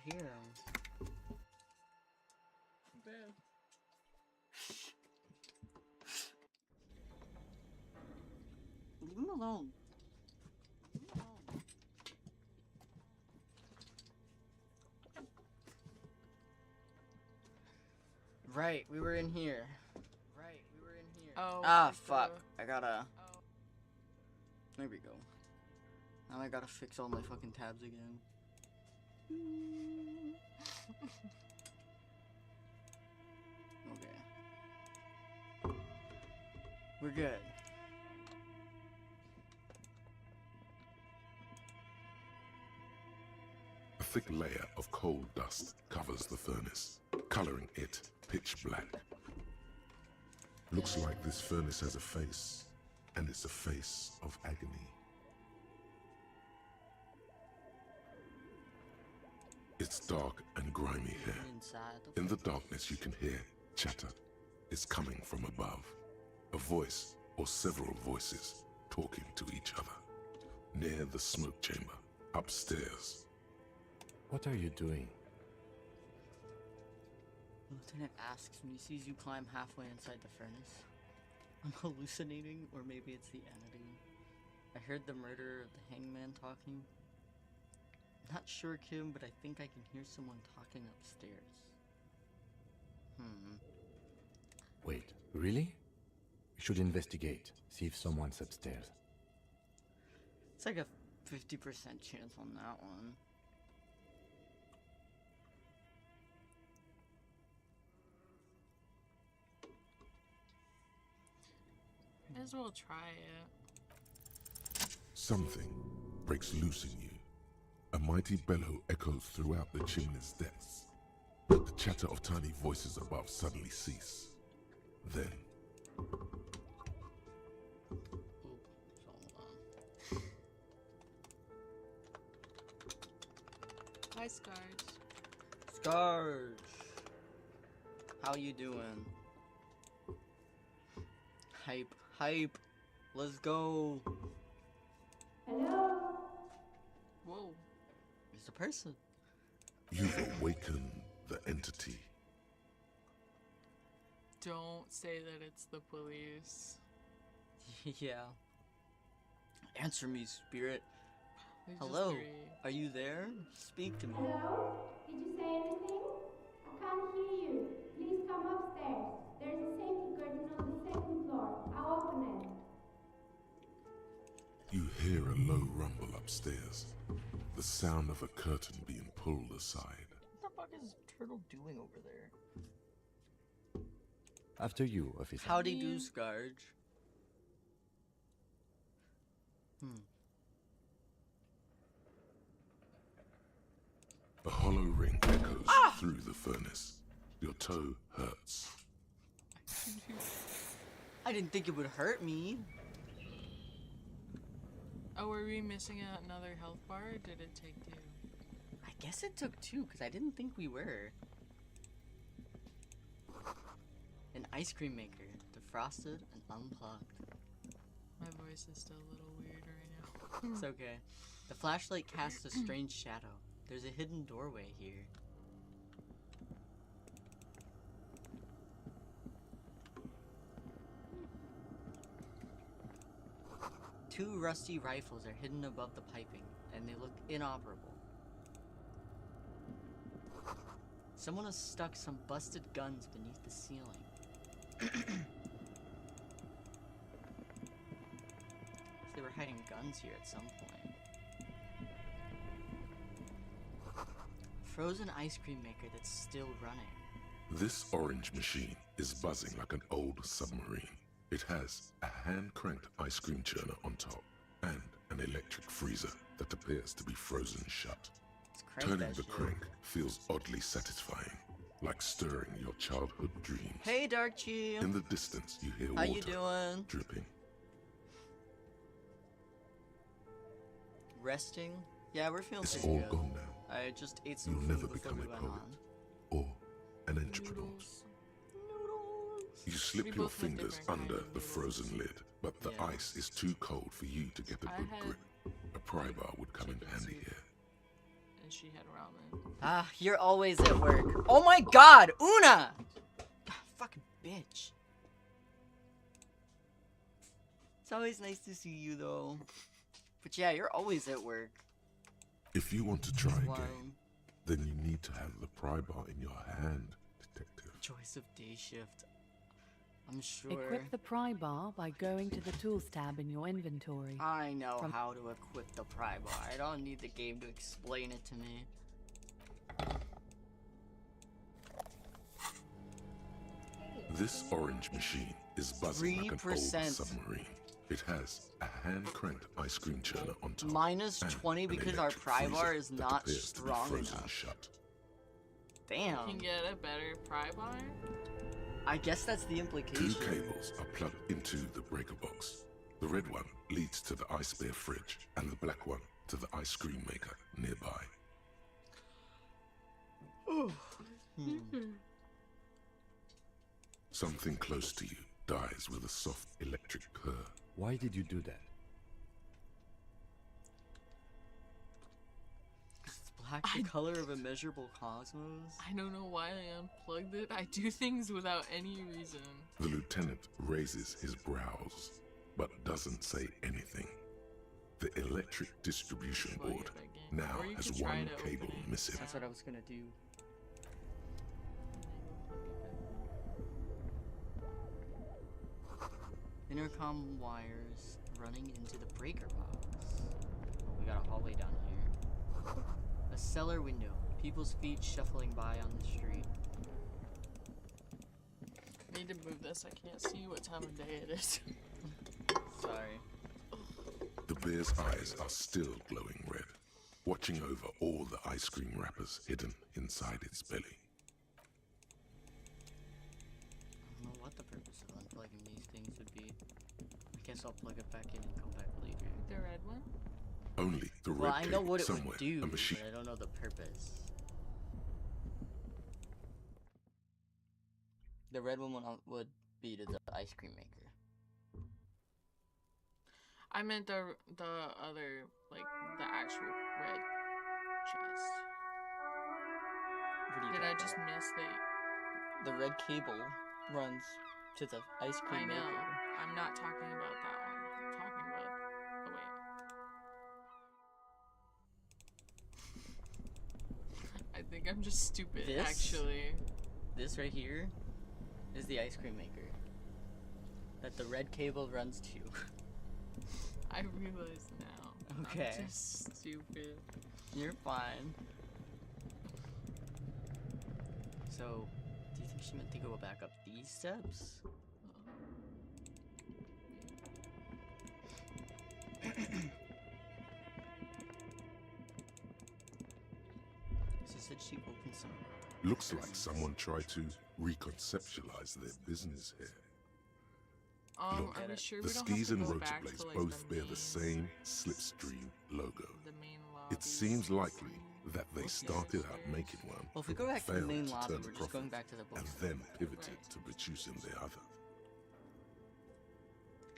hear him. Bad. Leave him alone. Leave him alone. Right, we were in here. Oh. Ah, fuck. I gotta... There we go. Now I gotta fix all my fucking tabs again. Okay. We're good. A thick layer of coal dust covers the furnace, coloring it pitch black. Looks like this furnace has a face, and it's a face of agony. It's dark and grimy here. In the darkness you can hear chatter. It's coming from above. A voice or several voices talking to each other. Near the smoke chamber, upstairs. What are you doing? Lieutenant asks when he sees you climb halfway inside the furnace. I'm hallucinating, or maybe it's the entity. I heard the murderer of the hangman talking. Not sure, Kim, but I think I can hear someone talking upstairs. Wait, really? We should investigate, see if someone's upstairs. It's like a 50% chance on that one. Might as well try it. Something breaks loose in you. A mighty bellow echoes throughout the chimney's depths. The chatter of tiny voices above suddenly cease. Then, Hi, Scarge. Scarge! How you doing? Hype, hype! Let's go! Hello? Whoa. It's a person. you've awakened the entity. Don't say that it's the police. Yeah. Answer me, spirit. They just Hello? agree. Are you there? Speak to me. Hello? Did you say anything? I can't hear you. Please come upstairs. There's a safety curtain on the second floor. I'll open it. You hear a low rumble upstairs. The sound of a curtain being pulled aside. What the fuck is Turtle doing over there? After you, officer. Howdy do, Scarge. A hollow ring echoes through the furnace. Your toe hurts. I didn't think it would hurt me. Oh, were we missing another health bar, or did it take two? I guess it took two, because I didn't think we were. An ice cream maker, defrosted and unplugged. My voice is still a little weird right now. It's okay. The flashlight casts a strange shadow. There's a hidden doorway here. Two rusty rifles are hidden above the piping, and they look inoperable. Someone has stuck some busted guns beneath the ceiling. They were hiding guns here at some point. Frozen ice cream maker that's still running. This orange machine is buzzing like an old submarine. It has a hand-cranked ice cream churner on top and an electric freezer that appears to be frozen shut. Turning the crank feels oddly satisfying, like stirring your childhood dreams. Hey, Darkchi! In the distance, you hear How water you doing? dripping. Resting? Yeah, we're feeling It's pretty all good. gone now. I just ate some You'll food never before become we a went poet on. or an entrepreneur. Noodles. You slip We your both had fingers different under kinds of the noodles. frozen lid, but the Yeah. ice is too cold for you to get a I good had grip. A pry bar would come in chicken handy soup. here. And she had ramen. Ah, you're always at work. Oh my god, Una! God, fucking bitch. It's always nice to see you, though. But yeah, you're always at work. If you want to try That's again, wild. then you need to have the pry bar in your hand, detective. Choice of day shift. I'm sure. Equip the pry bar by going to the Tools tab in your inventory. I know how to equip the pry bar. I don't need the game to explain it to me. This orange machine is buzzing like an old 3%. submarine. It has a hand-cranked ice cream churner on top. Minus and 20 an because our electric pry bar freezer is that not appears to be strong frozen enough. shut. Damn. You can get a better pry bar? I guess that's the Two implication. cables are plugged into the breaker box. The red one leads to the ice bear fridge, and the black one to the ice cream maker nearby. Something close to you dies with a soft electric purr. Why did you do that? It's black, the color of immeasurable cosmos. I don't know why I unplugged it. I do things without any reason. The lieutenant raises his brows, but doesn't say anything. The electric distribution Plug it board back in. now Or you has could try one to open cable it. missing. That's what I was gonna do. Intercom wires running into the breaker box. Oh, we got a hallway down here. A cellar window. People's feet shuffling by on the street. I need to move this. I can't see what time of day it is. Sorry. The bear's eyes are still glowing red, watching over all the ice cream wrappers hidden inside its belly. I don't know what the purpose of unplugging these things would be. I guess I'll plug it back in and come back later. The red one? Only the Well, red I know cable what it somewhere, would do, a machine. but I don't know the purpose. The red one would be to the ice cream maker. I meant the other, like, the actual red chest. What are you Did I talking just about? miss The red cable runs to the ice I cream know. maker. I'm not talking about that one. I'm talking about... Oh, wait. I think I'm just stupid, This? actually. This right here is the ice cream maker that the red cable runs to. I realize now. Okay. I'm just stupid. You're fine. So, do you think she meant to go back up these steps? She said she opened some. Looks like someone tried to reconceptualize their business here. Look, Are we sure the we don't skis have and to go rotor back blades to, like, both the bear the main- same slipstream logo. The main lobby? It seems likely that they started out making one, Well, if we go back to the failed main to lobby, turn we're a just profit, going back to the and bookstore. then pivoted Right. to producing the other.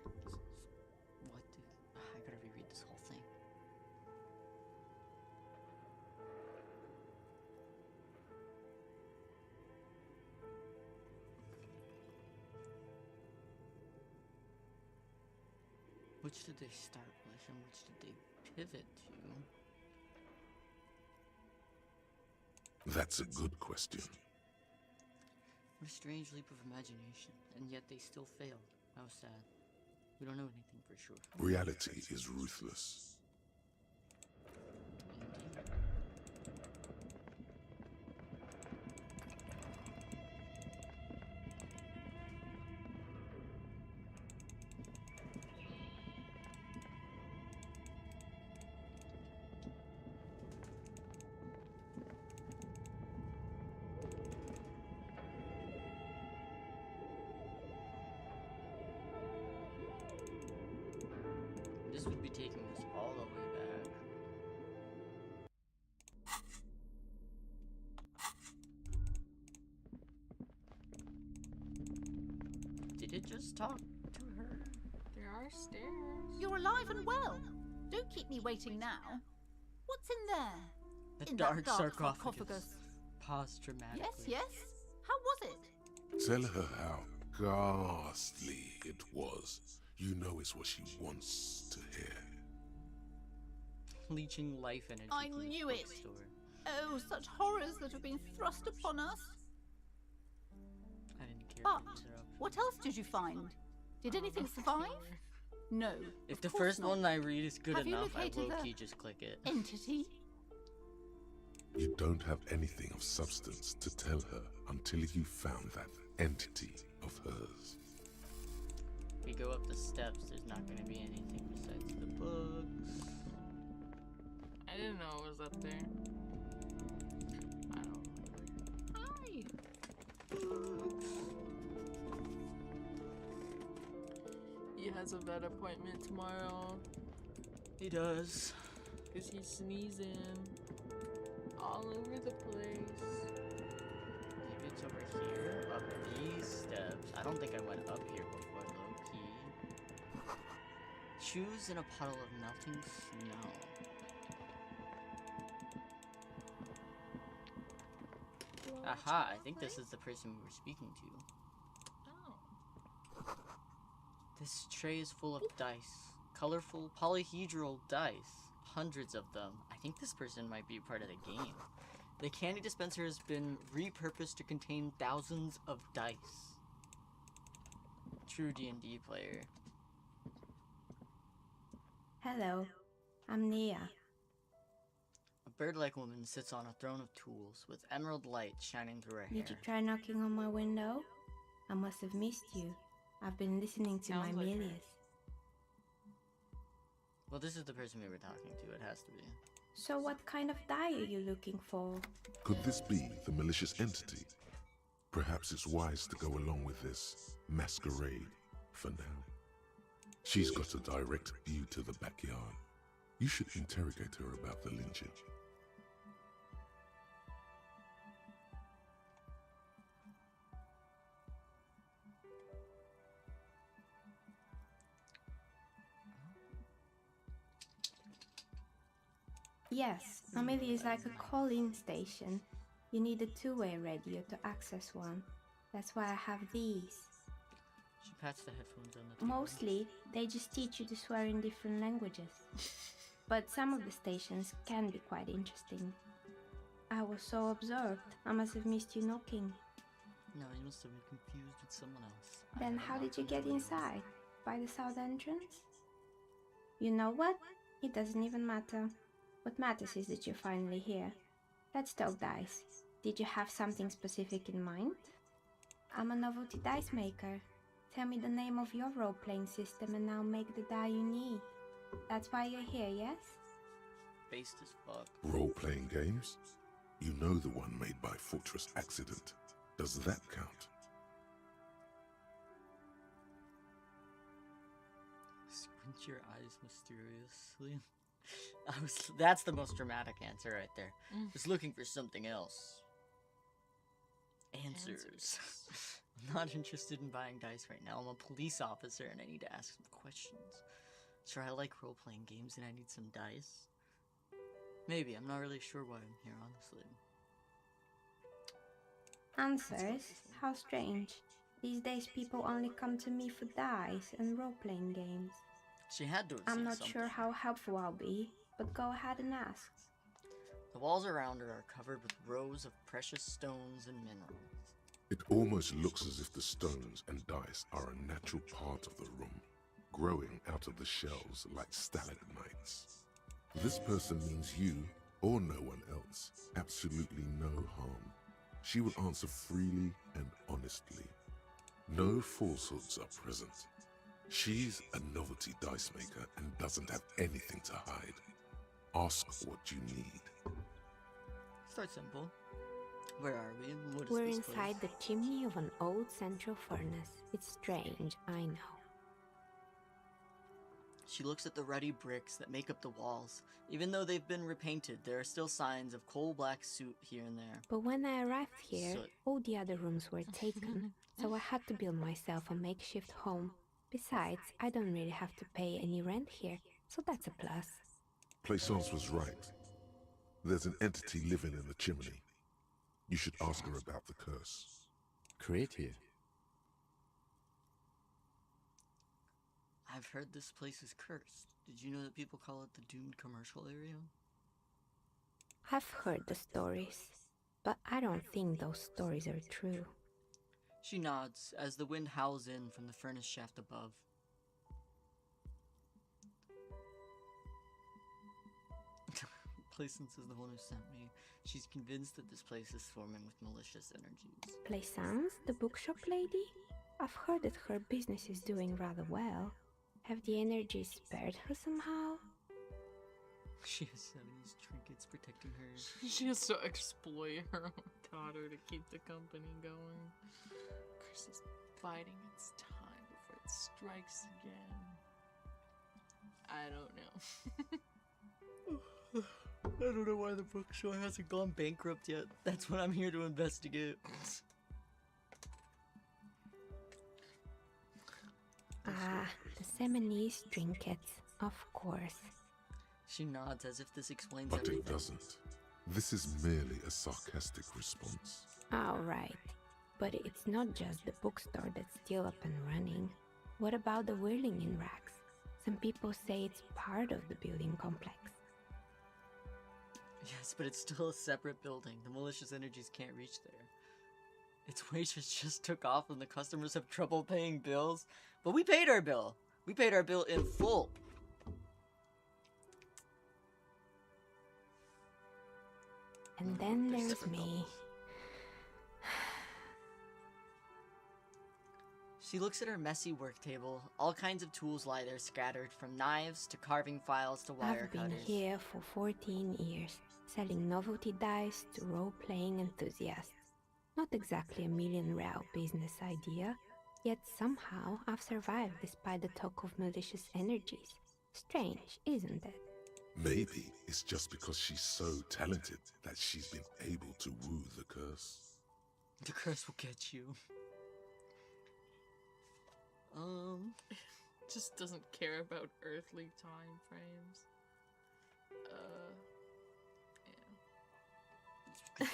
What did... I gotta reread this whole thing. Which did they start with and which did they pivot to? That's a good question. What a strange leap of imagination, and yet they still failed. How sad. We don't know anything for sure. Reality is ruthless. Indeed. This would be taking us all the way back. Did it just talk to her? There are stairs. You're alive and well. Don't keep me waiting now. What's in there? The in dark that dark sarcophagus. Pause dramatically. Yes, yes. How was it? Tell her how ghastly it was. You know it's what she wants to hear. Leeching life energy. I from the knew it. bookstore. Oh, such horrors that have been thrust upon us. I didn't care But for interruption. what else did you find? Did anything survive? No. If of the course first not. one I read is good Have you enough, I located the low-key just click it. Entity? You don't have anything of substance to tell her until you found that entity of hers. If we go up the steps, there's not going to be anything besides the books. I didn't know it was up there. I don't remember. Hi. He has a vet appointment tomorrow He does. because he's sneezing all over the place. Maybe it's over here, up these steps. I don't think I went up here before, low-key. Shoes in a puddle of melting snow. Aha, I think this is the person we were speaking to. Oh. This tray is full of dice. Colorful polyhedral dice. Hundreds of them. I think this person might be part of the game. The candy dispenser has been repurposed to contain thousands of dice. True D&D player. Hello, I'm Nia. A bird-like woman sits on a throne of tools with emerald light shining through her hair. Did you try knocking on my window? I must have missed you. I've been listening to my Sounds like her. Melius. Well, this is the person we were talking to. It has to be. So what kind of die are you looking for? Could this be the malicious entity? Perhaps it's wise to go along with this masquerade for now. She's got a direct view to the backyard. You should interrogate her about the lynching. Yes, Amelia is like a call-in station. You need a two-way radio to access one. That's why I have these. She pats the headphones on the table. Mostly, they just teach you to swear in different languages. But some of the stations can be quite interesting. I was so absorbed, I must have missed you knocking. No, you must have been confused with someone else. I Then have how not did you been get to inside? By the south entrance? You know what? It doesn't even matter. What matters is that you're finally here. Let's talk dice. Did you have something specific in mind? I'm a novelty dice maker. Tell me the name of your role-playing system and I'll make the die you need. That's why you're here, yes? Based as fuck. Role-playing games? You know the one made by Fortress Accident. Does that count? Squint your eyes mysteriously. That's the most dramatic answer right there. Was looking for something else. Answers. I'm not interested in buying dice right now. I'm a police officer and I need to ask some questions. Sure, I like role-playing games and I need some dice. Maybe. I'm not really sure why I'm here, honestly. Answers? How strange. These days people only come to me for dice and role-playing games. She had to have I'm seen not something. sure how helpful I'll be, but go ahead and ask. The walls around her are covered with rows of precious stones and minerals. It almost looks as if the stones and dice are a natural part of the room, growing out of the shells like stalagmites. This person means you, or no one else, absolutely no harm. She will answer freely and honestly. No falsehoods are present. She's a novelty dice maker and doesn't have anything to hide. Ask what you need. Start simple. Where are we? What is We're this inside place? the chimney of an old central furnace. It's strange, I know. She looks at the ruddy bricks that make up the walls. Even though they've been repainted, there are still signs of coal-black soot here and there. But when I arrived here, Soot. all the other rooms were taken, so I had to build myself a makeshift home. Besides, I don't really have to pay any rent here, so that's a plus. Plaisance was right. There's an entity living in the chimney. You should ask her about the curse. Create here. I've heard this place is cursed. Did you know that people call it the doomed commercial area? I've heard the stories, but I don't think those stories are true. She nods as the wind howls in from the furnace shaft above. Plaisance is the one who sent me. She's convinced that this place is swarming with malicious energies. Plaisance, the bookshop lady? I've heard that her business is doing rather well. Have the energies spared her somehow? She has 70s trinkets protecting her. She has to exploit her own daughter to keep the company going. Curse is biding its time before it strikes again. I don't know. I don't know why the bookstore hasn't gone bankrupt yet. That's what I'm here to investigate. Ah, the Seminese trinkets, of course. She nods as if this explains But everything. it doesn't. This is merely a sarcastic response. Alright, but it's not just the bookstore that's still up and running. What about the whirling in racks? Some people say it's part of the building complex. Yes, but it's still a separate building. The malicious energies can't reach there. Its waitress just took off and the customers have trouble paying bills. But we paid our bill. We paid our bill in full. And then There's there's separate me. levels. She looks at her messy work table. All kinds of tools lie there scattered, from knives to carving files to wire I've been cutters. here for 14 years, selling novelty dice to role-playing enthusiasts. Not exactly a million-real business idea, yet somehow I've survived despite the talk of malicious energies. Strange, isn't it? Maybe it's just because she's so talented that she's been able to woo the curse. The curse will get you. Just doesn't care about earthly time frames. Yeah.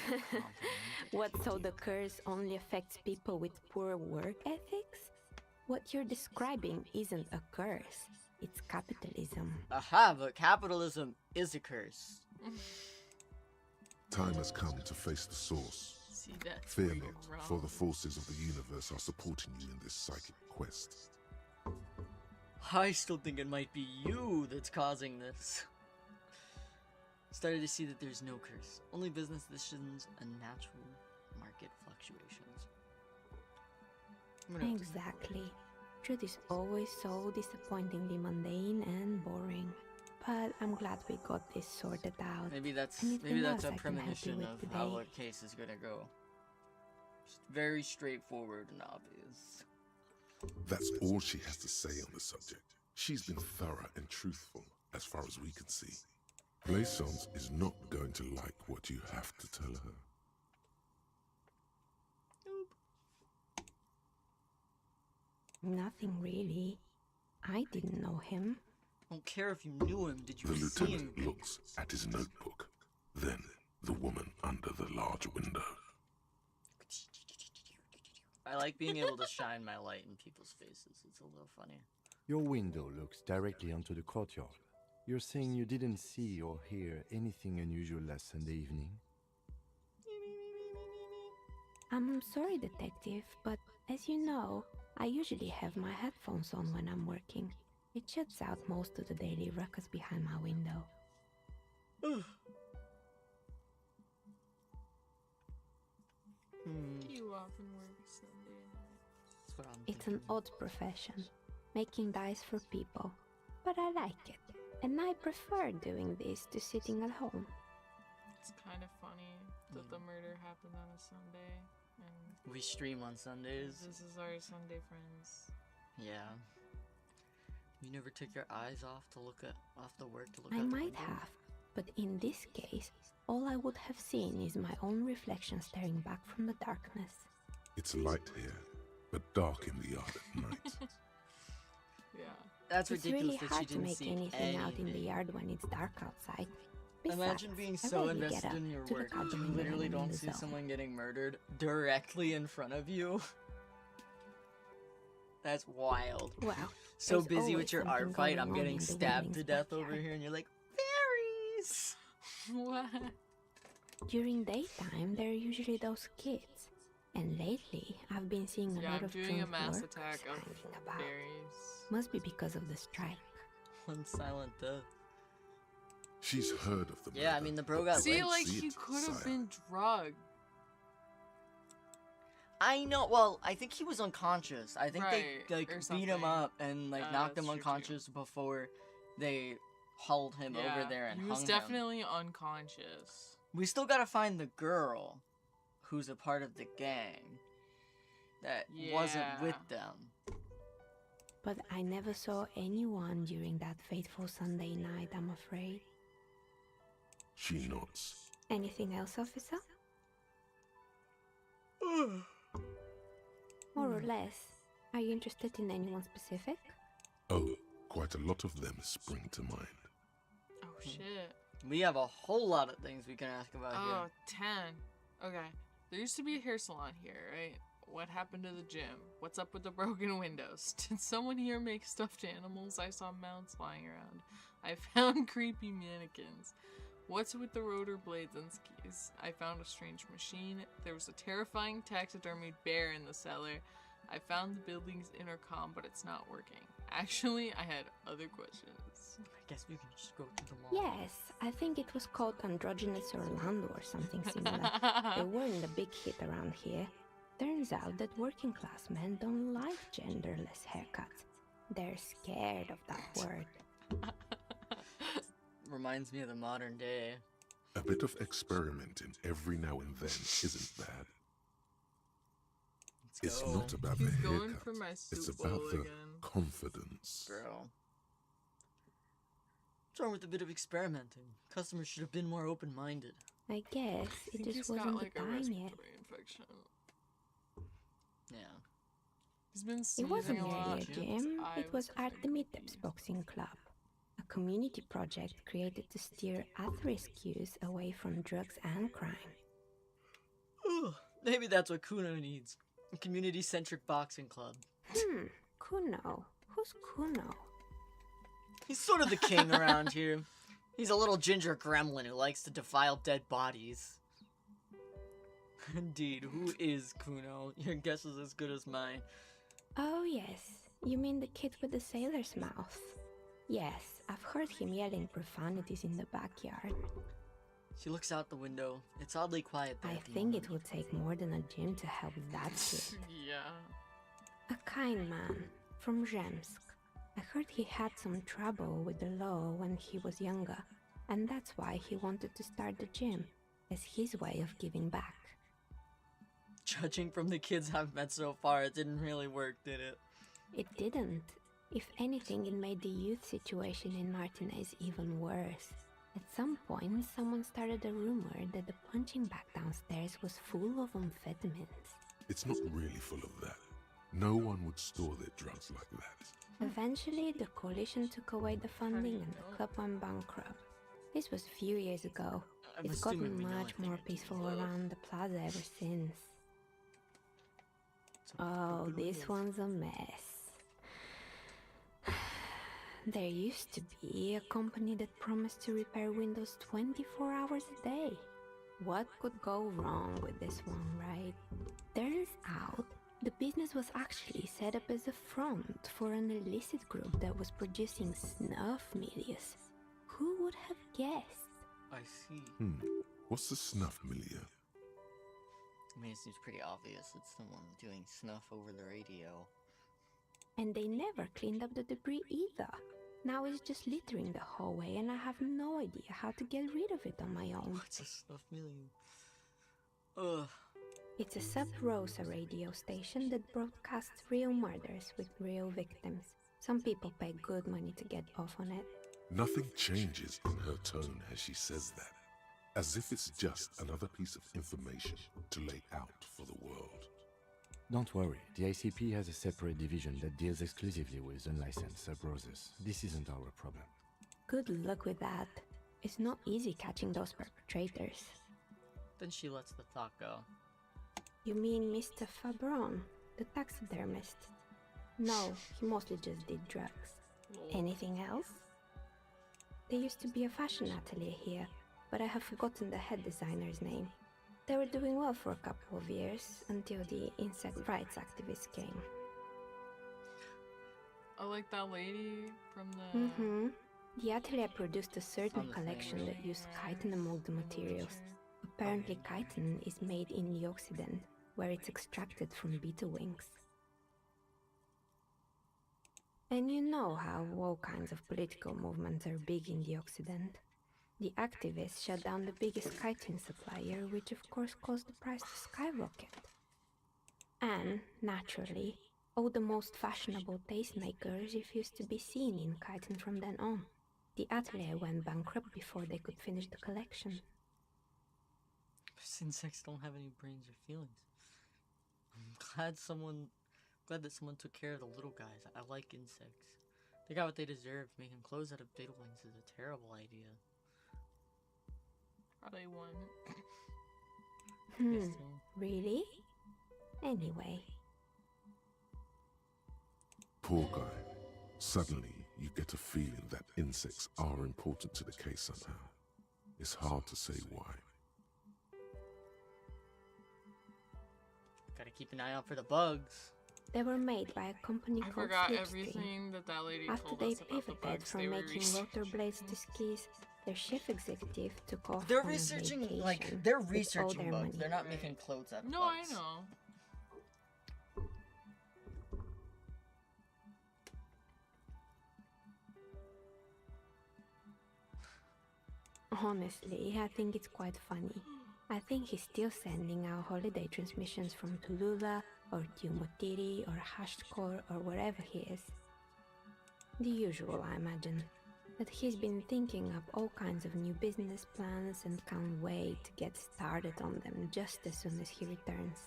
What, so the curse only affects people with poor work ethics? What you're describing isn't a curse, it's capitalism. Aha, but capitalism is a curse. Time has come to face the source. See, that's Fear where you're not, wrong. for the forces of the universe are supporting you in this psychic quest. I still think it might be you that's causing this. Started to see that there's no curse, only business decisions and natural market fluctuations. I'm gonna have to- Exactly. Truth is always so disappointingly mundane and boring. But I'm glad we got this sorted out. Maybe that's Anything a else I can help you premonition with of how today? a case is gonna go. Just very straightforward and obvious. That's all she has to say on the subject. She's been thorough and truthful, as far as we can see. Plaisance is not going to like what you have to tell her. Nothing really. I didn't know him. I don't care if you knew him. Did you The see him? lieutenant looks at his notebook, then the woman under the large window. I like being able to shine my light in people's faces. It's a little funny. Your window looks directly onto the courtyard. You're saying you didn't see or hear anything unusual last Sunday evening? I'm sorry, detective, but as you know, I usually have my headphones on when I'm working. It shuts out most of the daily ruckus behind my window. You often work Sunday night. That's what I'm It's thinking. an odd profession, making dice for people, but I like it, and I prefer doing this to sitting at home. It's kind of funny that the murder happened on a Sunday, and We stream on Sundays. this is our Sunday friends. Yeah. You never took your eyes off the work to look I out the might window? have, but in this case, all I would have seen is my own reflection staring back from the darkness. It's light here, but dark in the yard at night. Yeah. That's It's ridiculous really that she hard to didn't make see anything out in the anything. yard when it's dark outside. Imagine Besides, being I so rarely get invested up in your to work, look out the you window when literally I'm in don't the see zone. someone getting murdered directly in front of you. That's wild. Well, So there's busy always with your something art fight, going I'm on getting in the stabbed to Wheeling's death over backyard. here, and you're like, fairies! What? During daytime, there are usually those kids. And lately, I've been seeing a Yeah, lot I'm of doing a drunk mass workers attack of hanging about. fairies. Must be because of the strike. One silent death. She's heard of the Yeah, I murder, mean, the bro but got did See, not like, see he it, could have sire. been drugged. I know, well, I think he was unconscious. I think Right, they, like, or beat him something. up and, like, knocked That's him true, too. unconscious before they hauled him over there and he hung was him. definitely unconscious. We still gotta find the girl who's a part of the gang that wasn't with Yeah. them. But I never saw anyone during that fateful Sunday night, I'm afraid. She nods. Anything else, officer? More or less. Are you interested in anyone specific? Oh, quite a lot of them spring to mind. Oh, shit. We have a whole lot of things we can ask about Oh, here. 10. Okay. There used to be a hair salon here, right? What happened to the gym? What's up with the broken windows? Did someone here make stuffed animals? I saw mounts lying around. I found creepy mannequins. What's with the rotor blades and skis? I found a strange machine. There was a terrifying taxidermied bear in the cellar. I found the building's intercom, but it's not working. Actually, I had other questions. I guess we can just go to the mall. Yes, I think it was called Androgynous Orlando or something similar. They weren't a big hit around here. Turns out that working class men don't like genderless haircuts. They're scared of that word. Reminds me of the modern day. A bit of experimenting every now and then isn't bad. Let's It's go. not about He's the going haircut. for my It's soup about bowl the again. confidence. Bro. What's wrong with a bit of experimenting? Customers should have been more open-minded. I guess I it think just he's wasn't got the like a time yet. respiratory infection. Yeah. He's been It sneezing wasn't a lot. really a gym, I it was definitely Artemiteps Boxing Club, a community project created to steer at-risk youth away from drugs and crime. Ugh, maybe that's what Kuno needs. A community-centric boxing club. Kuno. Who's Kuno? He's sort of the king around here. He's a little ginger gremlin who likes to defile dead bodies. Indeed, who is Kuno? Your guess is as good as mine. Oh yes, you mean the kid with the sailor's mouth. Yes, I've heard him yelling profanities in the backyard. She looks out the window. It's oddly quiet there. I at the think moment. it would take more than a gym to help that kid. Yeah. A kind man from Zemsk. I heard he had some trouble with the law when he was younger, and that's why he wanted to start the gym, as his way of giving back. Judging from the kids I've met so far, it didn't really work, did it? It didn't. If anything, it made the youth situation in Martinez even worse. At some point, someone started a rumor that the punching bag downstairs was full of amphetamines. It's not really full of that. No one would store their drugs like that. Eventually, the coalition took away the funding and the club went bankrupt. This was a few years ago. I'm It's assuming gotten we know much a thing more or two, peaceful love. around the plaza ever since. It's a Oh, good this window. one's a mess. There used to be a company that promised to repair windows 24 hours a day. What could go wrong with this one, right? Turns out, the business was actually set up as a front for an illicit group that was producing snuff milias. Who would have guessed? I see. What's the snuff milieu? I mean, it seems pretty obvious. It's someone doing snuff over the radio. And they never cleaned up the debris either. Now it's just littering the hallway and I have no idea how to get rid of it on my own. What's a snuff million? Ugh. It's a Sub Rosa radio station that broadcasts real murders with real victims. Some people pay good money to get off on it. Nothing changes in her tone as she says that, as if it's just another piece of information to lay out for the world. Don't worry, the ICP has a separate division that deals exclusively with unlicensed sub-roses. This isn't our problem. Good luck with that. It's not easy catching those perpetrators. Then she lets the thought go. You mean Mr. Fabron, the taxidermist? No, he mostly just did drugs. Anything else? There used to be a fashion atelier here, but I have forgotten the head designer's name. They were doing well for a couple of years, until the insect rights activists came. I like that lady from the... Mm-hmm. The atelier produced a certain On the collection thing. that used chitin among the materials. Apparently chitin is made in the Occident, where it's extracted from beetle wings. And you know how all kinds of political movements are big in the Occident. The activists shut down the biggest chitin supplier, which of course caused the price to skyrocket. And, naturally, all the most fashionable tastemakers refused to be seen in chitin from then on. The atelier went bankrupt before they could finish the collection. These insects don't have any brains or feelings. I'm glad that someone took care of the little guys. I like insects. They got what they deserved. Making clothes out of beetle wings is a terrible idea. Probably one. Yes, so. Really? Anyway. Poor guy. Suddenly, you get a feeling that insects are important to the case somehow. It's hard to say why. Gotta keep an eye out for the bugs. They were made by a company I called forgot Slipstream. everything that lady After told they us about the pivoted bugs they from were making rotor blades to skis, their chief executive took off They're on a researching, vacation they're with all researching their bugs. money. They're not making clothes out of No, I bugs. know. Honestly, I think it's quite funny. I think he's still sending out holiday transmissions from Tulula or Tiumotiri or Hashtkor or wherever he is. The usual, I imagine. But he's been thinking up all kinds of new business plans and can't wait to get started on them just as soon as he returns.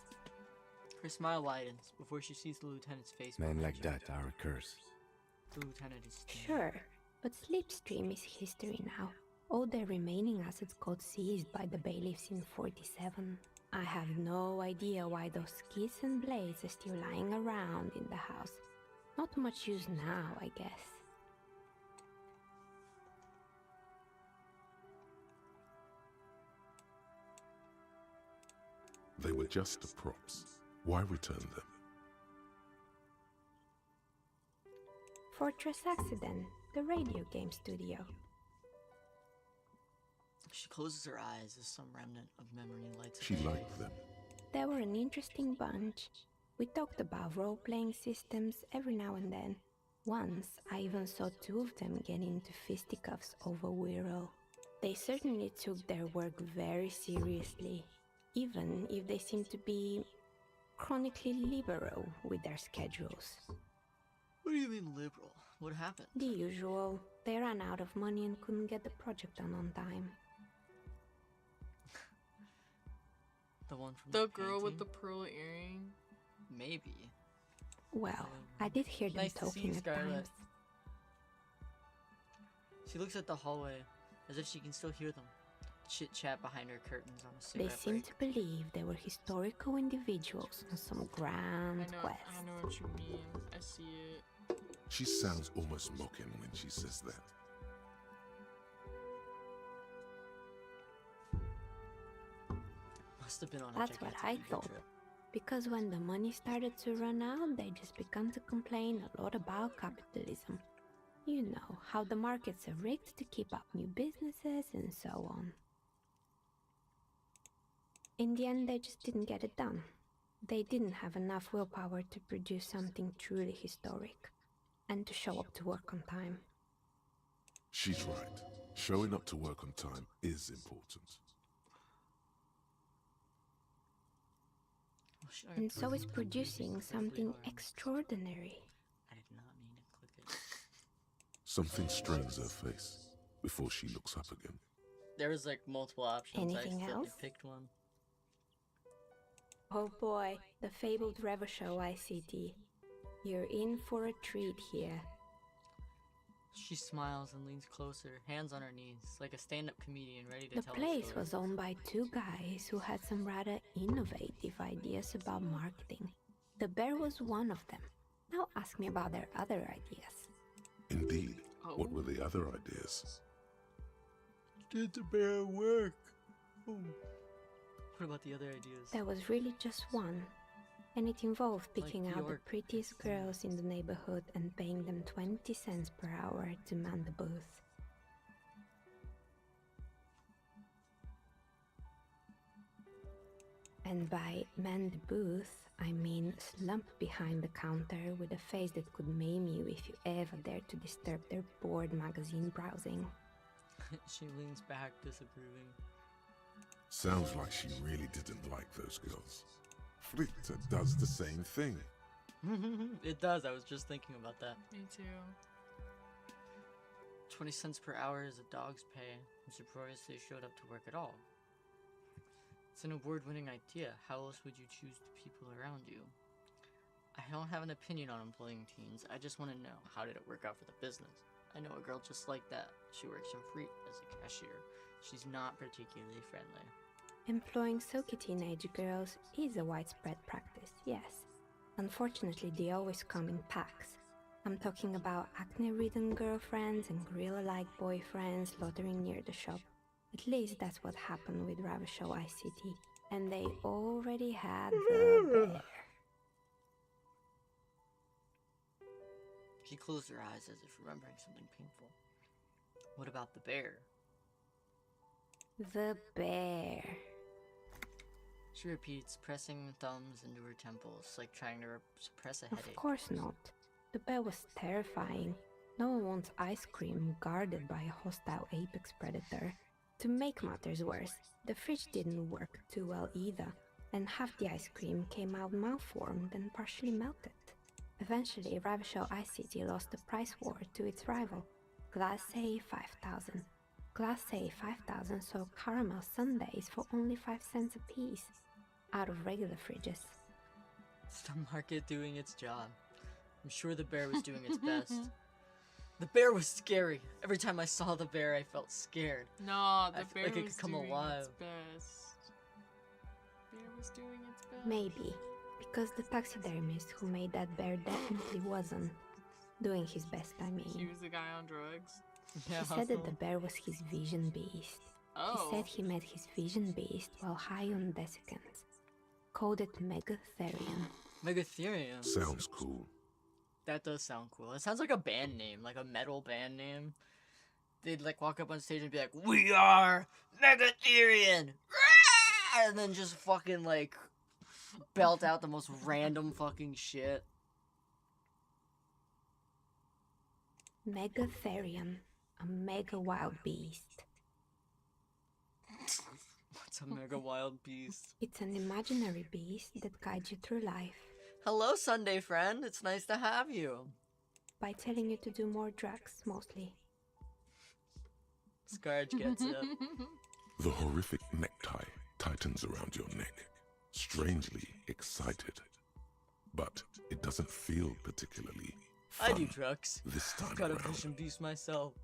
Her smile widens before she sees the lieutenant's face. Men behind like her. that are a curse. The lieutenant is staring. Sure, but Slipstream is history now. All their remaining assets got seized by the bailiffs in 47. I have no idea why those skis and blades are still lying around in the house. Not much use now, I guess. They were just the props. Why return them? Fortress Accident, the radio game studio. She closes her eyes as some remnant of memory lights up She her liked face. them. They were an interesting bunch. We talked about role-playing systems every now and then. Once, I even saw two of them get into fisticuffs over Wirral. They certainly took their work very seriously, even if they seemed to be chronically liberal with their schedules. What do you mean liberal? What happened? The usual. They ran out of money and couldn't get the project done on time. The one from The girl with the painting? pearl earring. Maybe. Well, I did hear them Nice to see talking you, at Scarlet. times. She looks at the hallway as if she can still hear them. Chit chat behind her curtains on a They cigarette seem break. to believe they were historical individuals on some grand quest. I know what you mean. I see it. She sounds almost mocking when she says that. Must have been on a That's what gigantic I ego thought. trip. Because when the money started to run out, they just began to complain a lot about capitalism. You know, how the markets are rigged to keep up new businesses and so on. In the end, they just didn't get it done. They didn't have enough willpower to produce something truly historic, and to show up to work on time. She's right. Showing up to work on time is important. Well, shit, I And got so is perfect producing incredibly something hard. extraordinary. I did not mean to click it. Something strains her face before she looks up again. There was like multiple options. Anything I else? picked one. Oh boy, the fabled Revo Show ICT. You're in for a treat here. She smiles and leans closer, hands on her knees, like a stand-up comedian ready to The tell a place story. was owned by two guys who had some rather innovative ideas about marketing. The bear was one of them. Now ask me about their other ideas. Indeed. Oh. What were the other ideas? Did the bear work? Oh. What about the other ideas? There was really just one, and it involved Like picking the out the orc. prettiest girls in the neighborhood and paying them 20 cents per hour to man the booth. And by man the booth, I mean slump behind the counter with a face that could maim you if you ever dared to disturb their bored magazine browsing. She leans back, disapproving. Sounds like she really didn't like those girls. Frita does the same thing. It does, I was just thinking about that. Me too. 20 cents per hour is a dog's pay. I'm surprised they showed up to work at all. It's an award-winning idea. How else would you choose the people around you? I don't have an opinion on employing teens. I just want to know, how did it work out for the business? I know a girl just like that. She works in Freet as a cashier. She's not particularly friendly. Employing Soki teenage girls is a widespread practice, yes. Unfortunately, they always come in packs. I'm talking about acne-ridden girlfriends and gorilla-like boyfriends loitering near the shop. At least that's what happened with Ravashow ICT. And they already had the bear. She closed her eyes as if remembering something painful. What about the bear? The bear. She repeats, pressing thumbs into her temples, like trying to suppress a headache. Of course not. The bear was terrifying. No one wants ice cream guarded by a hostile apex predator. To make matters worse, the fridge didn't work too well either, and half the ice cream came out malformed and partially melted. Eventually, Ravashow ICT lost the price war to its rival, Class A 5000. Class A 5000 sold caramel sundaes for only 5 cents a piece, out of regular fridges. It's the market doing its job. I'm sure the bear was doing its best. The bear was scary. Every time I saw the bear, I felt scared. No, the I feel bear like it was could come doing alive. its best. Bear was doing its best. Maybe, because the taxidermist who made that bear definitely wasn't doing his best, I He mean. was the guy on drugs. He said that the bear was his vision beast. Oh. He said he met his vision beast while high on desiccants. Called it Megatherium. Megatherium. Sounds cool. That does sound cool. It sounds like a band name, like a metal band name. They'd like walk up on stage and be like, "We are Megatherium!" And then just fucking like belt out the most random fucking shit. Megatherium, a mega wild beast. What's a mega wild beast? It's an imaginary beast that guides you through life Hello, Sunday friend. It's nice to have you. by telling you to do more drugs, mostly. Scourge gets it. The horrific necktie tightens around your neck, strangely excited. But it doesn't feel particularly fun I do drugs. this time Got a around. vision beast myself.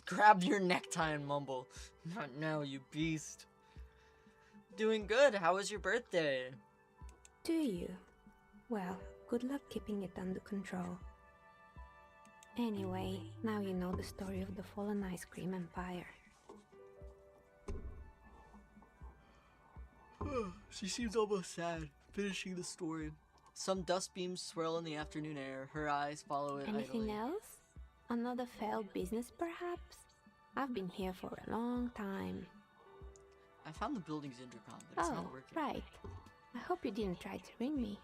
Grab your necktie and mumble. Not now, you beast. Doing good. How was your birthday? Do you? Well, good luck keeping it under control. Anyway, now you know the story of the fallen ice cream empire. She seems almost sad, finishing the story. Some dust beams swirl in the afternoon air. Her eyes follow it Anything idly. else? Another failed business, perhaps? I've been here for a long time. I found the building's intercom, but it's Oh, not working. right. I hope you didn't try to ring me.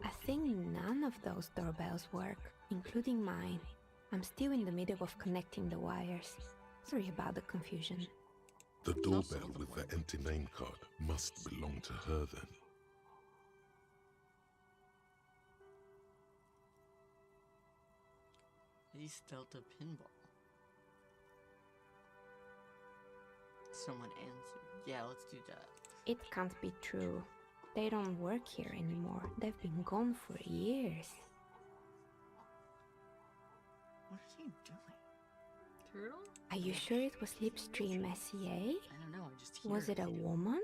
I think none of those doorbells work, including mine. I'm still in the middle of connecting the wires. Sorry about the confusion. The doorbell with the empty name card must belong to her then. East Delta Pinball. Someone answered. Yeah, let's do that. It can't be true. They don't work here anymore. They've been gone for years. What are you doing? Turtle? Are you sure it was Slipstream SEA? I don't know, I just hear Was it a woman?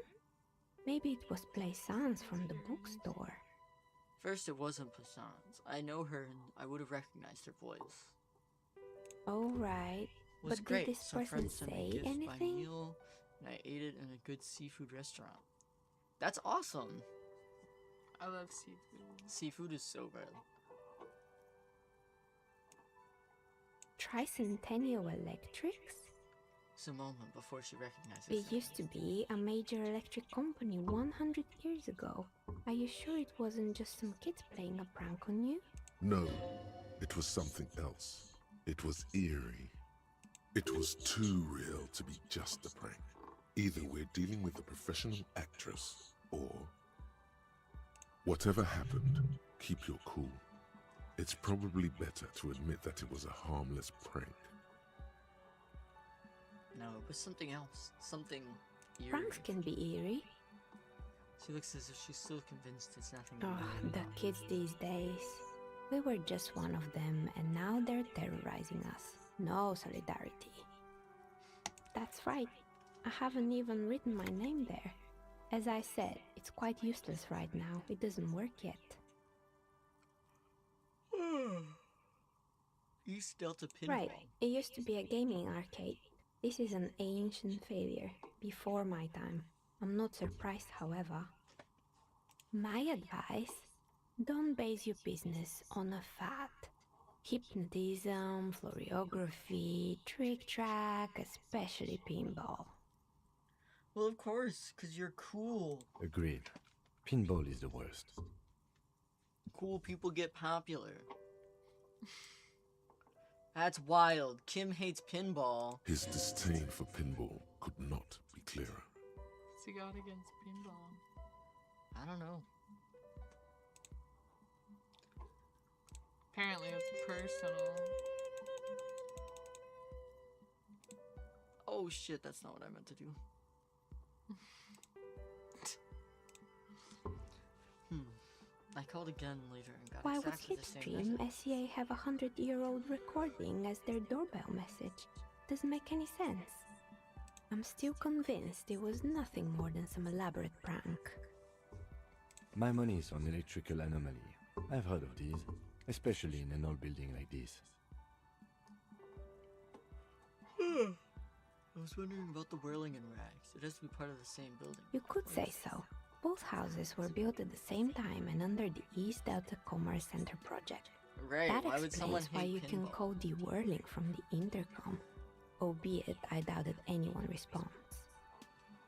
Maybe it was Plaisance from the bookstore. First, it wasn't Plaisance. I know her and I would have recognized her voice. Oh, right. It was But great. did this Some person friends sent me say gifts by anything? meal, and I ate it in a good seafood restaurant. That's awesome. I love seafood. Seafood is so good. Tricentennial Electrics? It's a moment before she recognizes It used to be a major electric company 100 years ago. Are you sure it wasn't just some kids playing a prank on you? No, it was something else. It was eerie. It was too real to be just a prank. Either we're dealing with a professional actress, or... Whatever happened, keep your cool. It's probably better to admit that it was a harmless prank. No, it was something else. Something eerie. Pranks can be eerie. She looks as if she's still convinced it's nothing. Oh, the kids these days. We were just one of them, and now they're terrorizing us. No solidarity. That's right. I haven't even written my name there. As I said, it's quite useless right now. It doesn't work yet. East Delta Pinball. Right. It used to be a gaming arcade. This is an ancient failure, before my time. I'm not surprised, however. My advice, don't base your business on a fad. Hypnotism, choreography, trick-track, especially pinball. Well, of course, because you're cool. Agreed. Pinball is the worst. Cool people get popular. That's wild. Kim hates pinball. His disdain for pinball could not be clearer. What's he got against pinball? I don't know. Apparently it's personal. Oh shit, that's not what I meant to do. I called again later and got Why would exactly the same Slipstream message. SEA have a 100-year-old recording as their doorbell message? Doesn't make any sense. I'm still convinced it was nothing more than some elaborate prank. My money is on electrical anomaly. I've heard of these, especially in an old building like this. I was wondering about the whirling and rags. It has to be part of the same building. You could say so. Both houses were built at the same time and under the East Delta Commerce Center project. Right, That why would someone explains why hate you can pinball? call the whirling from the intercom, albeit I doubt that anyone responds.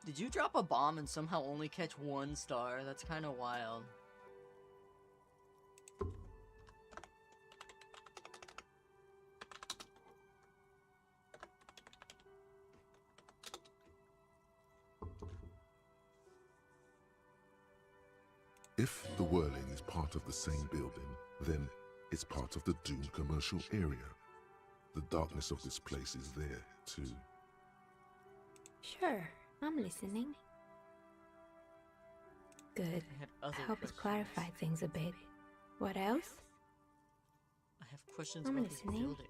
Did you drop a bomb and somehow only catch 1 star? That's kind of wild. If the whirling is part of the same building, then it's part of the doomed commercial area. The darkness of this place is there, too. Sure, I'm listening. Good. I had other Help us questions. clarify things a bit. What else? I have questions I'm about this listening. building.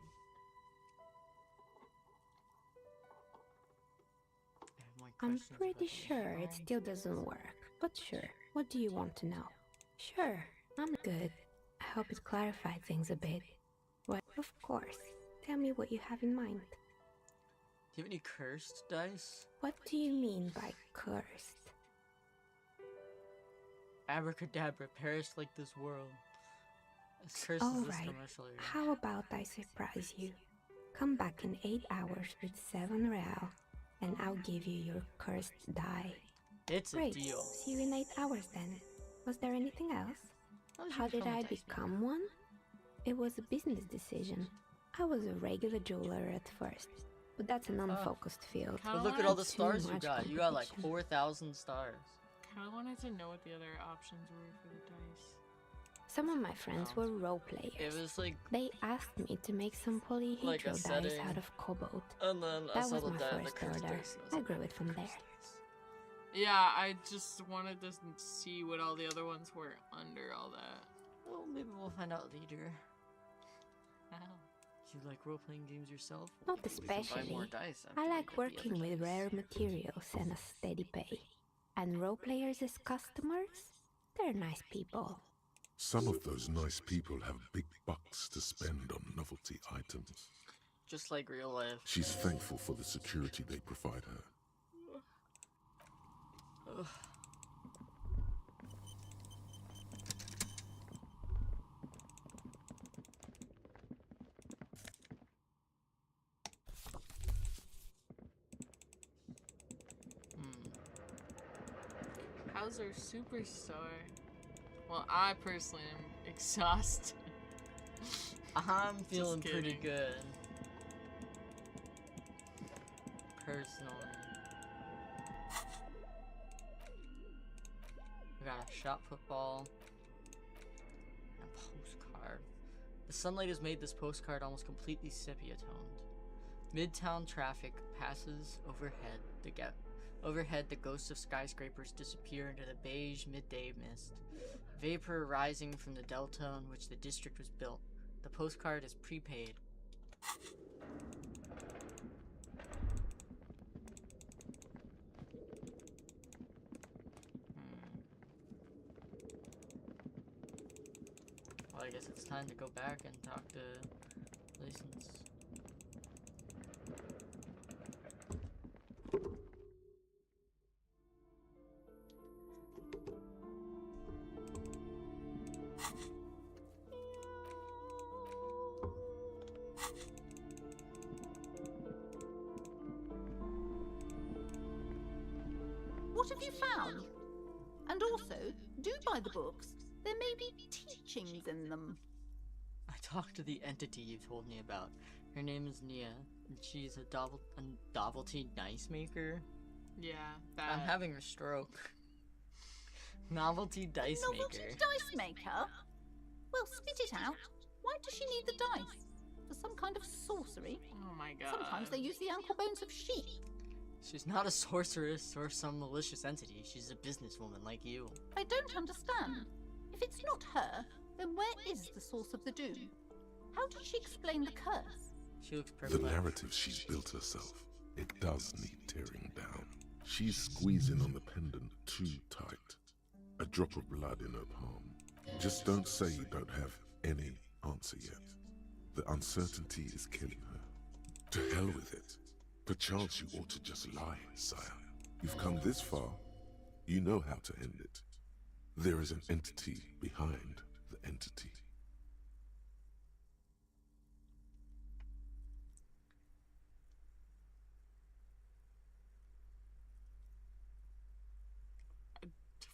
I have more I'm questions about pretty the sure it design. still doesn't work, but sure. What do you want to know? Sure, I'm good. I hope it clarified things a bit. Well, of course. Tell me what you have in mind. Do you have any cursed dice? What do you mean by cursed? Abracadabra, perish like this world. As cursed All as this right. commercial area. How about I surprise you? Come back in 8 hours with 7 real, and I'll give you your cursed die. It's a Great. deal. See you in 8 hours then. Was there anything else? How did become a I dice become one? It was a business decision. I was a regular jeweler at first, but that's an unfocused field. But look at all the Too stars you much got. You got like competition. 4,000 stars. Kinda wanted to know what the other options were for the dice. Some of my friends Oh. were role It players. was like, They asked me to make some polyhedral Like a dice setting. out of cobalt. and then I That saw was the my die, the first cursed order. dice. And I was grew like, it from there. "Cursed dice." Yeah, I just wanted to see what all the other ones were under all that. Well, maybe we'll find out later. Wow. Do you like role-playing games yourself? Not We can buy especially. more dice after I we like get the other working with dice. rare materials and a steady pay. And role players as customers? They're nice people. Some of those nice people have big bucks to spend on novelty items. Just like real life. She's thankful for the security they provide her. Ugh. How's our superstar? Well, I personally am exhausted. I'm feeling pretty kidding. good. Personally. We got a shot football. And a postcard. The sunlight has made this postcard almost completely sepia toned. Midtown traffic passes overhead. Overhead, the ghosts of skyscrapers disappear into the beige midday mist. Vapor rising from the delta on which the district was built. The postcard is prepaid. Well, I guess it's time to go back and talk to license. What have you found? And also, do buy the books. There may be teachings in them. I talked to the entity you told me about. Her name is Nia, and she's a novelty dice maker. Yeah, that. I'm having a stroke. Novelty dice Novelty maker. dice maker? Well, spit it out. Why does she need the dice? For some kind of sorcery? Oh my god. Sometimes they use the ankle bones of sheep. She's not a sorceress or some malicious entity. She's a businesswoman like you. I don't understand. If it's not her, then where is the source of the doom? How did she explain the curse? She looks The perplexed. narrative she's built herself, it does need tearing down. She's squeezing on the pendant too tight. A drop of blood in her palm. Just don't say you don't have any answer yet. The uncertainty is killing her. To hell with it. Perchance you ought to just lie, sire. You've come this far. You know how to end it. There is an entity behind the entity.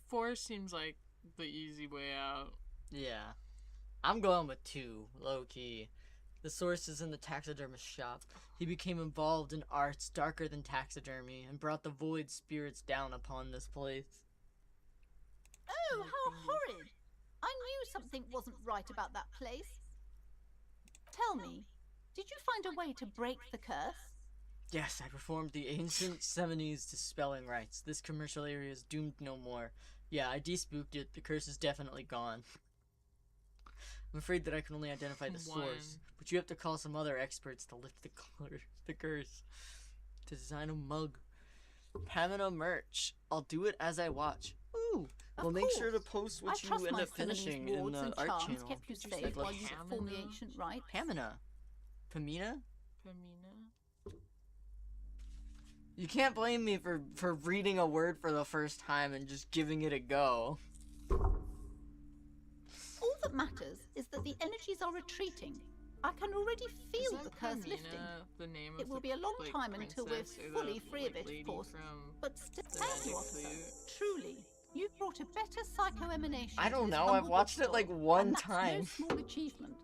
Four seems like the easy way out. Yeah. I'm going with 2, low-key. The source is in the taxidermist shop. He became involved in arts darker than taxidermy and brought the void spirits down upon this place. Oh, how horrid! I knew something wasn't right about that place. Tell me, did you find a way to break the curse? Yes, I performed the ancient 70s dispelling rites. This commercial area is doomed no more. Yeah, I despooked it. The curse is definitely gone. I'm afraid that I can only identify the source, but you have to call some other experts to lift the curse. To design a mug. Pamina merch. I'll do it as I watch. Ooh! Well, make sure to post what you end up finishing in the art channel. Kept you Just safe like while you performed the ancient rite. Pamina. Pamina? Pamina? You can't blame me for reading a word for the first time and just giving it a go. All that matters is that the energies are retreating. I can already feel Isn't the curse Pamina lifting. the name of It will the, be a long like, time until we're princess or fully the, free like, of it, lady of course. from But still, the thank you, Magic officer. Flute? Truly, you've brought a better psycho-emanation. I don't to this know, I've humble watched it bookstore, like one and that's time. No small achievement.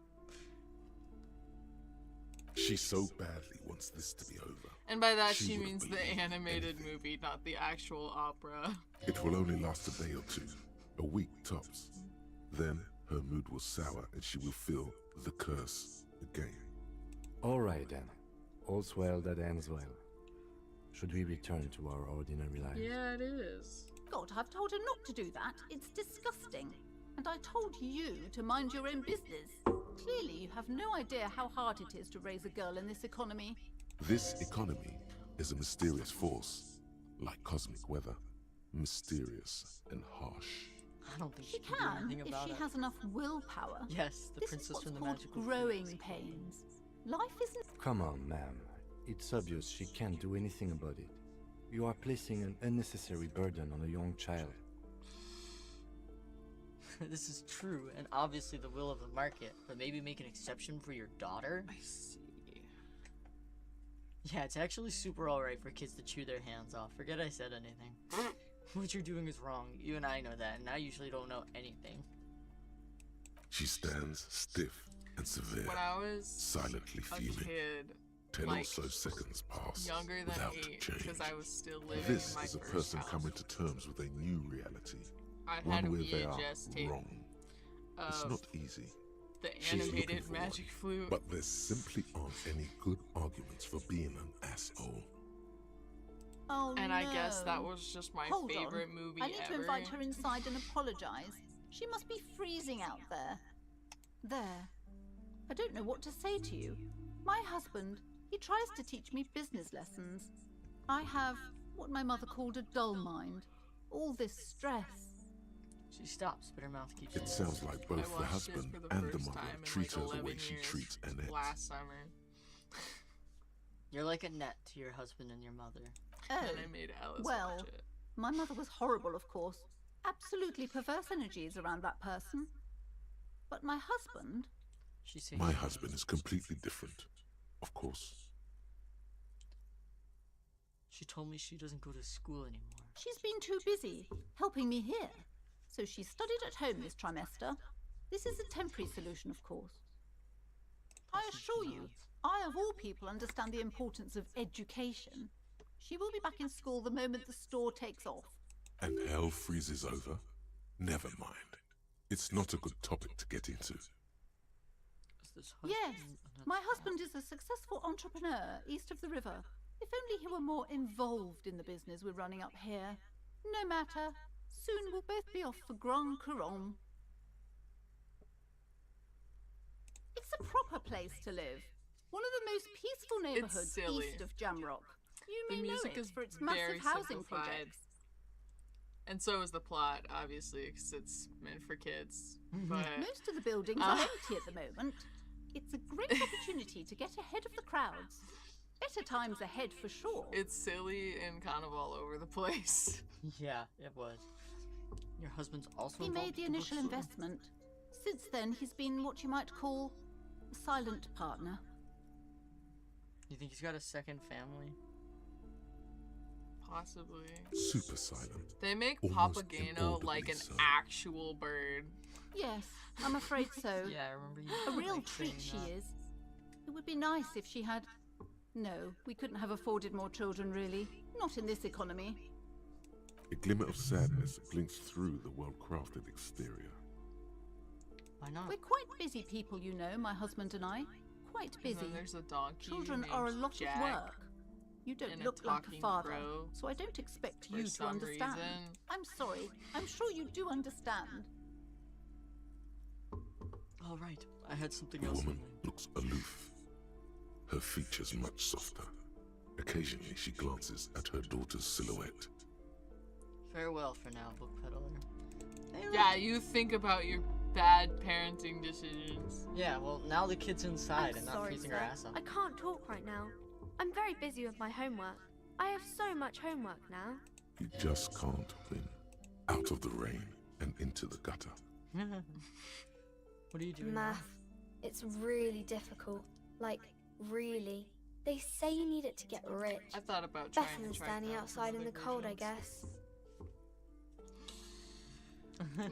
She so badly wants this to be over. And by that She she wouldn't means the believe animated anything. movie, not the actual opera. It will only last a day or two, a week tops. Then her mood will sour and she will feel the curse again. All right then. All's well that ends well. Should we return to our ordinary lives? Yeah, it is. God, I've told her not to do that. It's disgusting. And I told you to mind your own business. Clearly, you have no idea how hard it is to raise a girl in this economy. This economy is a mysterious force, like cosmic weather, mysterious and harsh. I don't think She she can do can, anything if about she it. has enough willpower. Yes, the This is princess what's from the called magical growing fruit. pains. Life isn't... Come on, ma'am. It's obvious she can't do anything about it. You are placing an unnecessary burden on a young child. This is true, and obviously the will of the market, but maybe make an exception for your daughter? I see. Yeah, it's actually super alright for kids to chew their hands off. Forget I said anything. What you're doing is wrong. You and I know that, and I usually don't know anything. She stands stiff and severe, When I was silently a fuming. kid, 10 or like, so seconds pass younger than without 8, change. because I was still living This in my is a first person house. coming to terms with a new reality, I had one a where they are VHS tape wrong. It's of not easy, the She's looking animated for magic flute. but there simply aren't any good arguments for being an asshole. Oh, And I guess that no. was just my Hold favorite on. movie I need ever. to invite her inside and apologize. She must be freezing out there. There. I don't know what to say to you. My husband, he tries to teach me business lessons. I have what my mother called a dull mind. All this stress. She stops, but her mouth keeps It sounds like I both the watched husband it for the and the first mother time in treat like her the 11 way she years treats Annette. last summer. You're like a net to your husband and your mother. Oh, And I made Alice well, watch it. my mother was horrible, of course. Absolutely perverse energies around that person. But my husband, She says My husband is completely different, of course. She told me she doesn't go to school anymore. she's been too busy helping me here. So she studied at home this trimester. This is a temporary solution, of course. I assure you, I of all people understand the importance of education. She will be back in school the moment the store takes off. And hell freezes over? Never mind. It's not a good topic to get into. Is this Yes, husband an my adult? husband is a successful entrepreneur east of the river. If only he were more involved in the business we're running up here. No matter. Soon we'll both be off for Grand Couronne. It's a proper place to live. One of the most peaceful neighborhoods silly. east of Jamrock. You The may know music it is for its very massive housing simplified. projects. And so is the plot, obviously, because it's meant for kids. But Most of the buildings are empty at the moment. It's a great opportunity to get ahead of the crowds. Better times ahead for sure. it's silly and kind of all over the place. Yeah, it was. Your husband's also He involved made the with initial bookstore? investment. Since then, he's been what you might call a silent partner. You think he's got a second family? Possibly. Super silent. They make Almost Papageno like inaudibly an so. actual bird. Yes, I'm afraid so. Yeah, I remember you. A real like, treat saying she that. is. It would be nice if she had... No, we couldn't have afforded more children, really. Not in this economy. A glimmer of sadness blinks through the well-crafted exterior. Why not? We're quite busy people, you know, my husband and I. Quite And busy. then there's a donkey Children named are a lot Jack of work. You don't and a look like a talking father, crow so I don't expect for you to some understand. reason. I'm sorry. I'm sure you do understand. All right, I had something The else in woman mind. looks aloof, her features much softer. Occasionally she glances at her daughter's silhouette. Farewell for now, book peddler. Yeah, you think about your bad parenting decisions. Yeah, well, now the kid's inside I'm and not sorry, freezing sir. her ass off. I can't talk right now. I'm very busy with my homework. I have so much homework now. You just can't win. Out of the rain and into the gutter. What are you doing? now? Math. It's really difficult. Like, really. They say you need it to get rich. I thought about Better trying than to track standing down outside in the specific cold, I versions. guess.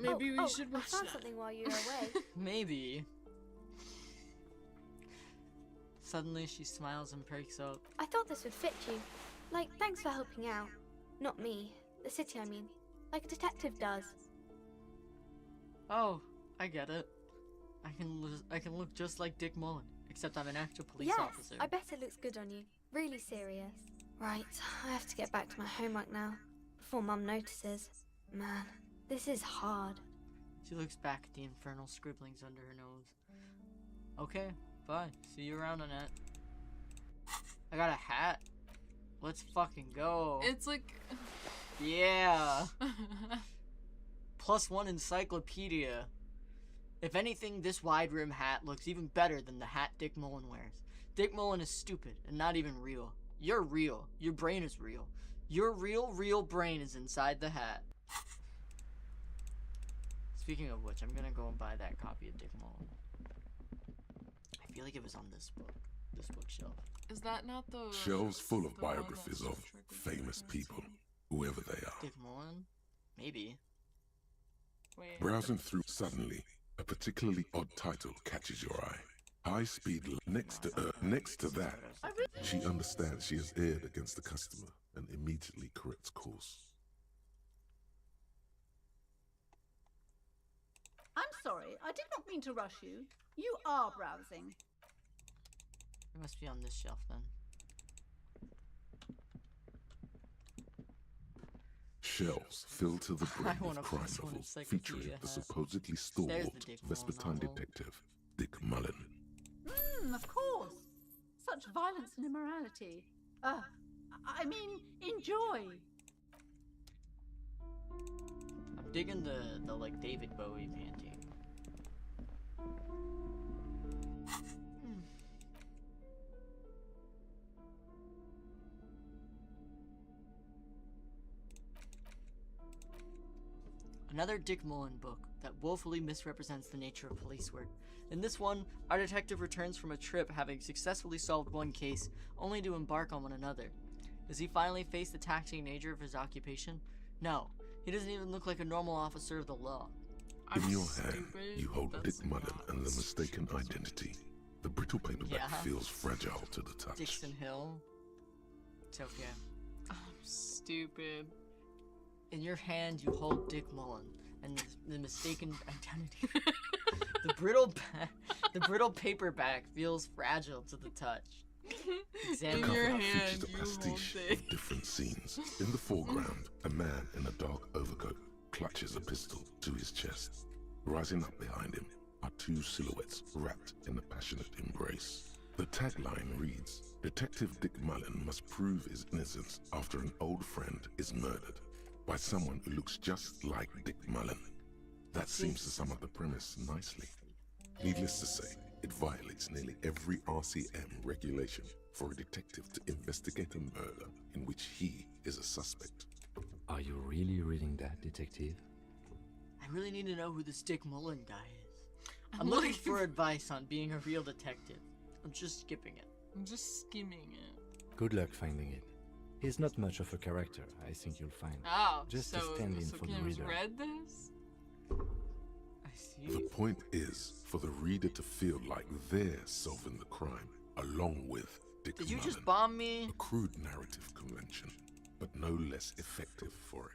Maybe we oh, should I watch found that. something while you were away. Maybe. Suddenly she smiles and perks up. I thought this would fit you. Like, thanks for helping out. Not me. The city, I mean. Like a detective does. Oh, I get it. I can look just like Dick Mullen, except I'm an actual police yes, officer. I bet it looks good on you. Really serious. Right, I have to get back to my homework now, before Mum notices. Man, this is hard. She looks back at the infernal scribblings under her nose. Okay, bye. See you around, Annette. I got a hat. Let's fucking go. It's like... Yeah. +1 encyclopedia. If anything, this wide rim hat looks even better than the hat Dick Mullen wears. Dick Mullen is stupid and not even real. You're real. Your brain is real. Your real brain is inside the hat. Speaking of which, I'm gonna go and buy that copy of Dick Mullen. I feel like it was on this bookshelf. Is that not the... Shelves full of the one biographies on of Star Trek with famous the people, currency? whoever they are. Dick Mullen? Maybe. Wait. Browsing through, suddenly, a particularly odd title catches your eye. High speed next to that, she understands she has erred against the customer and immediately corrects course. I'm sorry, I did not mean to rush you. You are browsing. It must be on this shelf then. Shelves filled to the brim I want with a crime +1 novels encyclopedia featuring the hat. supposedly There's stalwart the Dick Mullen Vespertine novel. detective, Dick Mullen. Of course. Such violence and immorality. I mean, enjoy. I'm digging the like David Bowie painting. Another Dick Mullen book that woefully misrepresents the nature of police work. In this one, our detective returns from a trip having successfully solved one case, only to embark on one another. Does he finally face the taxing nature of his occupation? No, he doesn't even look like a normal officer of the law. I'm In your stupid. hand, you hold That's Dick Mullen not and the mistaken identity. The brittle paperback Yeah. feels fragile to the touch. Dixon Hill. It's okay. I'm stupid. In your hand, you hold Dick Mullen and the mistaken identity. The brittle paperback feels fragile to the touch. Examine In your Cover hand, features a you hold pastiche Dick. of different scenes. In the foreground, a man in a dark overcoat clutches a pistol to his chest. Rising up behind him are two silhouettes wrapped in a passionate embrace. The tagline reads, Detective Dick Mullen must prove his innocence after an old friend is murdered by someone who looks just like Dick Mullen. That seems to sum up the premise nicely. Needless to say, it violates nearly every RCM regulation for a detective to investigate a murder in which he is a suspect. Are you really reading that, detective? I really need to know who this Dick Mullen guy is. I'm looking for advice on being a real detective. I'm just skipping it. I'm just skimming it. Good luck finding it. He's not much of a character, I think you'll find. Oh, Just so, a stand-in so for the Kim's reader. read this? I see. The point is for the reader to feel like they're solving the crime along with Dick Did you Mullen. just bomb me? A crude narrative convention, but no less effective for it.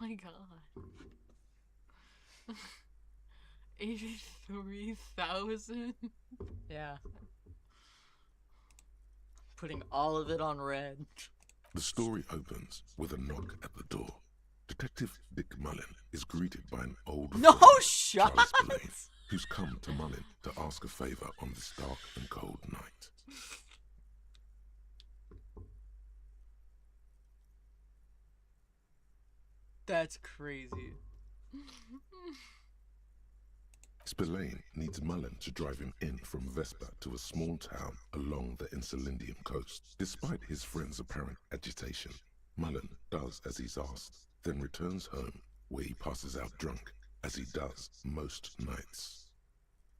Oh my god. 83,000? Yeah. Putting all of it on red. The story opens with a knock at the door. Detective Dick Mullen is greeted by an old No friend, shot! Charles Spillane, who's come to Mullen to ask a favor on this dark and cold night. That's crazy. Spillane needs Mullen to drive him in from Vespa to a small town along the Insulindium coast. Despite his friend's apparent agitation, Mullen does as he's asked, then returns home, where he passes out drunk, as he does most nights.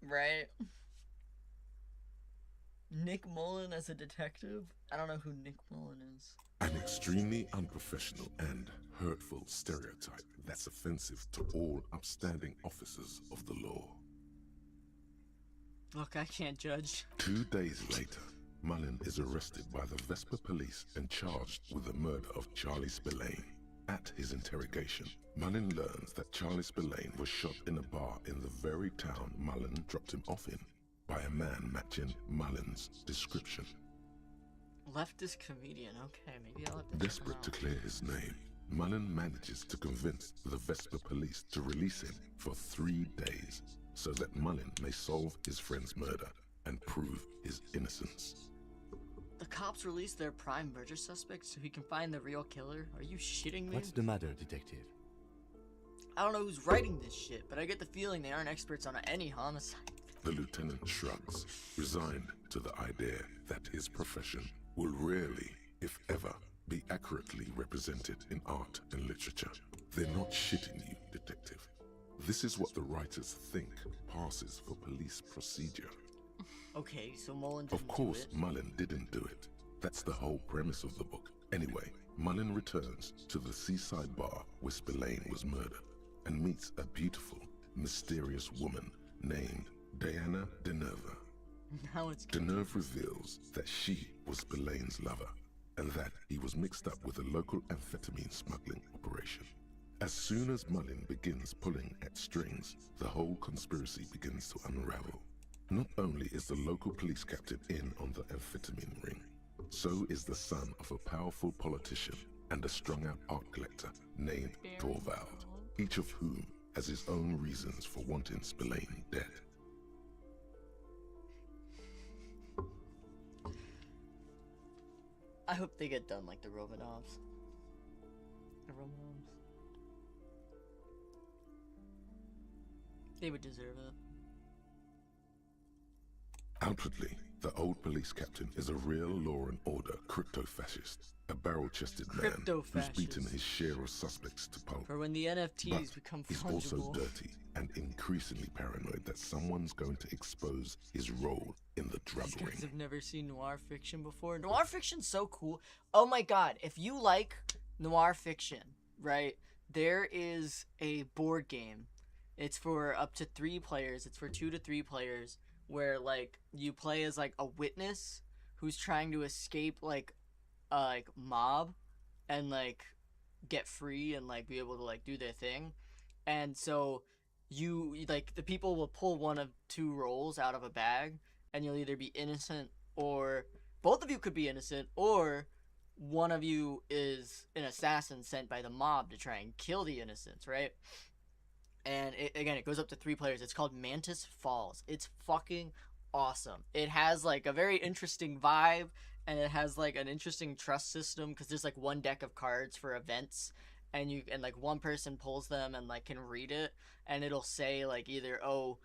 Right? Nick Mullen as a detective? I don't know who Nick Mullen is. An extremely unprofessional and hurtful stereotype that's offensive to all upstanding officers of the law. Look, I can't judge. 2 days later, Mullen is arrested by the Vesper police and charged with the murder of Charlie Spillane. At his interrogation, Mullen learns that Charlie Spillane was shot in a bar in the very town Mullen dropped him off in by a man matching Mullen's description. Leftist comedian. Okay, maybe I'll have to check him Desperate to out. clear his name, Mullen manages to convince the Vesper police to release him for 3 days so that Mullen may solve his friend's murder and prove his innocence. The cops released their prime murder suspect so he can find the real killer? Are you shitting me? What's the matter, detective? I don't know who's writing this shit, but I get the feeling they aren't experts on any homicide. The lieutenant shrugs, resigned to the idea that his profession will rarely, if ever, be accurately represented in art and literature. They're not shitting you, detective. This is what the writers think passes for police procedure. Okay, so Mullen didn't Of course, do it. Mullen didn't do it. That's the whole premise of the book. Anyway, Mullen returns to the seaside bar where Spillane was murdered and meets a beautiful, mysterious woman named Diana Denerva. Now it's Denerve reveals that she was Spillane's lover and that he was mixed up with a local amphetamine smuggling operation. As soon as Mullen begins pulling at strings, the whole conspiracy begins to unravel. Not only is the local police captain in on the amphetamine ring, so is the son of a powerful politician and a strung-out art collector named Torvald, each of whom has his own reasons for wanting Spillane dead. I hope they get done like the Romanovs. The Romanovs. They would deserve it. Outwardly, the old police captain is a real law and order crypto-fascist, a barrel-chested man who's Crypto-fascist. beaten his share of suspects to pulp. For when the NFTs But become he's fungible. also dirty and increasingly paranoid that someone's going to expose his role in the drug These guys ring. have never seen noir fiction before. Noir fiction's so cool. Oh my god, if you like noir fiction, right, there is a board game. It's for up to 3 players. It's for 2 to 3 players where, like, you play as, like, a witness who's trying to escape, like, a mob and, like, get free and, like, be able to, like, do their thing. And so you, like, the people will pull one of 2 rolls out of a bag, and you'll either be innocent or both of you could be innocent, or one of you is an assassin sent by the mob to try and kill the innocents, right? And it goes up to 3 players. It's called Mantis Falls. It's fucking awesome. It has like a very interesting vibe, and it has like an interesting trust system because there's like 1 deck of cards for events, and like one person pulls them and like can read it, and it'll say like either, oh,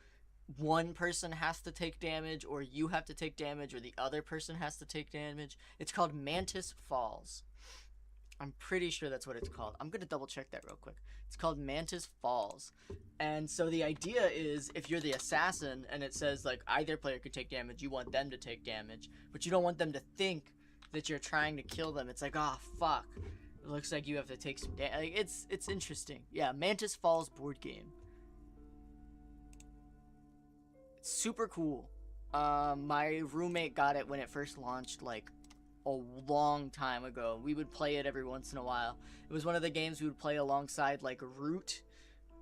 one person has to take damage, or you have to take damage, or the other person has to take damage. It's called Mantis Falls. I'm pretty sure that's what it's called. I'm gonna double check that real quick. It's called Mantis Falls. And so the idea is, if you're the assassin and it says like either player could take damage, you want them to take damage, but you don't want them to think that you're trying to kill them. It's like, oh fuck, it looks like you have to take some damage. Like, it's interesting. Yeah, Mantis Falls board game. It's super cool. My roommate got it when it first launched, like a long time ago. We would play it every once in a while. It was one of the games we would play alongside like Root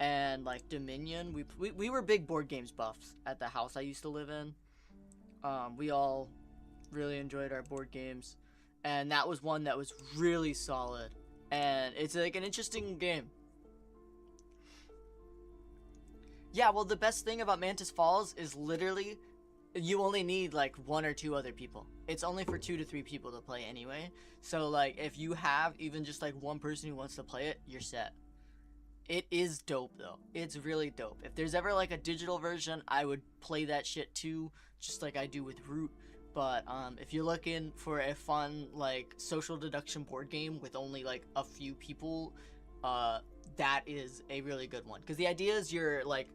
and like Dominion. We were big board games buffs at the house I used to live in. We all really enjoyed our board games, and that was one that was really solid, and it's like an interesting game. Yeah, well, the best thing about Mantis Falls is literally you only need like 1 or 2 other people. It's only for 2 to 3 people to play anyway. So like if you have even just like one person who wants to play it, you're set. It is dope though. It's really dope. If there's ever like a digital version, I would play that shit too, just like I do with Root. But if you're looking for a fun like social deduction board game with only like a few people, that is a really good one. Because the idea is you're like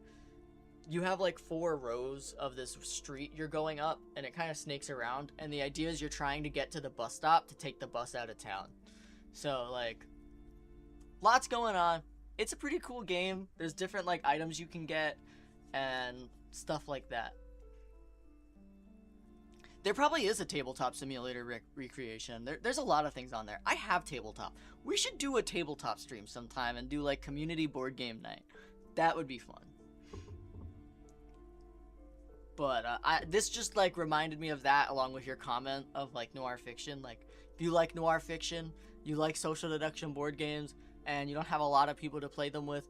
you have like 4 rows of this street you're going up, and it kind of snakes around, and the idea is you're trying to get to the bus stop to take the bus out of town. So like, lots going on. It's a pretty cool game. There's different like items you can get and stuff like that. There probably is a tabletop simulator recreation. There's a lot of things on there. I have tabletop. We should do a tabletop stream sometime and do like community board game night. That would be fun. But this just like reminded me of that, along with your comment of like noir fiction. Like, if you like noir fiction, you like social deduction board games, and you don't have a lot of people to play them with,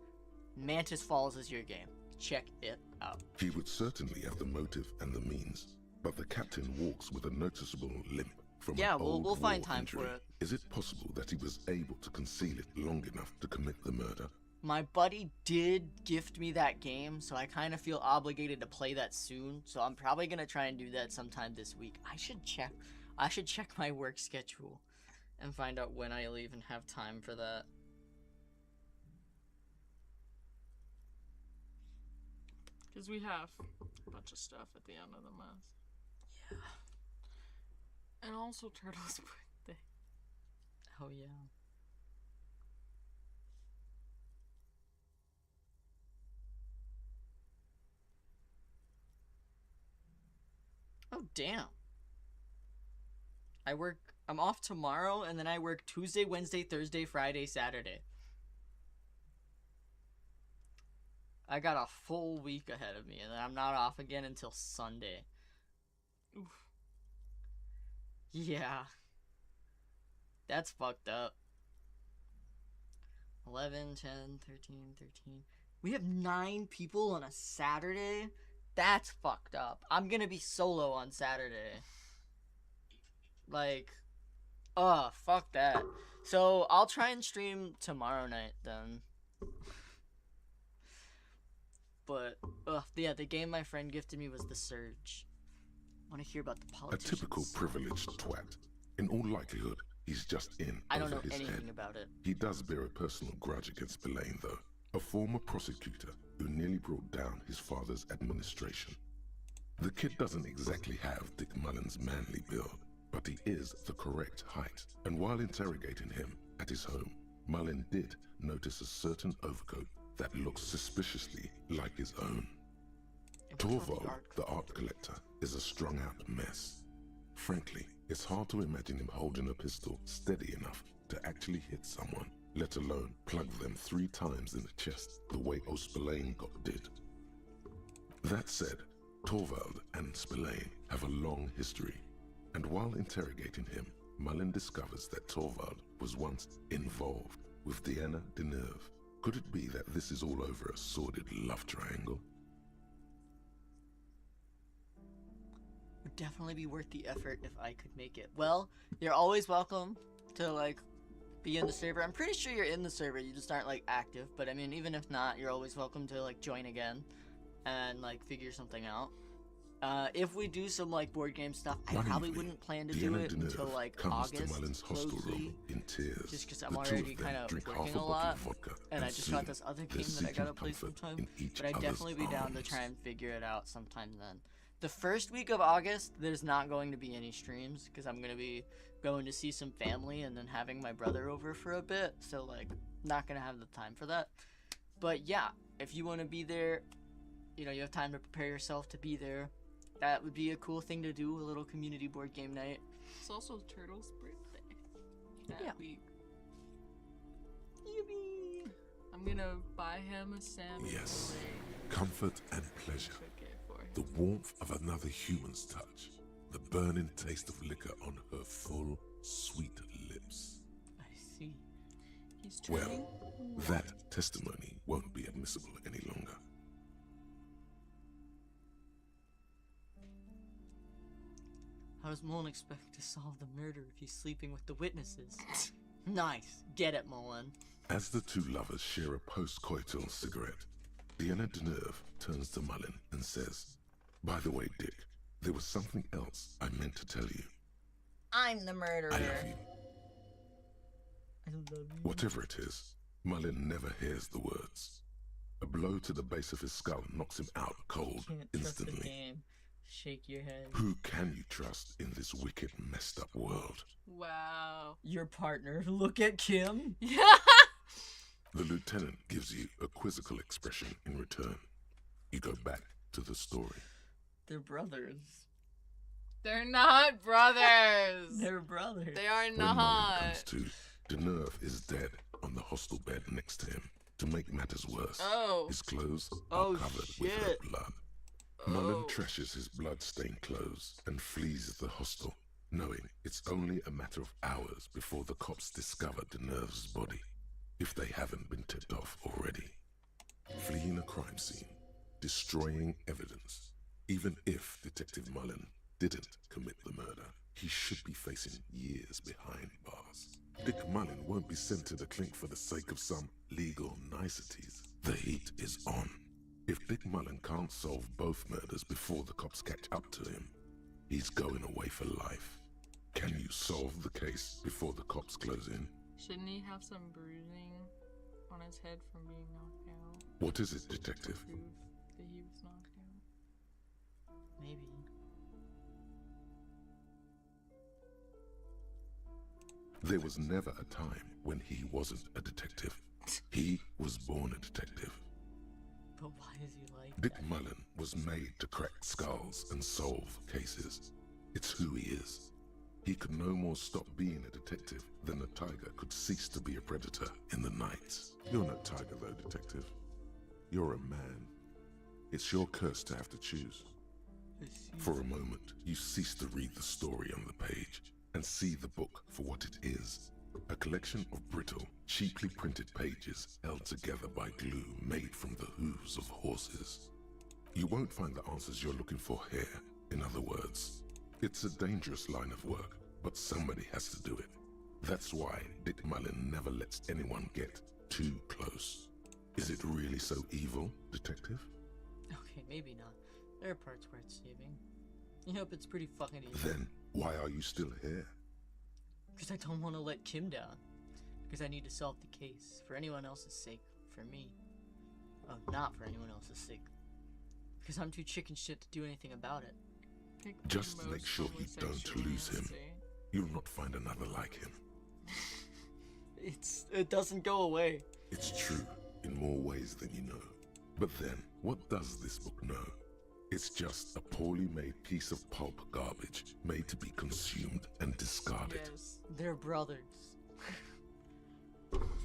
Mantis Falls is your game. Check it out. He would certainly have the motive and the means, but the captain walks with a noticeable limp from Yeah, an old we'll find war time for injury. it. Is it possible that he was able to conceal it long enough to commit the murder? My buddy did gift me that game, so I kind of feel obligated to play that soon. So I'm probably gonna try and do that sometime this week. I should check my work schedule and find out when I leave and have time for that. Because we have a bunch of stuff at the end of the month. Yeah. And also Turtle's birthday. Oh yeah. Oh damn. I'm off tomorrow, and then I work Tuesday, Wednesday, Thursday, Friday, Saturday. I got a full week ahead of me, and then I'm not off again until Sunday. Oof. Yeah. That's fucked up. 11, 10, 13, 13. We have 9 people on a Saturday? That's fucked up. I'm gonna be solo on Saturday. Like, fuck that. So, I'll try and stream tomorrow night then. But, yeah, the game my friend gifted me was The Surge. I want to hear about the A politicians. typical privileged twat. In all likelihood, he's just in I don't know over his anything head. about it. He does bear a personal grudge against Spillane, though, a former prosecutor who nearly brought down his father's administration. The kid doesn't exactly have Dick Mullen's manly build, but he is the correct height. And while interrogating him at his home, Mullen did notice a certain overcoat that looks suspiciously like his own. Torvald, the art collector, is a strung-out mess. Frankly, it's hard to imagine him holding a pistol steady enough to actually hit someone, let alone plug them 3 times in the chest the way Spillane got did. That said, Torvald and Spillane have a long history, and while interrogating him, Mullen discovers that Torvald was once involved with Deanna Deneuve. Could it be that this is all over a sordid love triangle? Would definitely be worth the effort if I could make it. Well, you're always welcome to, like, be in the server. I'm pretty sure you're in the server, you just aren't, like, active. But, I mean, even if not, you're always welcome to, like, join again and, like, figure something out. If we do some, like, board game stuff, I probably wouldn't plan to do it until, like, August, closely, in tears. just because I'm already kind of working a lot, and I just got this other game that I gotta play sometime, but I'd definitely be down to try and figure it out sometime then. The first week of August, there's not going to be any streams, because I'm going to be going to see some family and then having my brother over for a bit, so, like, not going to have the time for that. But, yeah, if you want to be there, you know, you have time to prepare yourself to be there. That would be a cool thing to do, a little community board game night. It's also Turtle's birthday that Yeah. week. Yippee! I'm gonna buy him a sandwich. Yes, comfort and pleasure. The warmth of another human's touch. The burning taste of liquor on her full, sweet lips. I see. He's turning. Well, that testimony won't be admissible any longer. How does Mullen expect to solve the murder if he's sleeping with the witnesses? Nice. Get it, Mullen. As the two lovers share a post-coital cigarette, Deanna Deneuve turns to Mullen and says, "By the way, Dick, there was something else I meant to tell you. I'm the murderer. I love you." I love you. Whatever it is, Mullen never hears the words. A blow to the base of his skull knocks him out cold Can't trust the instantly. game. Shake your head. Who can you trust in this wicked, messed up world? Wow. Your partner. Look at Kim. Yeah. The lieutenant gives you a quizzical expression in return. You go back to the story. They're brothers. They're not brothers. They're brothers. They are When Mullen not. comes to, Deneuve is dead on the hostel bed next to him. To make matters worse, Oh. his clothes Oh, are covered with her shit. blood. Mullen Oh. trashes his blood-stained clothes and flees the hostel, knowing it's only a matter of hours before the cops discover Deneuve's body, if they haven't been tipped off already. Fleeing a crime scene, destroying evidence. Even if Detective Mullen didn't commit the murder, he should be facing years behind bars. Dick Mullen won't be sent to the clink for the sake of some legal niceties. The heat is on. If Dick Mullen can't solve both murders before the cops catch up to him, he's going away for life. Can you solve the case before the cops close in? Shouldn't he have some bruising on his head from being knocked out? What is it, detective? To prove that he was knocked out. Maybe. There was never a time when he wasn't a detective. He was born a detective. But why is he like Dick that? Mullen was made to crack skulls and solve cases. It's who he is. He could no more stop being a detective than a tiger could cease to be a predator in the night. You're no tiger though, detective. You're a man. It's your curse to have to choose. For a moment, you cease to read the story on the page and see the book for what it is. A collection of brittle, cheaply printed pages held together by glue made from the hooves of horses. You won't find the answers you're looking for here, in other words. It's a dangerous line of work, but somebody has to do it. That's why Dick Mullen never lets anyone get too close. Is it really so evil, detective? Okay, maybe not. There are parts where it's saving. Yep, it's pretty fucking easy. Then why are you still here? Because I don't want to let Kim down. Because I need to solve the case. For anyone else's sake. For me. Oh, not for anyone else's sake. Because I'm too chicken shit to do anything about it. Pick the Just most make sure you don't homosexual lose him. Nancy. You'll not find another like him. It doesn't go away. It's true in more ways than you know. But then, what does this book know? It's just a poorly made piece of pulp garbage made to be consumed and discarded. Yes. They're brothers.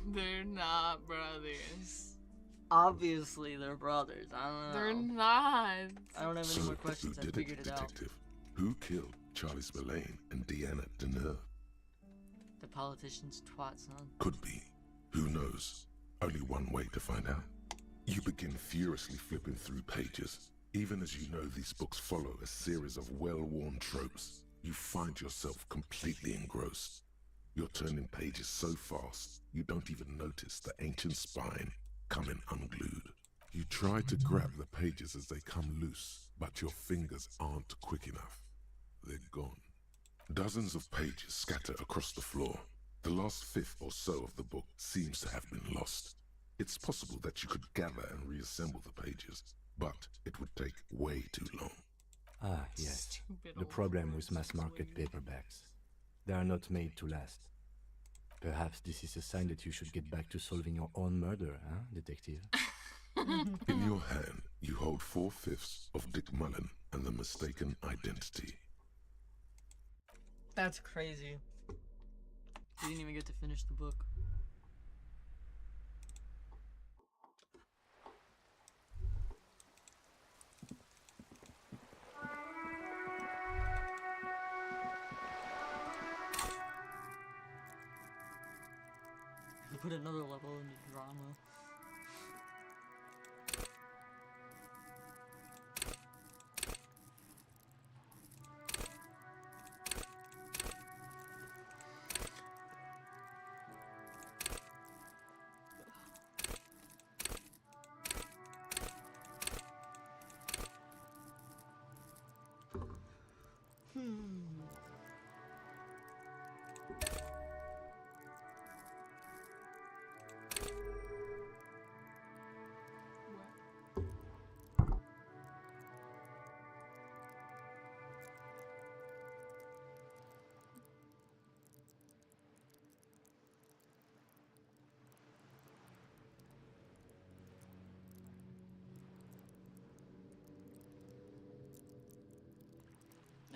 They're not brothers. Obviously, they're brothers. I don't know. They're not. I don't have So, any more who questions. I did figured it, it out. detective? Who killed Charlie Spillane and Deanna Deneuve? The politician's twat son. Could be. Who knows? Only one way to find out. You begin furiously flipping through pages. Even as you know these books follow a series of well-worn tropes, you find yourself completely engrossed. You're turning pages so fast, you don't even notice the ancient spine coming unglued. You try to grab the pages as they come loose, but your fingers aren't quick enough. They're gone. Dozens of pages scatter across the floor. The last fifth or so of the book seems to have been lost. It's possible that you could gather and reassemble the pages, but it would take way too long. Ah, yes. Stupid The old problem with Francis mass-market Wade. paperbacks. They are not made to last. Perhaps this is a sign that you should get back to solving your own murder, huh, detective? In your hand, you hold 4/5 of Dick Mullen and the mistaken identity. That's crazy. You didn't even get to finish the book. You put another level into drama.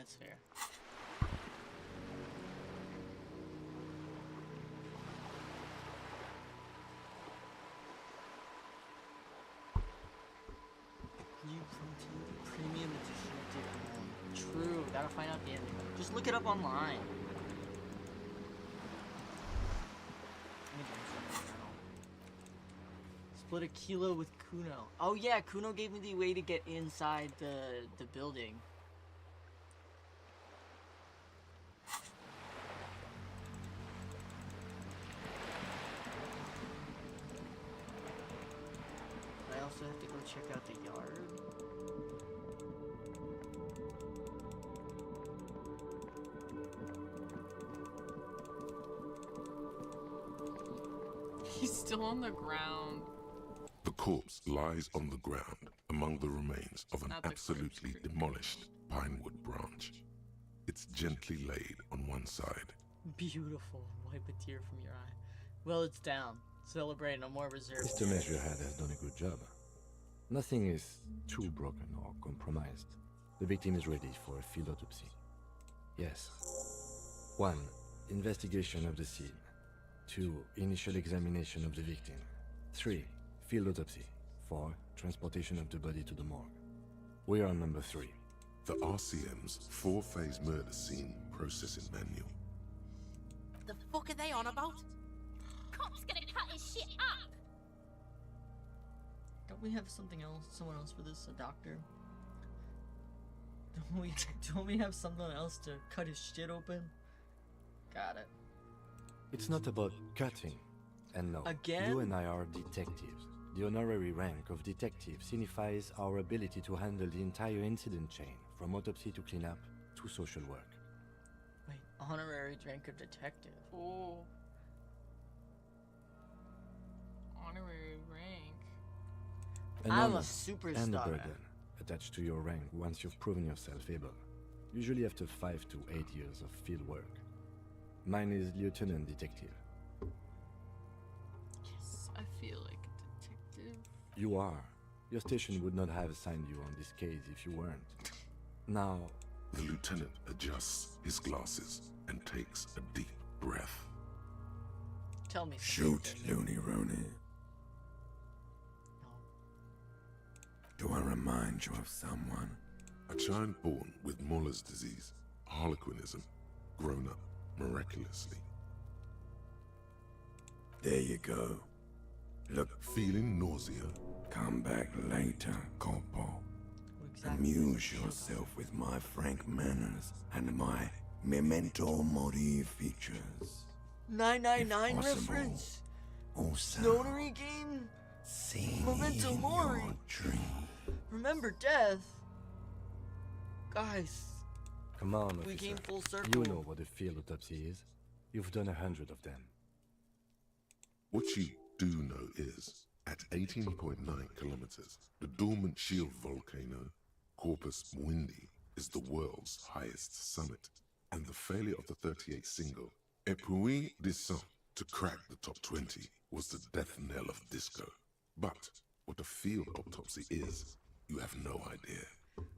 That's fair. You premium edition of Dick One. True, gotta find out the ending. Just look it up online. Split a kilo with Kuno. Oh yeah, Kuno gave me the way to get inside the building. I also have to go check out the yard. He's still on the ground. The corpse lies on the ground among the remains of an Not the absolutely corpse, demolished pinewood branch. It's gently laid on one side. Beautiful. Wipe a tear from your eye. Well, it's down. Celebrate, no more reserve. Mr. Measurehead has done a good job. Nothing is too broken or compromised. The victim is ready for a field autopsy. Yes. 1. Investigation of the scene. 2. Initial examination of the victim. 3. Field autopsy. 4. Transportation of the body to the morgue. We are on number 3. The RCM's 4-phase murder scene processing manual. The fuck are they on about? Cop's gonna cut his shit up! Don't we have someone else for this? A doctor? Don't we have someone else to cut his shit open? Got it. It's not about cutting. And no, Again? you and I are detectives. The honorary rank of detective signifies our ability to handle the entire incident chain, from autopsy to cleanup to social work. Wait, honorary rank of detective. Oh. Honorary rank. An I'm a honor superstar. and a burden attached to your rank once you've proven yourself able, usually after 5 to 8 years of field work. Mine is lieutenant detective. Yes, I feel like a detective. You are. Your station would not have assigned you on this case if you weren't. Now, The lieutenant adjusts his glasses and takes a deep breath. Tell me. Shoot, Looney Rooney. Do I remind you of someone? A child born with Muller's disease, harlequinism, grown up miraculously. There you go. Look, Feeling nausea, come back later, Corporal. Amuse yourself with my frank manners and my memento mori features. 999 If possible, reference. Also, Snonery game. see Memento in mori. your dream. Remember death. Guys, come on, we officer. came full circle. You know what a field autopsy is. You've done 100 of them. What you do know is, at 18.9 kilometers, the dormant shield volcano, Corpus Mundi, is the world's highest summit, and the failure of the 38 single, Et puis descend, to crack the top 20 was the death knell of disco. But what a field autopsy is, you have no idea.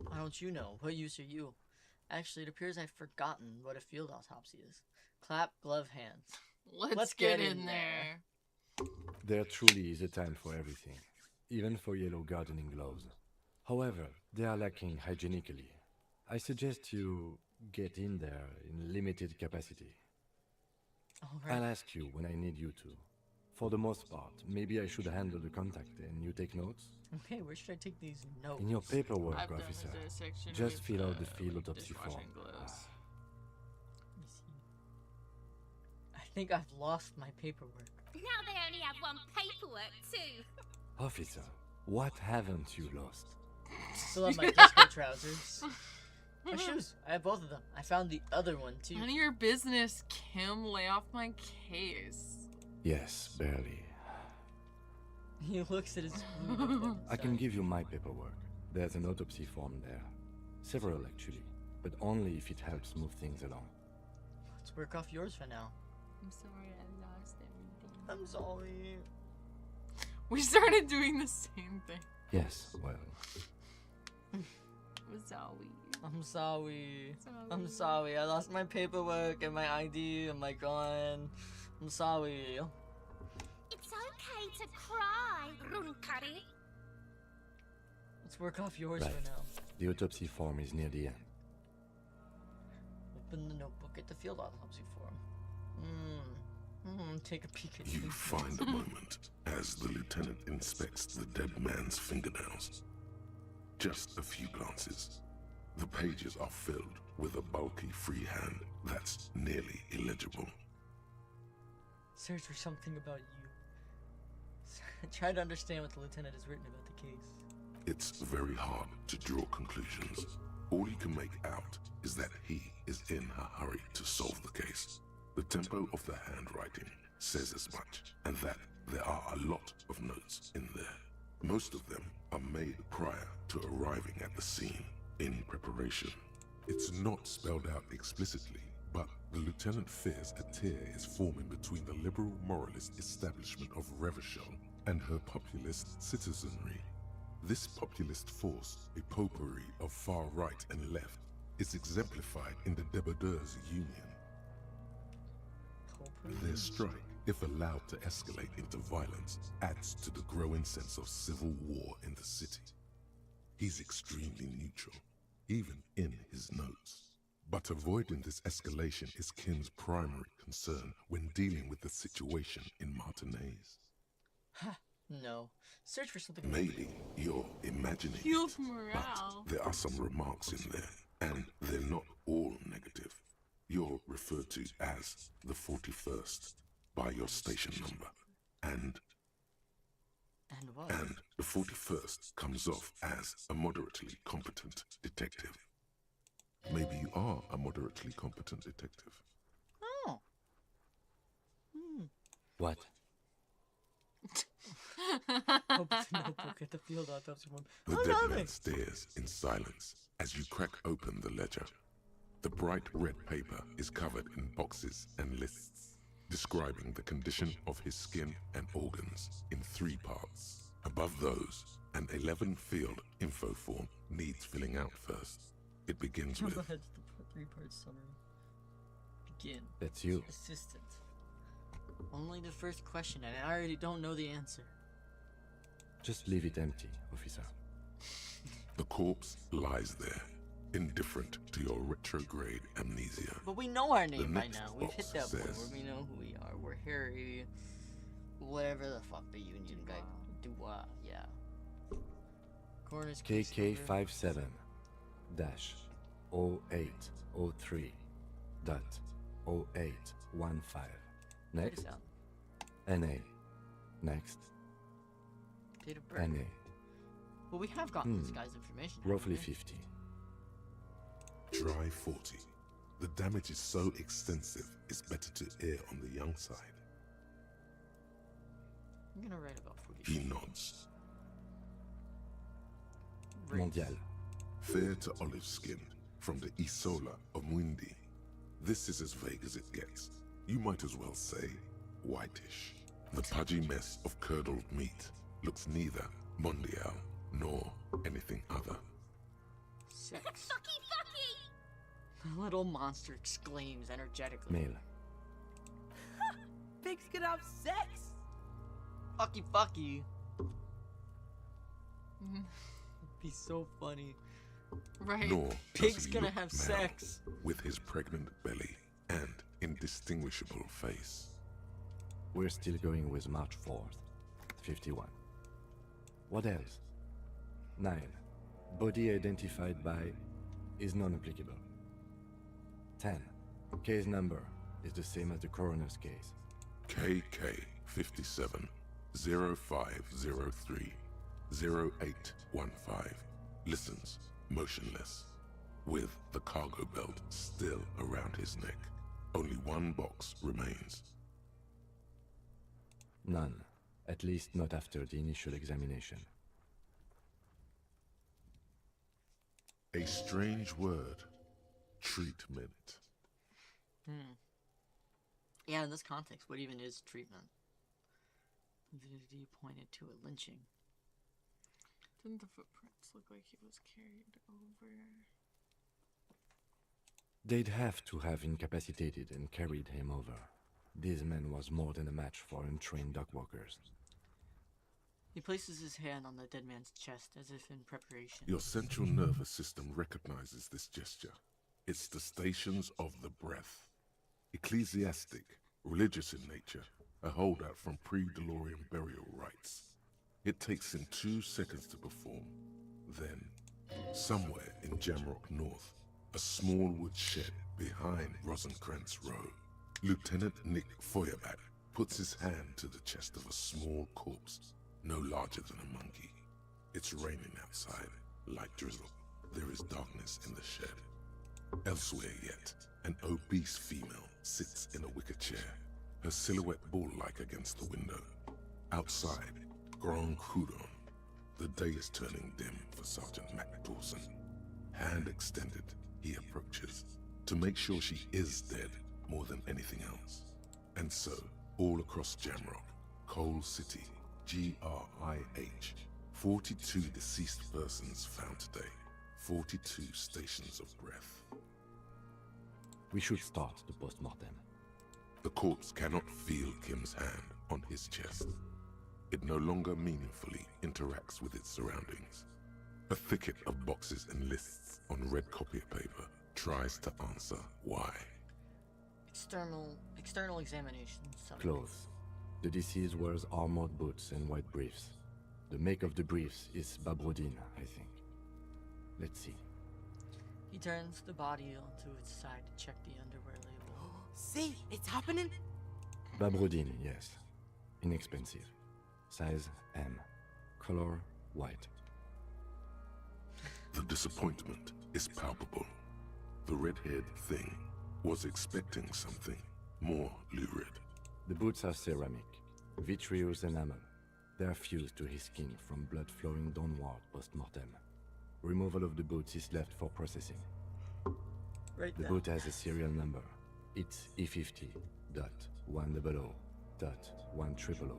Why don't you know? What use are you? Actually, it appears I've forgotten what a field autopsy is. Clap, glove hands. Let's get in there. There truly is a time for everything, even for yellow gardening gloves. However, they are lacking hygienically. I suggest you get in there in limited capacity. All right. I'll ask you when I need you to. For the most part, maybe I should handle the contact and you take notes? Okay, where should I take these notes? In your paperwork, I've done a officer, dissection just with, fill out the field like, autopsy form. dishwashing gloves. Let me see. I think I've lost my paperwork. Now they only have one paperwork too. Officer, what haven't you lost? Still have my disco trousers. My shoes. I have both of them. I found the other one too. None of your business, Kim. Lay off my case. Yes, barely. He looks at his. I can give you my paperwork. There's an autopsy form there. Several, actually. But only if it helps move things along. Let's work off yours for now. I'm sorry I lost everything. I'm sorry. We started doing the same thing. Yes, well. It was always. I'm sorry. Sorry. I'm sorry. I lost my paperwork and my ID and my gun. I'm sorry. It's okay to cry, Runkari. Let's work off yours Right. for now. The autopsy form is near the end. Open the notebook at the field autopsy form. Take a peek at You find a moment as the lieutenant inspects the dead man's fingernails. Just a few glances. The pages are filled with a bulky freehand that's nearly illegible. Search for something about you. Try to understand what the lieutenant has written about the case. It's very hard to draw conclusions. All you can make out is that he is in a hurry to solve the case. The tempo of the handwriting says as much, and that there are a lot of notes in there. Most of them are made prior to arriving at the scene, in preparation. It's not spelled out explicitly, but the lieutenant fears a tear is forming between the liberal moralist establishment of Revachol and her populist citizenry. This populist force, a potpourri of far right and left, is exemplified in the Débardeurs Union. Their strike, if allowed to escalate into violence, adds to the growing sense of civil war in the city. He's extremely neutral, even in his notes. But avoiding this escalation is Kim's primary concern when dealing with the situation in Martinez. Ha! No. Search for something. Maybe you're imagining Cute it, morale. but there are some remarks in there, and they're not all negative. You're referred to as the 41st by your station number, and what? And the 41st comes off as a moderately competent detective. Maybe you are a moderately competent detective. Oh. What? Open the notebook at the field autopsy form. The Oh, dead nothing. man stares in silence as you crack open the ledger. The bright red paper is covered in boxes and lists, describing the condition of his skin and organs in 3 parts. Above those, an 11-field info form needs filling out first. It begins with That's the 3-part summary. Begin. That's you. Assistant. Only the first question, and I already don't know the answer. Just leave it empty, officer. the corpse lies there, indifferent to your retrograde amnesia. But we know our name The by next now. We've hit box that point says- where we know who we are. We're Harry. Whatever the fuck the union guy. Dubois, yeah. Coroner's case number. KK57 0803 dot 0815. Next. Check us out. NA. Next. Date of birth. NA. Well, we have gotten this guy's information. haven't Roughly we? 50. Dry 40. The damage is so extensive, it's better to err on the young side. I'm gonna write about 40. He nods. Mondial. Fair to olive-skinned, from the Isola of Mwindi. This is as vague as it gets. You might as well say whitish. The pudgy mess of curdled meat looks neither mondial nor anything other. Sex. Fucky, fucky! The little monster exclaims energetically. Male. Pigs can have sex? Fucky, fucky. It'd be so funny. Right. Nor does Pig's he gonna look have male, sex. with his pregnant belly and indistinguishable face. We're still going with March 4th. 51. What else? 9. Body identified by is non-applicable. 10. Case number is the same as the coroner's case. KK 57 0503 0815 listens motionless, with the cargo belt still around his neck. Only one box remains. None. At least not after the initial examination. A strange word. Treatment. Yeah, in this context, what even is treatment? Validity pointed to a lynching. Didn't the footprints look like he was carried over? They'd have to have incapacitated and carried him over. This man was more than a match for untrained dogwalkers. He places his hand on the dead man's chest as if in preparation. Your central nervous system recognizes this gesture. It's the stations of the breath. Ecclesiastic, religious in nature, a holdout from pre-Delorian burial rites. It takes him 2 seconds to perform. Then, somewhere in Jamrock North, a small wood shed behind Rosencrantz Row, Lieutenant Nick Feuerbat puts his hand to the chest of a small corpse, no larger than a monkey. It's raining outside, light drizzle. There is darkness in the shed. Elsewhere yet, an obese female sits in a wicker chair, her silhouette bull-like against the window. Outside, Grand Coudon. The day is turning dim for Sergeant Mac Dawson. Hand extended, he approaches, to make sure she is dead more than anything else. And so, all across Jamrock, Coal City, GRIH, 42 deceased persons found today, 42 stations of breath. We should start the post-mortem. The corpse cannot feel Kim's hand on his chest. It no longer meaningfully interacts with its surroundings. A thicket of boxes and lists on red copier paper tries to answer why. External examination. Clothes. The deceased wears armored boots and white briefs. The make of the briefs is Babrodine, I think. Let's see. He turns the body onto its side to check the underwear label. See, it's happening. Babrodine, yes. Inexpensive. Size M. Color white. The disappointment is palpable. The red-haired thing was expecting something more lurid. The boots are ceramic, vitreous enamel. They are fused to his skin from blood flowing downward post-mortem. Removal of the boots is left for processing. Right the now. boot has a serial number. It's E50.100.100.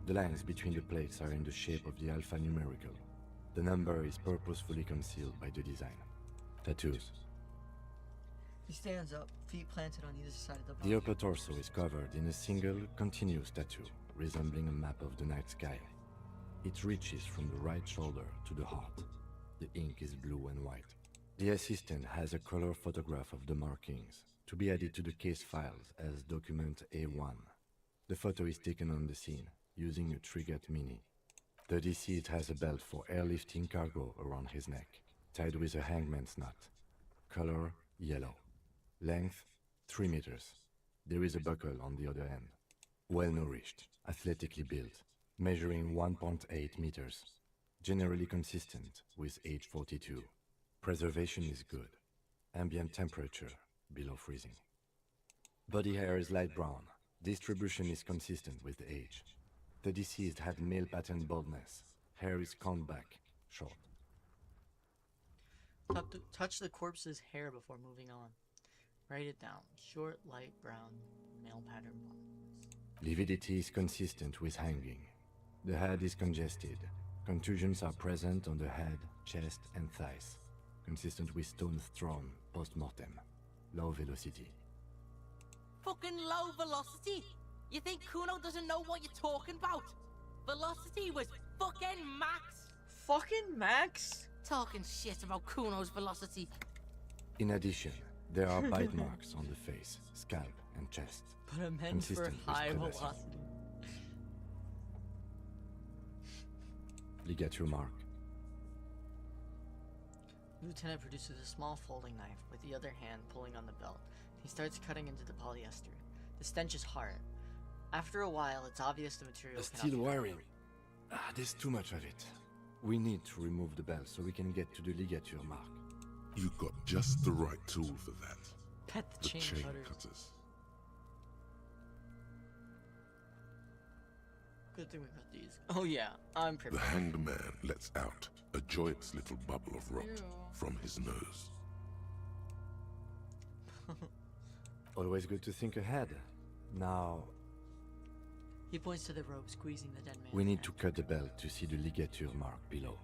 The lines between the plates are in the shape of the alphanumerical. The number is purposefully concealed by the design. Tattoos. He stands up, feet planted on either side of the body. The upper torso is covered in a single, continuous tattoo, resembling a map of the night sky. It reaches from the right shoulder to the heart. The ink is blue and white. The assistant has a color photograph of the markings, to be added to the case files as document A1. The photo is taken on the scene, using a Trigat Mini. The deceased has a belt for airlifting cargo around his neck, tied with a hangman's knot. Color yellow. Length 3 meters. There is a buckle on the other end. Well-nourished, athletically built, measuring 1.8 meters. Generally consistent with age 42. Preservation is good. Ambient temperature below freezing. Body hair is light brown. Distribution is consistent with age. The deceased had male pattern baldness. Hair is combed back, short. Touch the corpse's hair before moving on. Write it down. Short, light brown, male pattern baldness. Lividity is consistent with hanging. The head is congested. Contusions are present on the head, chest, and thighs. Consistent with stones thrown post-mortem. Low velocity. Fucking low velocity? You think Kuno doesn't know what you're talking about? Velocity was fucking max. Fucking max? Talking shit about Kuno's velocity. In addition, there are bite marks on the face, scalp, and chest. But I meant for consistent with high crevices. velocity. Ligature mark. Lieutenant produces a small folding knife with the other hand pulling on the belt. He starts cutting into the polyester. The stench is hard. After a while, it's obvious the material cannot Steel be wiring. There's too much of it. We need to remove the belt so we can get to the ligature mark. You got just the right tool for that. Pet the chain cutters. cutters. Good thing we got these. Oh yeah, I'm The prepared. hanged man lets out a joyous little bubble of rot Ew. from his nose. Always good to think ahead. Now, He points to the rope squeezing the dead man. we need to cut the belt to see the ligature mark below.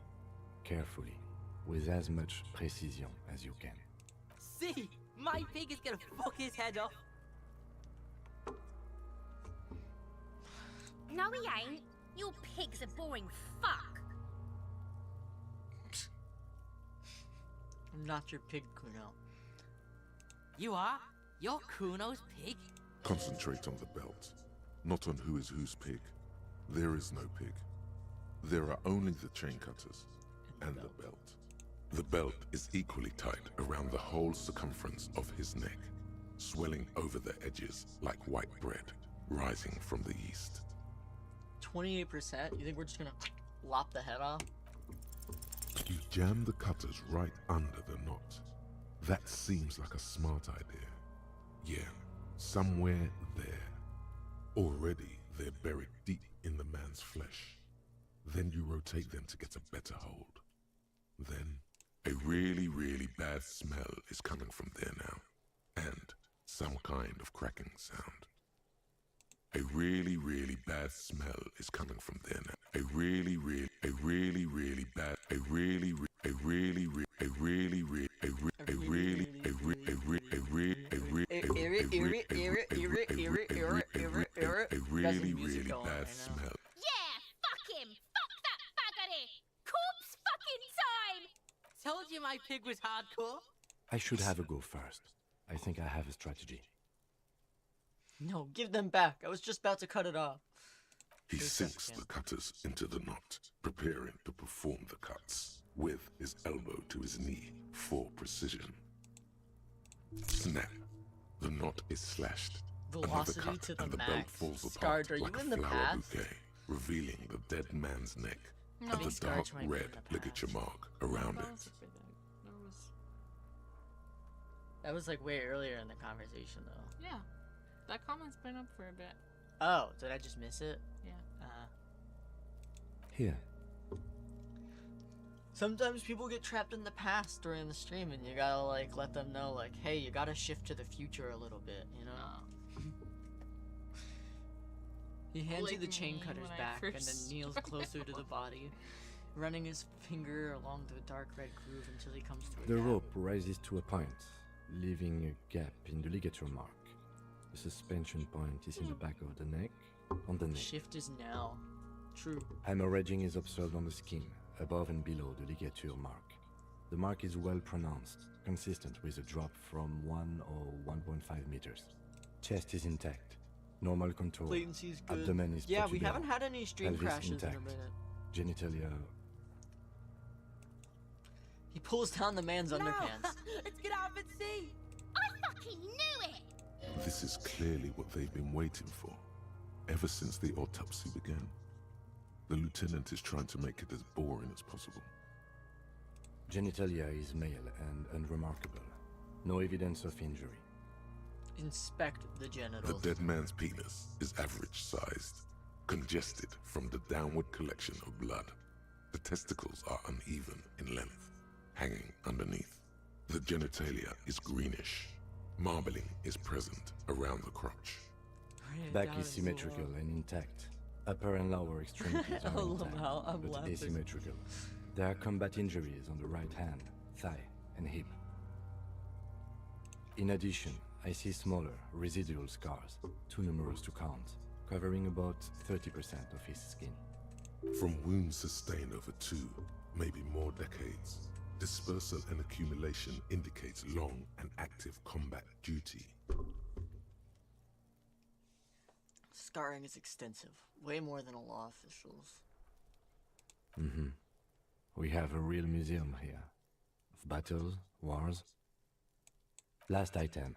Carefully, with as much precision as you can. See, My pig is gonna fuck his head off. No, he ain't. Your pig's a boring fuck. I'm not your pig, Kuno. You are? You're Kuno's pig? Concentrate on the belt, not on who is whose pig. There is no pig. There are only the chain cutters and the belt. The belt is equally tight around the whole circumference of his neck, swelling over the edges like white bread rising from the yeast. 28%? You think we're just gonna lop the head off? You jam the cutters right under the knot. That seems like a smart idea. Yeah, somewhere there. Already they're buried deep in the man's flesh. Then you rotate them to get a better hold. Then a really, really bad smell is coming from there now, and some kind of cracking sound. A really, really bad smell is coming from there now. A really, really bad, a really, really, a really, a really, a really, a really, a really bad smell. Yeah, fuck him. Fuck that buggery. Corpse fucking time. Told you my pig was hardcore. I should have a go first. I think I have a strategy. No, give them back. I was just about to cut it off. He sinks the cutters into the knot, preparing to perform the cuts, with his elbow to his knee for precision. Snap. The knot is slashed. Velocity Another cut, to the and the max. belt falls apart Scarred, are like you a in the flower past? bouquet, revealing the dead man's neck No, and the dark Scarred might be in red the ligature mark around it. That was like way earlier in the conversation, though. Yeah. That comment's been up for a bit. Oh, did I just miss it? Yeah. Here. Sometimes people get trapped in the past during the stream, and you gotta like let them know, like, hey, you gotta shift to the future a little bit, you know. He hands you Like the chain me cutters when I back, and first then kneels closer to the body, running his finger along the dark red groove until he comes to a The gap. rope rises to a point, leaving a gap in the ligature mark. The suspension point is in the back of the neck, on the neck. Shift is now. True. Hemorrhaging is observed on the skin, above and below the ligature mark. The mark is well pronounced, consistent with a drop from 1 or 1.5 meters. Chest is intact. Normal contour. Latency's good. Abdomen is Yeah, we protuberant. haven't had any stream Pelvis crashes intact. in a minute. Genitalia. He pulls down the man's underpants. Let's get out and see. I fucking knew it. This is clearly what they've been waiting for, ever since the autopsy began. The lieutenant is trying to make it as boring as possible. Genitalia is male and unremarkable. No evidence of injury. Inspect the The genitals. dead man's penis is average-sized, congested from the downward collection of blood. The testicles are uneven in length, hanging underneath. The genitalia is greenish. Marbling is present around the crotch. Back is symmetrical and intact. Upper and lower extremities are Oh, intact, Lamau, I'm but laughing. asymmetrical. There are combat injuries on the right hand, thigh, and hip. In addition, I see smaller, residual scars, too numerous to count, covering about 30% of his skin. From wounds sustained over 2, maybe more decades, dispersal and accumulation indicates long and active combat duty. Scarring is extensive, way more than a law official's. Mm-hmm. We have a real museum here. Of battles, wars. Last item.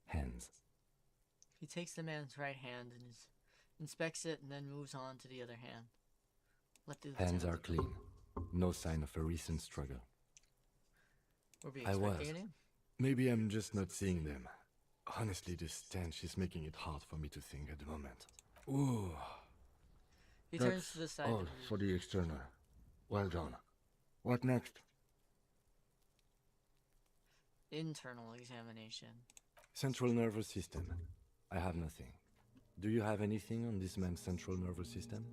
Hands. He takes the man's right hand and inspects it and then moves on to the other hand. Let the Hands are lieutenant- clean. No sign of a recent struggle. Were we I was. expecting any? Maybe I'm just not seeing them. Honestly, this stench is making it hard for me to think at the moment. Ooh. He That's turns to the side. all and for the external. Well done. What next? internal examination. Central nervous system. I have nothing. Do you have anything on this man's central nervous system?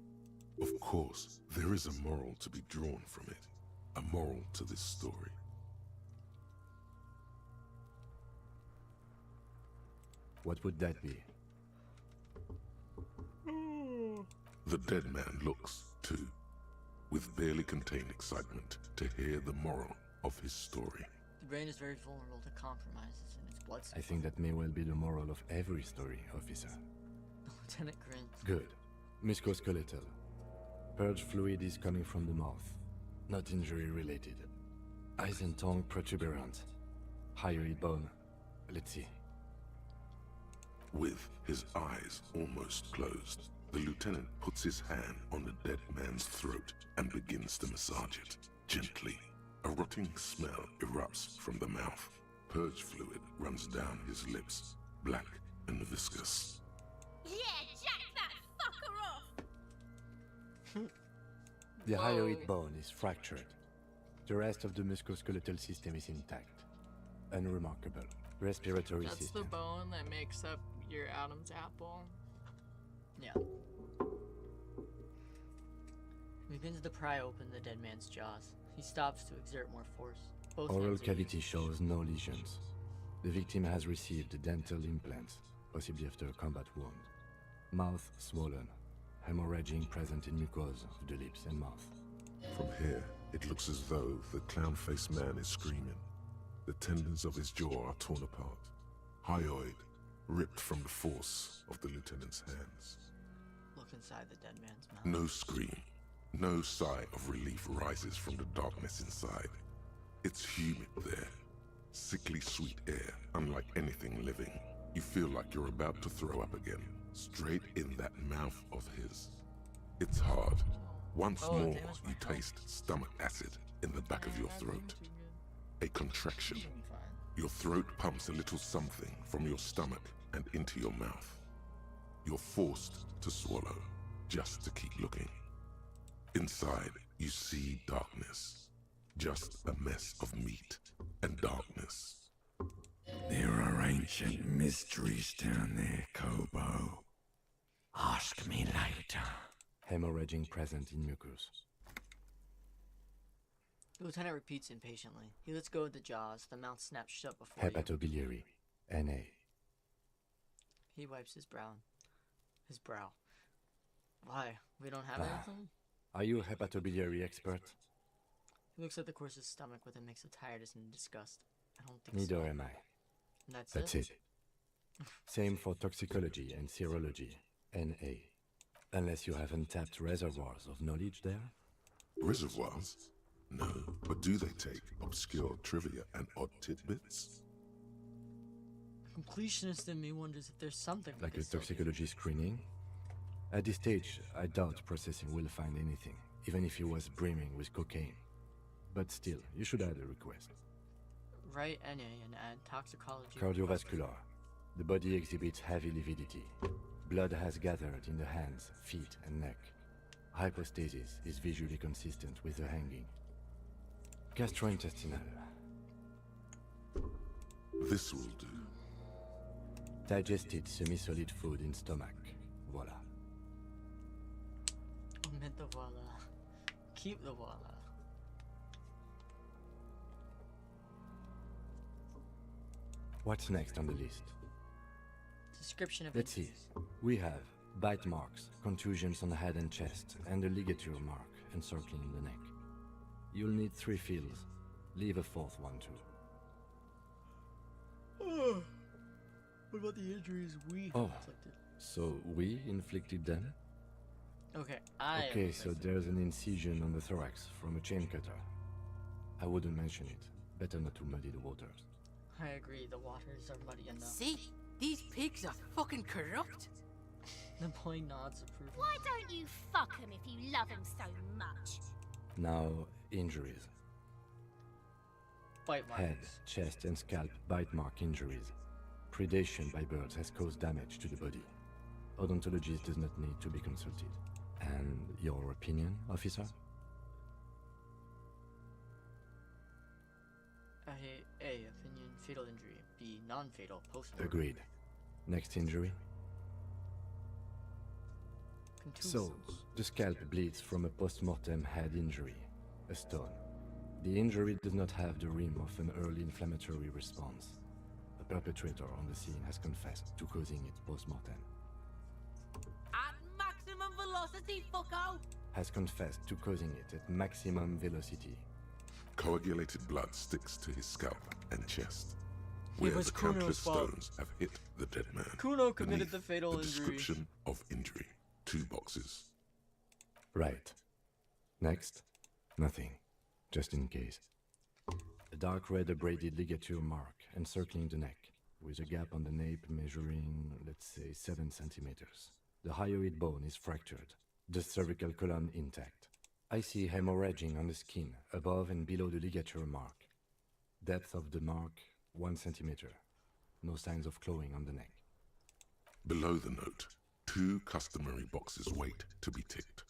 Of course, there is a moral to be drawn from it. A moral to this story. What would that be? The dead man looks, too, with barely contained excitement to hear the moral of his story. The brain is very vulnerable to compromises in its blood supply. I think that may well be the moral of every story, officer. The lieutenant grins. Good. Musculoskeletal. Purge fluid is coming from the mouth. Not injury related. Eyes and tongue protuberant. Hyoid bone. Let's see. With his eyes almost closed, the lieutenant puts his hand on the dead man's throat and begins to massage it. Gently, a rotting smell erupts from the mouth. Purge fluid runs down his lips, black and viscous. Yeah, jack that fucker off! The hyoid bone is fractured. The rest of the musculoskeletal system is intact. Unremarkable. Respiratory That's system. the bone that makes up your Adam's apple. Yeah. He begins to pry open the dead man's jaws. He stops to exert more force. Both Oral hands are cavity used. shows no lesions. The victim has received dental implants, possibly after a combat wound. Mouth swollen. Hemorrhaging present in mucosa of the lips and mouth. From here, it looks as though the clown-faced man is screaming. The tendons of his jaw are torn apart. Hyoid ripped from the force of the lieutenant's hands. Look inside the dead man's mouth. No scream, no sigh of relief rises from the darkness inside. It's humid there. Sickly sweet air, unlike anything living. You feel like you're about to throw up again, straight in that mouth of his. It's hard. Once more, you taste stomach acid in the back of your throat. A contraction. Your throat pumps a little something from your stomach and into your mouth. You're forced to swallow, just to keep looking. Inside, you see darkness. Just a mess of meat and darkness. There are ancient mysteries down there, Kobo. Ask me later. Hemorrhaging present in mucus. The lieutenant repeats impatiently. He lets go of the jaws. The mouth snaps shut before you. Hepatobiliary. NA. He wipes his brow. Why? We don't have anything? Are you a hepatobiliary expert? He looks at the corpse's stomach with a mix of tiredness and disgust. I don't think Neither so. am I. And That's it. Same for toxicology and serology. NA. Unless you have untapped reservoirs of knowledge there? Reservoirs? No, but do they take obscure trivia and odd tidbits? The completionist in me wonders if there's something we Like can a still do. toxicology screening? At this stage, I doubt processing will find anything, even if he was brimming with cocaine. But still, you should add a request. Write NA and add toxicology. Cardiovascular. The body exhibits heavy lividity. Blood has gathered in the hands, feet, and neck. Hypostasis is visually consistent with the hanging. Gastrointestinal. This will do. Digested semi-solid food in stomach. Voila. Omit the voila. Keep the voila. What's next on the list? Description of Let's see. injuries. We have bite marks, contusions on the head and chest, and a ligature mark encircling the neck. You'll need 3 fields. Leave a 4th one too. What about the injuries we Oh. inflicted? So we inflicted them? Okay, Okay, so there's an incision on the thorax from a chain cutter. I wouldn't mention it. Better not to muddy the waters. I agree, the waters are muddy enough. See? These pigs are fucking corrupt. The boy nods approval. Why don't you fuck him if you love him so much? Now, injuries. Bite marks. Head, chest, and scalp bite mark injuries. Predation by birds has caused damage to the body. Odontologist does not need to be consulted. And your opinion, officer? A. Opinion, fatal injury. B. Non-fatal, post-mortem. Agreed. Next injury? So, Contusions. the scalp bleeds from a post-mortem head injury, a stone. The injury does not have the rim of an early inflammatory response. A perpetrator on the scene has confessed to causing it post-mortem. At maximum velocity, fucko! Has confessed to causing it at maximum velocity. Coagulated blood sticks to his scalp and chest, It where was the Kuno's countless fault. stones have hit the dead man. Kuno committed Beneath the fatal the injury. description of injury. 2 boxes. Right. Next? Nothing. Just in case. A dark red abraded ligature mark encircling the neck, with a gap on the nape measuring, let's say, 7 centimeters. The hyoid bone is fractured, the cervical column intact. I see hemorrhaging on the skin, above and below the ligature mark. Depth of the mark, 1 centimeter. No signs of clawing on the neck. Below the note, 2 customary boxes wait to be ticked.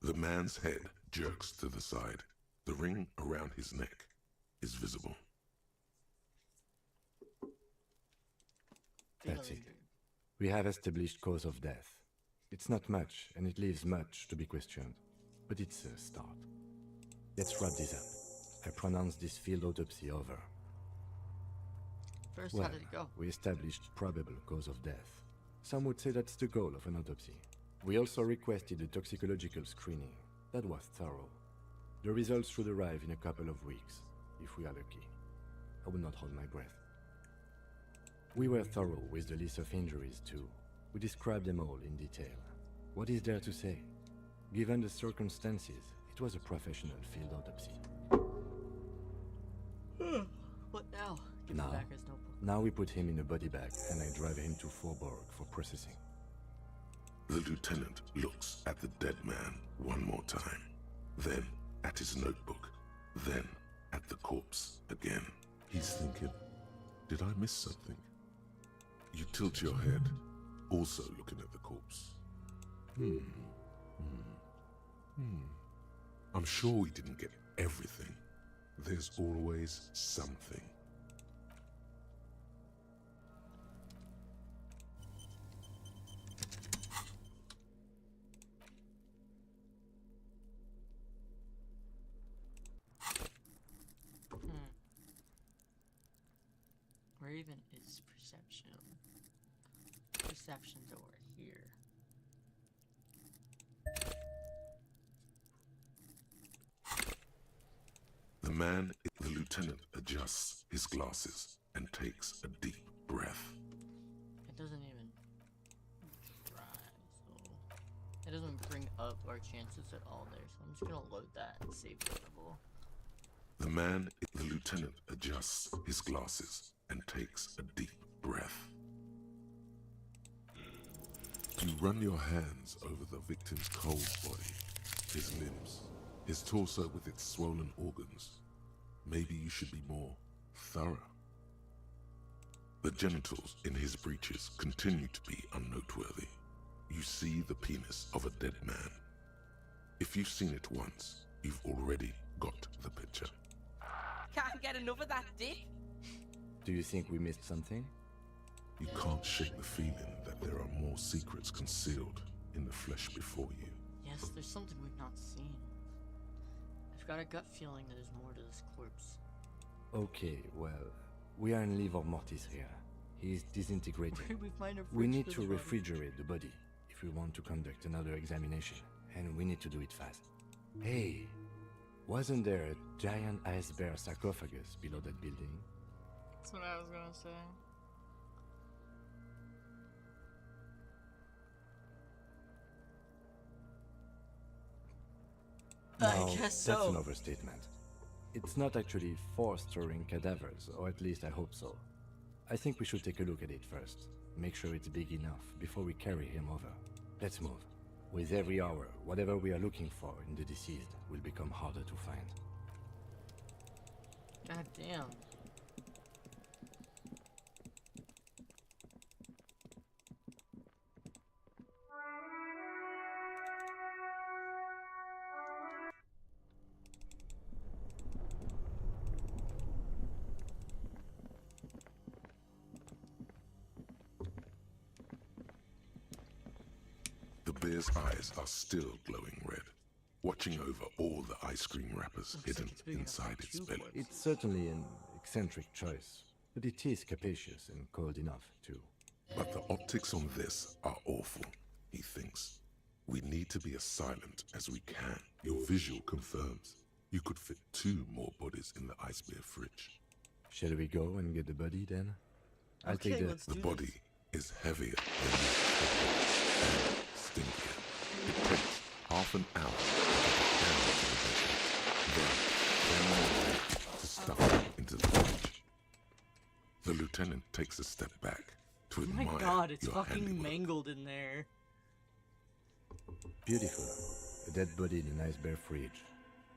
The man's head jerks to the side. The ring around his neck is visible. That's it. We have established cause of death. It's not much, and it leaves much to be questioned. But it's a start. Let's wrap this up. I pronounce this field autopsy over. First, Well, how did it go? we established probable cause of death. Some would say that's the goal of an autopsy. We also requested a toxicological screening. That was thorough. The results should arrive in a couple of weeks, if we are lucky. I will not hold my breath. We were thorough with the list of injuries too. We described them all in detail. What is there to say? Given the circumstances, it was a professional field autopsy. What now? Give me back his notebook. Now we put him in a body bag and I drive him to Forborg for processing. The lieutenant looks at the dead man one more time, then at his notebook, then at the corpse again. He's thinking, did I miss something? You tilt your head, also looking at the corpse. I'm sure we didn't get everything. There's always something. Where even is perception? Perception's over here. The lieutenant adjusts his glasses and takes a deep breath. It doesn't even try, so it doesn't bring up our chances at all there, so I'm just gonna load that and save the level. The lieutenant adjusts his glasses and takes a deep breath. You run your hands over the victim's cold body, his limbs, his torso with its swollen organs. Maybe you should be more thorough. The genitals in his breeches continue to be unnoteworthy. You see the penis of a dead man. If you've seen it once, you've already got the picture. Can't get enough of that dick. Do you think we missed something? You can't shake the feeling that there are more secrets concealed in the flesh before you. Yes, there's something we've not seen. I've got a gut feeling that there's more to this corpse. Okay, well, we are in livor mortis here. He is disintegrating. Where we find a We fridge need for to the body? refrigerate the body if we want to conduct another examination, and we need to do it fast. Hey, wasn't there a giant ice bear sarcophagus below that building? That's what I was gonna say. No, I guess that's so. an overstatement. It's not actually for storing cadavers, or at least I hope so. I think we should take a look at it first. Make sure it's big enough before we carry him over. Let's move. With every hour, whatever we are looking for in the deceased will become harder to find. God damn. The bear's eyes are still glowing red, watching over all the ice cream wrappers hidden it's big enough inside for its two belly. corpses. It's certainly an eccentric choice, but it is capacious and cold enough, too. But the optics on this are awful, he thinks. We need to be as silent as we can. Your visual confirms you could fit 2 more bodies in the ice bear fridge. Shall we go and get the body, then? I'll Okay, take the... let's The do body is heavier than you expected and stinkier. It takes half an hour to get down to the basement, then 10 more to stuff it into the fridge. The lieutenant takes a step back to Oh admire my god, it's your fucking handiwork. mangled in there. Beautiful. A dead body in an ice bear fridge.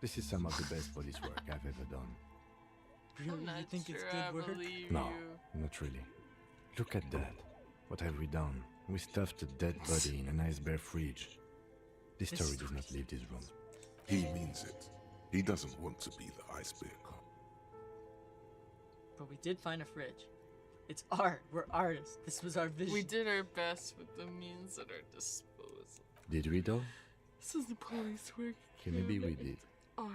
This is some of the best police work I've ever done. Really? I'm not You think sure it's I good work? believe No, you. not really. Look at that. What have we done? We stuffed a dead body in an ice bear fridge. This This story does not leave this room. He means it. He doesn't want to be the ice bear cop. But we did find a fridge. It's art. We're artists. This was our vision. We did our best with the means at our disposal. Did we, though? This is the police work. Okay, maybe we did. Art.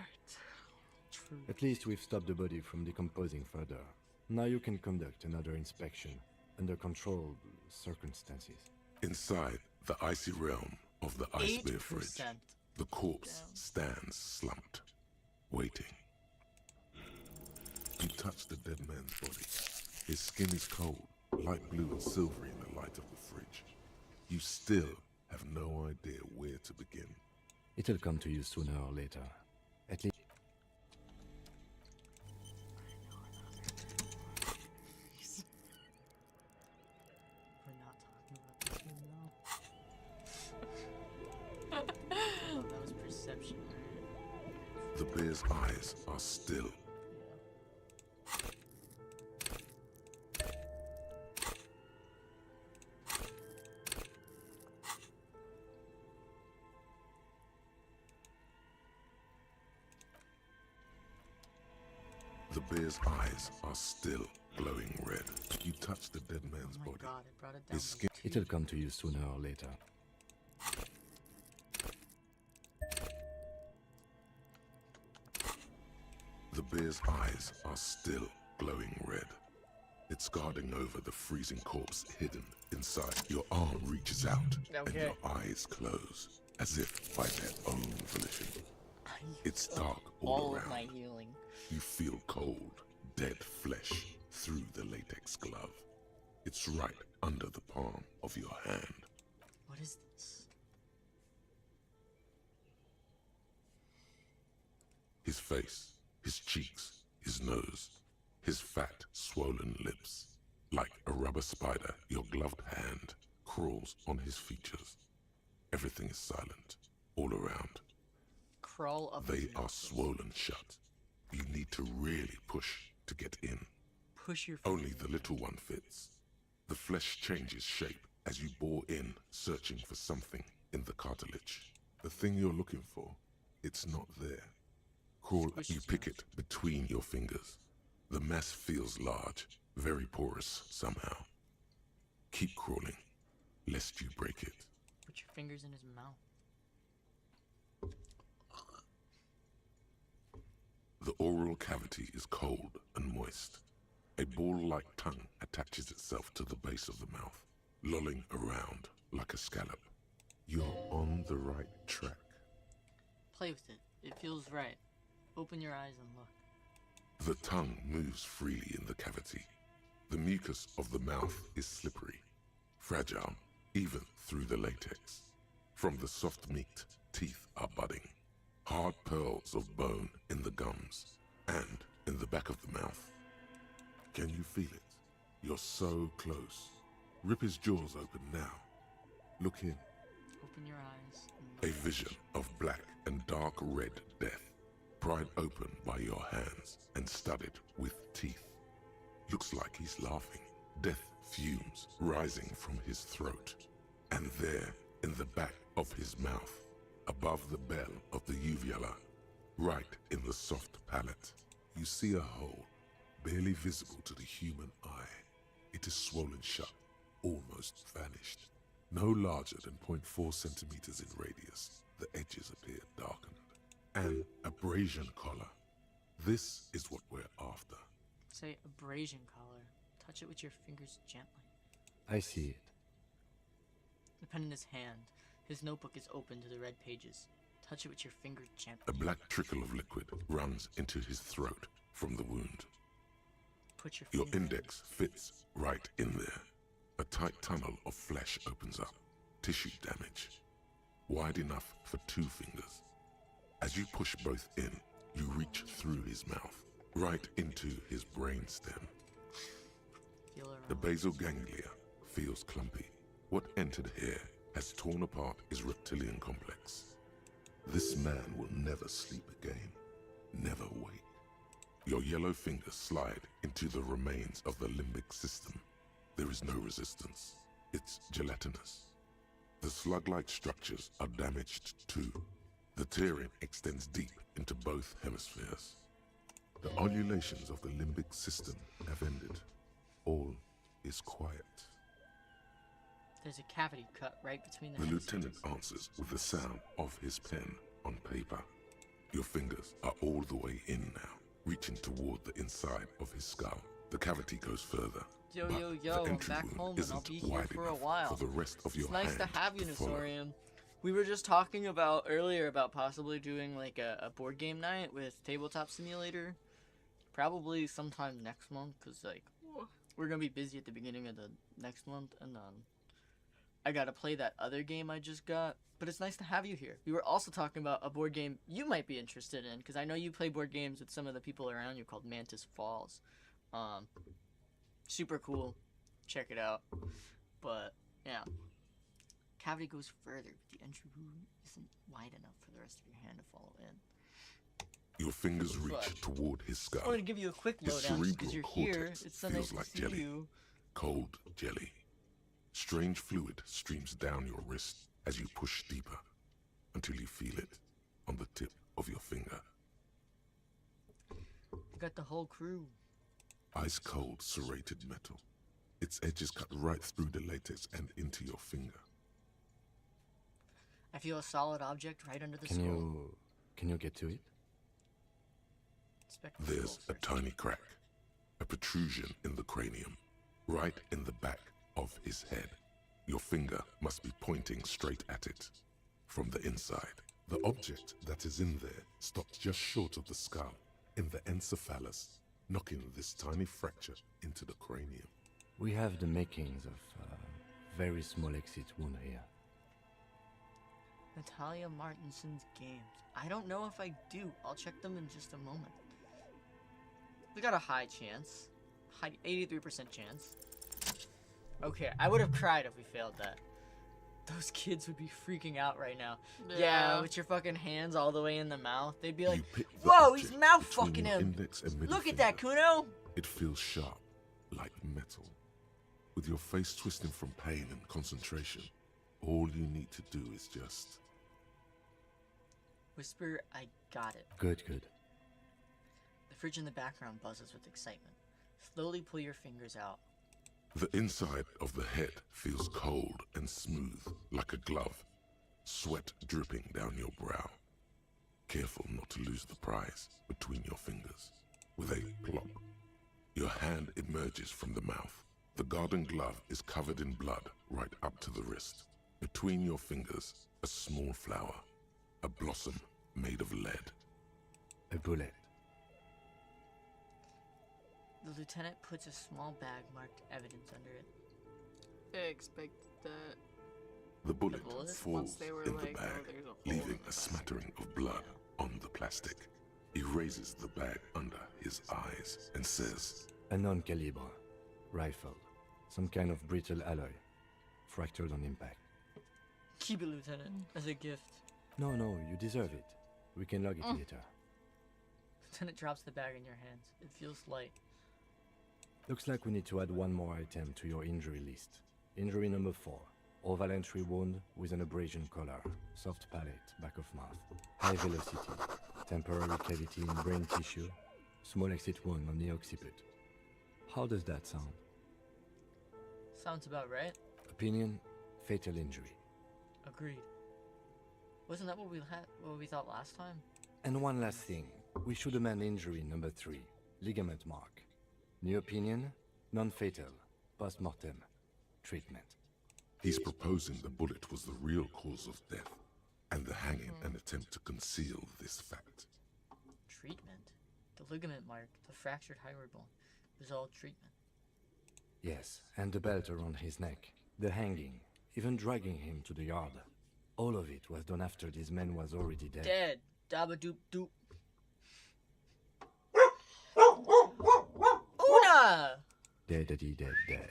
True. At least we've stopped the body from decomposing further. Now you can conduct another inspection under controlled circumstances. Inside the icy realm of the ice bear fridge, 8%. the corpse Down. stands slumped, waiting. You touch the dead man's body. His skin is cold, light blue and silvery in the light of the fridge. You still have no idea where to begin. It'll come to you sooner or later. At least. We're not talking about this one now. Oh, that was perception, right? The bear's eyes are still. The bear's eyes are still glowing red. You touch the dead man's Oh my body. god, it brought it down. His skin. It'll come to you sooner or later. The bear's eyes are still glowing red. It's guarding over the freezing corpse hidden inside. Your arm reaches out and Okay. your eyes close, as if by their own volition. It's dark all of my around. healing. You feel cold, dead flesh through the latex glove. It's right under the palm of your hand. What is this? His face, his cheeks, his nose, his fat, swollen lips. Like a rubber spider, your gloved hand crawls on his features. Everything is silent, all around. Crawl up. They his are nose. swollen shut. You need to really push to get in. Push your. Only the little one fits. The flesh changes shape as you bore in, searching for something in the cartilage. The thing you're looking for, it's not there. Crawl, Squish you his pick nose. it between your fingers. The mass feels large, very porous somehow. Keep crawling, lest you break it. Put your fingers in his mouth. The oral cavity is cold and moist. A ball-like tongue attaches itself to the base of the mouth, lolling around like a scallop. You're on the right track. Play with it. It feels right. Open your eyes and look. The tongue moves freely in the cavity. The mucus of the mouth is slippery, fragile, even through the latex. From the soft meat, teeth are budding. Hard pearls of bone in the gums and in the back of the mouth. Can you feel it? You're so close. Rip his jaws open now. Look in. Open your eyes. A And look. vision of black and dark red death, pried open by your hands and studded with teeth. Looks like he's laughing. Death fumes rising from his throat. And there, in the back of his mouth, above the bell of the uvula, right in the soft palate, you see a hole, barely visible to the human eye. It is swollen shut, almost vanished. No larger than 0.4 centimeters in radius, the edges appear darkened. An abrasion collar. This is what we're after. Say abrasion color. Touch it with your fingers gently. I see it. The pen in his hand. His notebook is open to the red pages. Touch it with your finger gently. A black trickle of liquid runs into his throat from the wound. Put your Your finger in. index fits right in there. A tight tunnel of flesh opens up. Tissue damage. Wide enough for 2 fingers. As you push both in, you reach through his mouth, right into his brainstem. Feel around. The basal ganglia feels clumpy. What entered here has torn apart his reptilian complex. This man will never sleep again. Never wake. Your yellow fingers slide into the remains of the limbic system. There is no resistance. It's gelatinous. The slug-like structures are damaged too. The tearing extends deep into both hemispheres. The ululations of the limbic system have ended. All is quiet. There's a cavity cut right between the The hemispheres. lieutenant answers with the sound of his pen on paper. Your fingers are all the way in now, reaching toward the inside of his skull. The cavity goes further. Yo, but yo, the yo, I'm entry back wound home and I'll isn't be here wide for a enough while. for the rest of your It's nice to hand have you, to follow. Nesorium. We were just talking about earlier about possibly doing like a board game night with Tabletop Simulator. Probably sometime next month, because like we're gonna be busy at the beginning of the next month, and I gotta play that other game I just got. But it's nice to have you here. We were also talking about a board game you might be interested in, because I know you play board games with some of the people around you called Mantis Falls. Super cool. Check it out. But yeah, cavity goes further, but the entry wound isn't wide enough for the rest of your hand to follow in. Your fingers reach But toward his skull. I'm gonna give you a quick His lowdown because cerebral you're here. cortex It's so feels nice to like see jelly. you. Cold jelly. Strange fluid streams down your wrist as you push deeper until you feel it on the tip of your finger. You got the whole crew. Ice cold serrated metal. Its edges cut right through the latex and into your finger. I feel a solid object right under the skull. Can you get to it? Inspect the There's skull a tiny crack, a protrusion in the cranium, right in the back of his head. Your finger must be pointing straight at it. From the inside, the object that is in there stops just short of the skull, in the encephalus, knocking this tiny fracture into the cranium. We have the makings of a very small exit wound here. Natalia Martinson's games. I don't know if I do. I'll check them in just a moment. We got a high chance. 83% chance. Okay, I would have cried if we failed that. Those kids would be freaking out right now. Yeah, with your fucking hands all the way in the mouth. They'd be like, Pick the whoa, he's object mouth between fucking your him. index and middle Look at finger. that, Kuno. It feels sharp, like metal. With your face twisting from pain and concentration, all you need to do is just... Whisper, I got it. Good. The fridge in the background buzzes with excitement. Slowly pull your fingers out. The inside of the head feels cold and smooth, like a glove. Sweat dripping down your brow. Careful not to lose the prize between your fingers. With a plop, your hand emerges from the mouth. The garden glove is covered in blood right up to the wrist. Between your fingers, a small flower. A blossom made of lead. A bullet. The lieutenant puts a small bag marked evidence under it. I expected that. The bullet bullet? falls Once they were in like, the oh, bag, there's a hole leaving in the a smattering of blood on the plastic. He raises the bag under his eyes and says, A non-calibre rifle. Some kind of brittle alloy. Fractured on impact. Keep it, Lieutenant, as a gift. No, you deserve it. We can log it later. Lieutenant drops the bag in your hands. It feels light. Looks like we need to add one more item to your injury list. Injury number 4. Oval entry wound with an abrasion collar. Soft palate, back of mouth. High velocity. Temporary cavity in brain tissue. Small exit wound on the occiput. How does that sound? Sounds about right. Opinion, fatal injury. Agreed. Wasn't that what we thought last time? And one last thing. We should amend injury number 3. Ligament mark. New opinion? Non-fatal. Post-mortem. Treatment. He's proposing the bullet was the real cause of death, and the hanging an attempt to conceal this fact. Treatment? The ligament mark, the fractured hyoid bone. It was all treatment. Yes, and the belt around his neck. The hanging. Even dragging him to the yard. All of it was done after this man was already dead. Dead. Dabba doop doop. Una! Dead.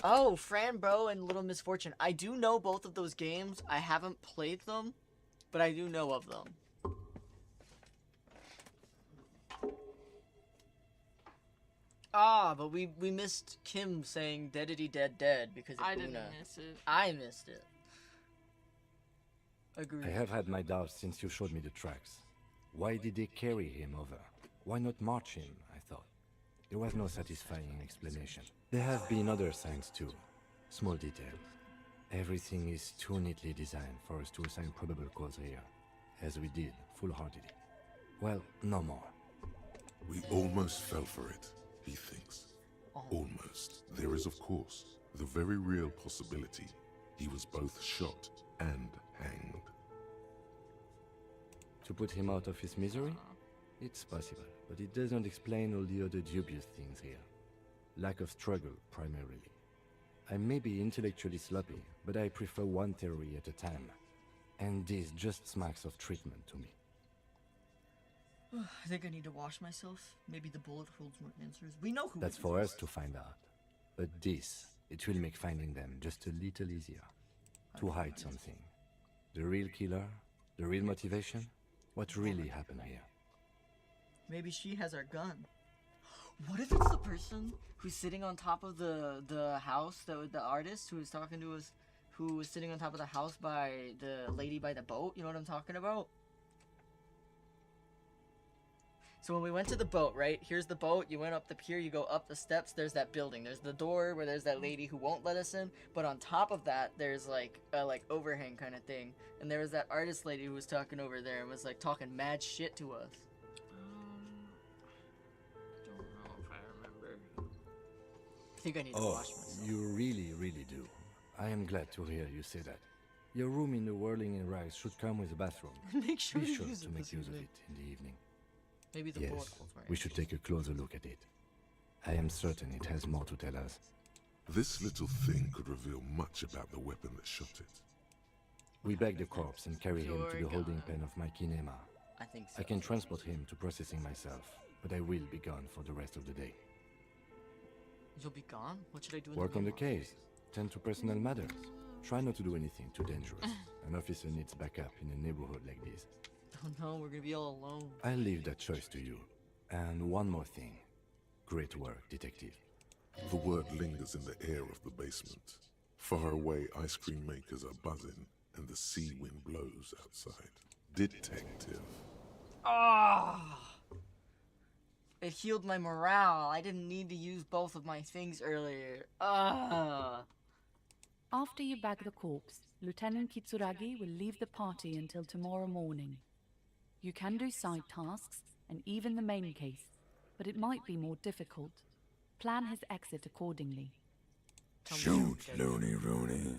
Oh, Fran Bro and Little Misfortune. I do know both of those games. I haven't played them, but I do know of them. Ah, but we missed Kim saying deadity dead because of I Una. didn't miss it. I missed it. Agreed. I have had my doubts since you showed me the tracks. Why did they carry him over? Why not march him, I thought. There was no satisfying explanation. There have been other signs too. Small details. Everything is too neatly designed for us to assign probable cause here. As we did, full-heartedly. Well, no more. We almost fell for it, he thinks. Almost. There is, of course, the very real possibility he was both shot and hanged. To put him out of his misery? It's possible, but it doesn't explain all the other dubious things here. Lack of struggle, primarily. I may be intellectually sloppy, but I prefer one theory at a time. And this just smacks of treatment to me. I think I need to wash myself. Maybe the bullet holds more answers. We know who That's it for is. us to find out. But this, it will make finding them just a little easier. To hide something. The real killer? The real motivation? What really happened here? Maybe she has our gun. What if it's the person who's sitting on top of the house, the artist who was talking to us, who was sitting on top of the house by the lady by the boat? You know what I'm talking about? So when we went to the boat, right? Here's the boat. You went up the pier. You go up the steps. There's that building. There's the door where there's that lady who won't let us in. But on top of that, there's like a overhang kind of thing. And there was that artist lady who was talking over there and was like talking mad shit to us. Don't know if I remember. I think I need to wash myself. You really do. I am glad to hear you say that. Your room in the Whirling and Rise should come with a bathroom. Make sure Be to sure use to it make this use of evening. it in the evening. Maybe the Yes, bullet holes were we should take a closer look at it. I am certain it has more to tell us. This little thing could reveal much about the weapon that shot it. We bag the corpse and carry him to the You're holding gone. pen of my kinema. I think so. I can transport him to processing myself, but I will be gone for the rest of the day. You'll be gone? What should I do in Work the on the meanwhile? case. Tend to personal matters. Try not to do anything too dangerous. An officer needs backup in a neighborhood like this. Oh no, we're gonna be all alone. I'll leave that choice to you. And one more thing. Great work, detective. The word lingers in the air of the basement. Far away, ice cream makers are buzzing, and the sea wind blows outside. Detective. Ah! It healed my morale. I didn't need to use both of my things earlier. Ah! After you bag the corpse, Lieutenant Kitsuragi will leave the party until tomorrow morning. You can do side tasks and even the main case, but it might be more difficult. Plan his exit accordingly. Shoot, Looney Rooney.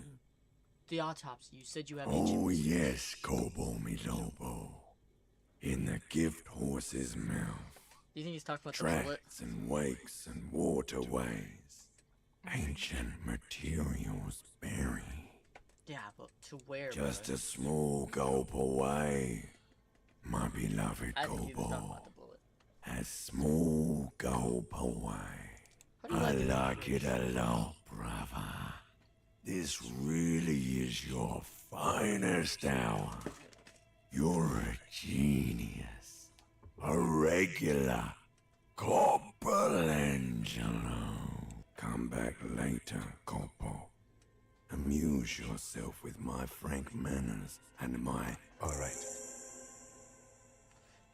The autopsy. You said you have Oh ancient- yes, Kobo mi Lobo. In the gift horse's mouth. Do you think he's talking about the bullet? Tracks and wakes and waterways. Ancient materials buried. Yeah, but to where? Just bro? a small gulp away. My beloved I think he was talking Kobo. about the bullet. A small gulp away. I like it a lot, brother. This really is your finest hour. You're a genius. A regular Corporal Angelo. Come back later, Corpo. Amuse yourself with my frank manners and my... All right.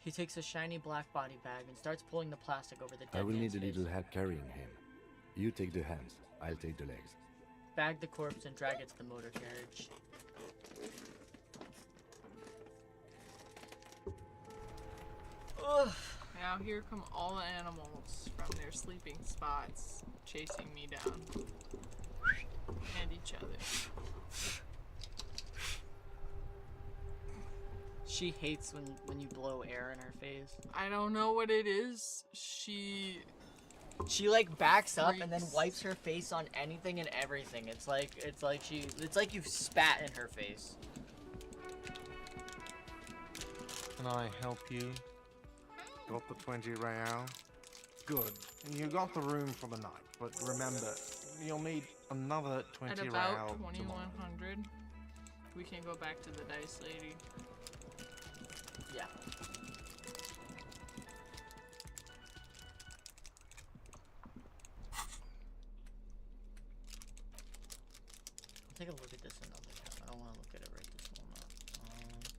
He takes a shiny black body bag and starts pulling the plastic over the dead I will man's need a face. little help carrying him. You take the hands, I'll take the legs. Bag the corpse and drag it to the motor carriage. Ugh. Now here come all the animals from their sleeping spots, chasing me down. And each other. She hates when you blow air in her face. I don't know what it is. She like backs up and then wipes her face on anything and everything. It's like you spat in her face. Can I help you? Got the 20 real? Good. You got the room for the night, but remember, you'll need another 20 at real about tomorrow. 2100. We can go back to the dice lady. Yeah. I'll take a look at this another time. I don't want to look at it right this moment.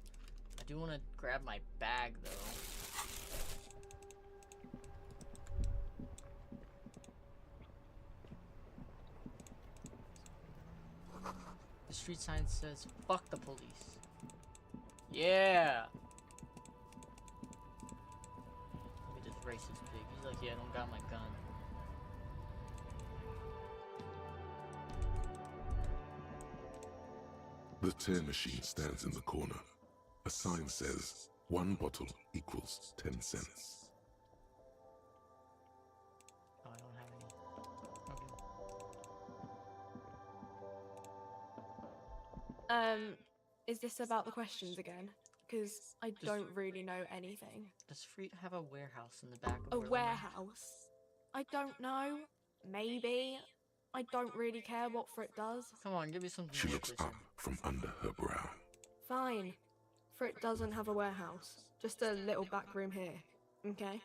I do want to grab my bag though. The street sign says, "Fuck the police." Yeah. Look at this racist pig. He's like, "Yeah, I don't got my gun." The tear machine stands in the corner. A sign says, 1 bottle equals 10 cents. Oh, I don't have any. Okay. Is this about the questions again? Because I don't really know anything. Does Freet have a warehouse in the back of A Orlando? warehouse? I don't know. Maybe. I don't really care what Frit does. Come on, give me something. She looks up from under her brow. Fine. Frit doesn't have a warehouse. Just a little back room here. Okay?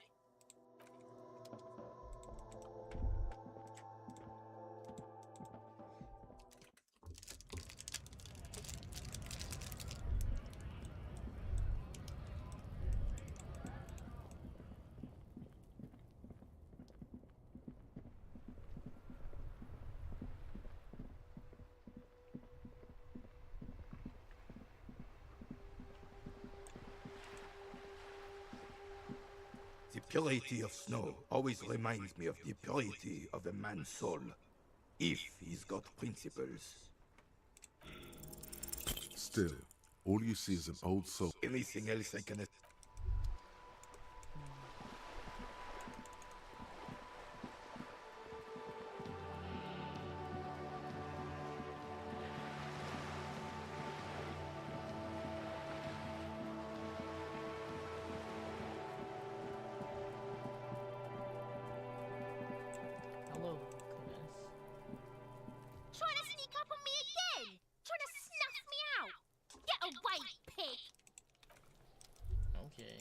The purity of snow always reminds me of the purity of a man's soul, if he's got principles. Still, all you see is an old soul. Anything else I can... Hello, Kunis. Trying to sneak up on me again! Trying to snuff me out! Get away, pig! Okay.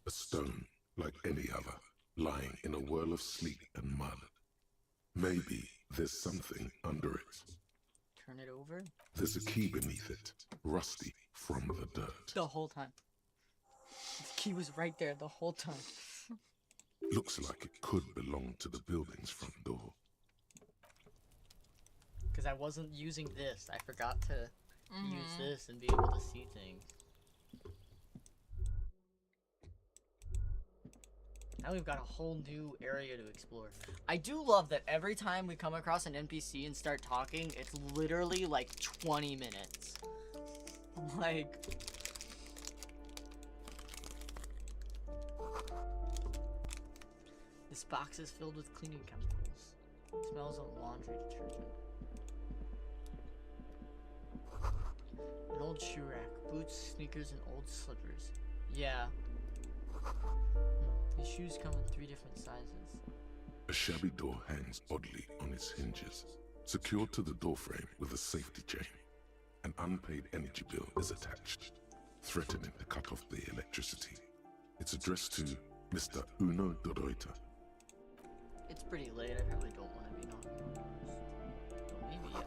A stone, like any other, lying in a whirl of sleet and mud. Maybe there's something under it. Turn it over. There's a key beneath it, rusty from the dirt. The whole time. The key was right there the whole time. Looks like it could belong to the building's front door. Because I wasn't using this. I forgot to use this and be able to see things. Now we've got a whole new area to explore. I do love that every time we come across an NPC and start talking, it's literally like 20 minutes. Like... This box is filled with cleaning chemicals. It smells of laundry detergent. An old shoe rack, boots, sneakers, and old slippers. Yeah. These shoes come in 3 different sizes. A shabby door hangs oddly on its hinges, secured to the doorframe with a safety chain. An unpaid energy bill is attached, threatening to cut off the electricity. It's addressed to Mr. Uno Doroita. It's pretty late, I probably don't want to be knocking on doors. Or maybe I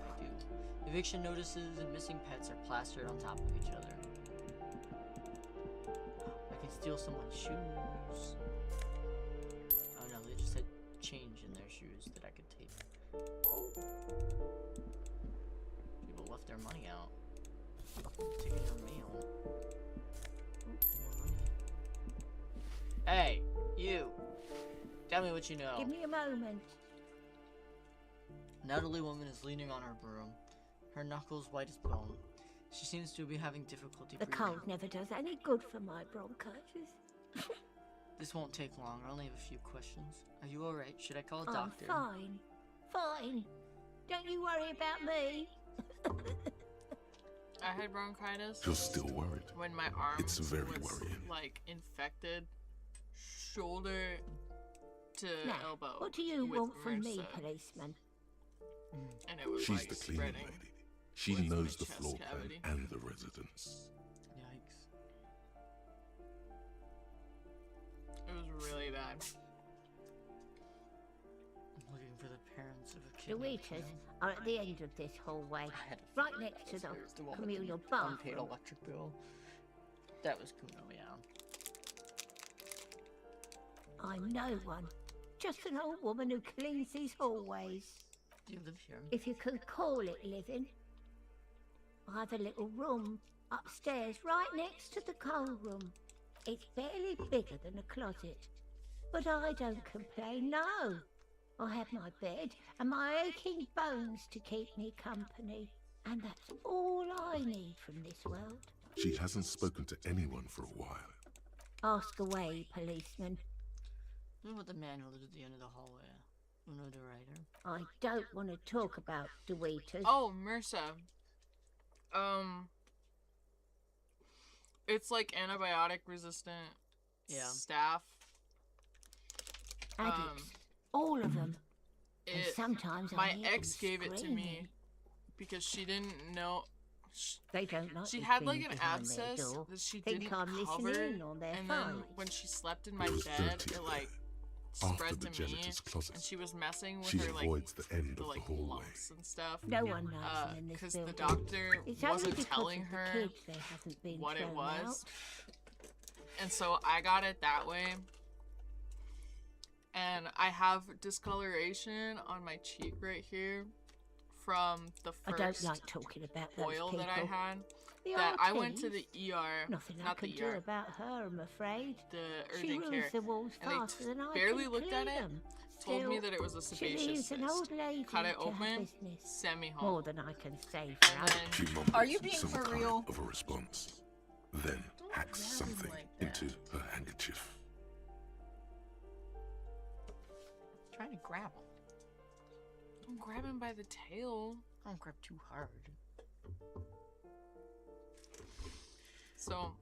do. Eviction notices and missing pets are plastered on top of each other. I can steal someone's shoes. Oh no, they just had change in their shoes that I could take. Oh. People left their money out. Taking their mail. Ooh, more money. Hey, you! Tell me what you know. Give me a moment. An elderly woman is leaning on her broom, her knuckles white as bone. She seems to be having difficulty The breathing. cold never does any good for my bronchitis. This won't take long. I only have a few questions. Are you alright? Should I call a I'm doctor? fine. Fine. Don't you worry about me. I had bronchitis. You're still worried. When my arm It's very was worrying. like infected, shoulder to Now, elbow. what do you with want from me, MRSA. policeman? And it was She's like the cleaning spreading. lady. She with knows my the floor chest plan cavity. and the residence. Yikes. It was really bad. I'm looking for the parents of a The kid. waiters are at the end of this hallway, I had a right feeling next that to the was one with communal the bathroom. unpaid electric bill. That was Kuno, yeah. I'm no one. Just an old woman who cleans these hallways. Do you live here? If you could call it living. I have a little room upstairs right next to the coal room. It's barely bigger than a closet. But I don't complain, no. I have my bed and my aching bones to keep me company. And that's all I need from this world. She hasn't spoken to anyone for a while. Ask away, policeman. What about the man who lived at the end of the hallway? Uno the writer? I don't want to talk about the waiters. Oh, MRSA. It's like antibiotic resistant staph. Addicts. All of them. And sometimes I my hear ex them gave it to me screaming. because she didn't know. They don't like She me had like cleaning an behind their abscess door. that she Think didn't I'm cover, listening in on their and then fights. when she slept in my It was bed, dirty it like After spread the to me, janitor's closet, and she was messing with she her like avoids the end the of like the hallway. lumps and stuff. No one knows them in this Because building. the doctor It's only wasn't because telling of the her kids they haven't been what it thrown was, out. and so I got it that way. And I have discoloration on my cheek right here from the I first don't like talking about those boil people. that I had. The That I went to RTs? the ER, Nothing I not can the do ER, about her, I'm afraid. the She urgent moves care, the walls and they faster than I barely can looked at clean it, them. told me Still, that it was a she sebaceous leaves an cyst. old lady Cut it to her open, business. send me home. More than I can say for And others. then She mumbles Are you being some for kind real? of a response, then hacks grab him something like that. into her handkerchief. Trying to grab him. Don't grab him by the tail. Don't grab too hard. So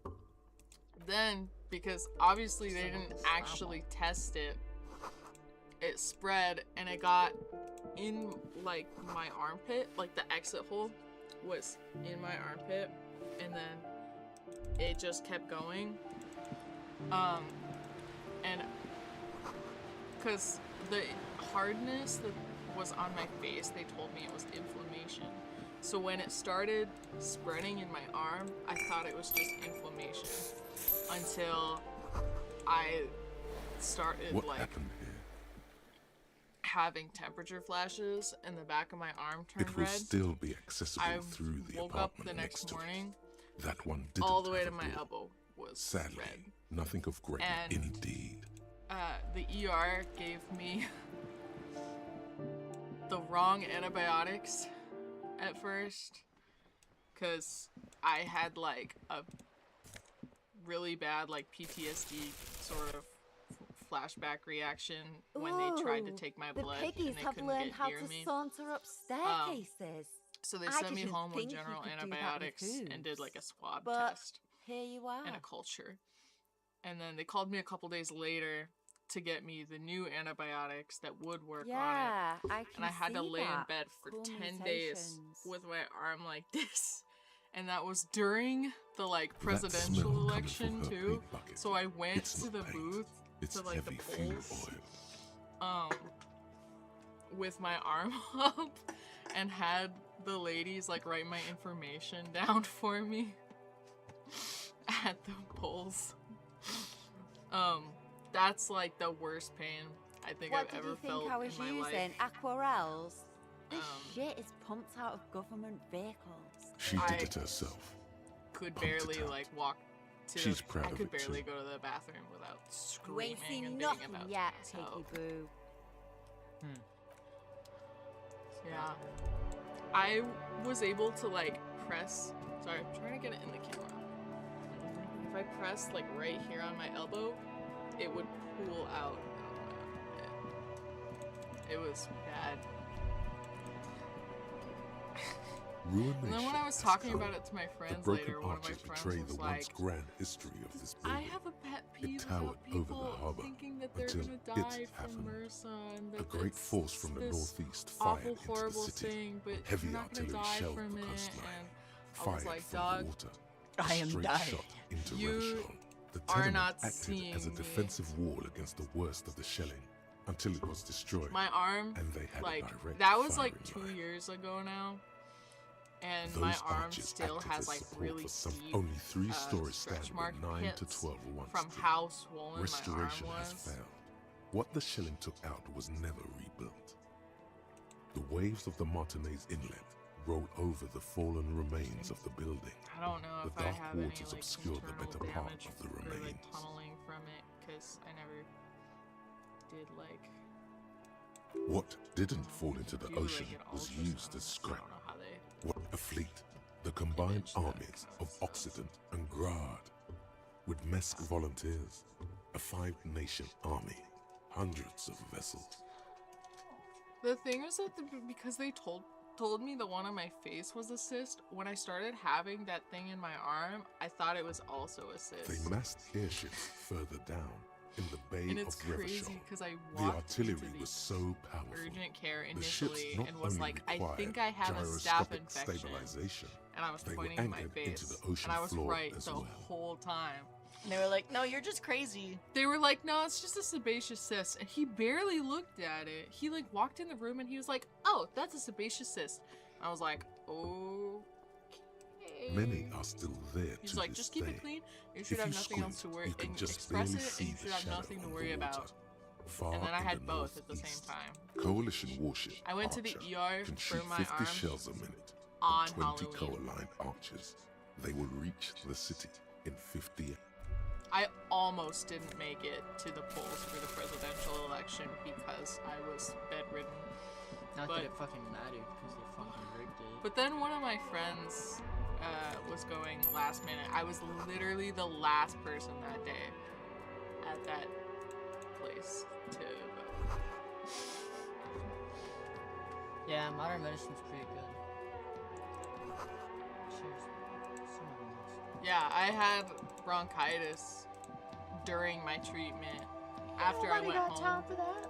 then, because obviously they didn't actually test it, it spread and it got in like my armpit, like the exit hole was in my armpit, and then it just kept going. And because the hardness that was on my face, they told me it was inflammation. So when it started spreading in my arm, I thought it was just inflammation until I started What like happened here? having temperature flashes and the back of my arm turned It will red. still be accessible I through the woke up apartment the next next to morning, it. That one didn't all the way have to a my door. elbow was Sadly, red. nothing of great And- indeed. The ER gave me the wrong antibiotics at first, because I had like a really bad like PTSD sort of flashback reaction when they tried to Ooh, take my the blood and piggies they have couldn't learned get how near to me. saunter up staircases. So they I sent me didn't home with think you general could do that with antibiotics and did hooves. like a swab But test here you are. and a culture. And then they called me a couple days later to get me the new antibiotics that would work on it. Yeah, I can And I had to see lay in that. bed for Cool 10 days mutations. with my arm like this. And that was during the like That presidential smell coming election from her too. paint bucket. So I went It's to not the paint. booth It's to like the heavy fuel polls oil. with my arm up and had the ladies like write my information down for me at the polls. That's like the worst pain I think What I've did ever you think felt I was in my using? life. Aquarels? This shit is pumped out of government vehicles. She did it herself. Could Pumped it barely out. like walk to She's the, proud I of could it, barely too. go to the bathroom without You ain't screaming seen and being nothing about yet, to pass Hickey out. Boo. Yeah. I was able to like press, sorry, I'm trying to get it in the camera. If I press like right here on my elbow, it would pull out. It was bad. And then when I was talking about it to my friends later, one of my friends was the like, once grand history of this I building. have a pet It peeve towered about over the people harbor thinking that they're until gonna die it from happened. MRSA and that A great it's force from the this northeast awful, fired into the horrible city. thing, but Heavy you're not gonna artillery die shelled from the it. coastline. And I Fired was like, from dog, the water. I am straight dying. shot into You Revachol. The are tenement not acted seeing as a me. defensive wall against the worst of the shelling until it was destroyed. my arm, and they had like, a direct that was like firing 2 years ago now. And Those my arm arches still acted has as like support really for some deep only 3 stories stretch standing mark with 9 to hits 12 once from deep. how swollen Restoration my arm has was. failed. What the shelling took out was never rebuilt. The waves of the Martinez Inlet roll over the fallen remains of the building. I don't know The if I dark have any waters like obscure the internal better part damage of the or like remains. tunneling from it because I never did like. What didn't fall into the do, like, ocean an was ultrasound. used as I scrap. don't know how they. What a fleet! The combined armies of Occident and Grad, with Mesk volunteers, a 5-nation army, hundreds of vessels. The thing is that because they told me the one on my face was a cyst, when I started having that thing in my arm, I thought it was also a cyst. They massed airships further down in the Bay And it's of crazy Revachol. because I The walked artillery into the was so powerful. urgent care The ships initially not and was only like, I required think I have a staph gyroscopic infection. stabilization, And I was they were pointing in my anchored face. into the ocean And I was floor right as the well. whole time. And they were like, no, you're just crazy. They were like, no, it's just a sebaceous cyst. And he barely looked at it. He like walked in the room and he was like, oh, that's a sebaceous cyst. I was like, okay. Many are still there He's to like, this just keep day. it clean. You If should have you nothing else to squint, worry. you can And just express barely it, see and you the should have shadow nothing to on the worry water. about. Far And then I in had the both at the same northeast, time. Coalition warship I went to the Archer ER can for shoot my 50 arm shells a minute. on 20 Halloween. coal-line archers. They will reach the city in 50. I almost didn't make it to the polls for the presidential election because I was bedridden. Not But- that it fucking mattered because they fucking rigged it. But then one of my friends was going last minute. I was literally the last person that day at that place to vote. Yeah, modern medicine's pretty good. Cheers. Someone else. Yeah, I had bronchitis during my treatment after I went home. for that.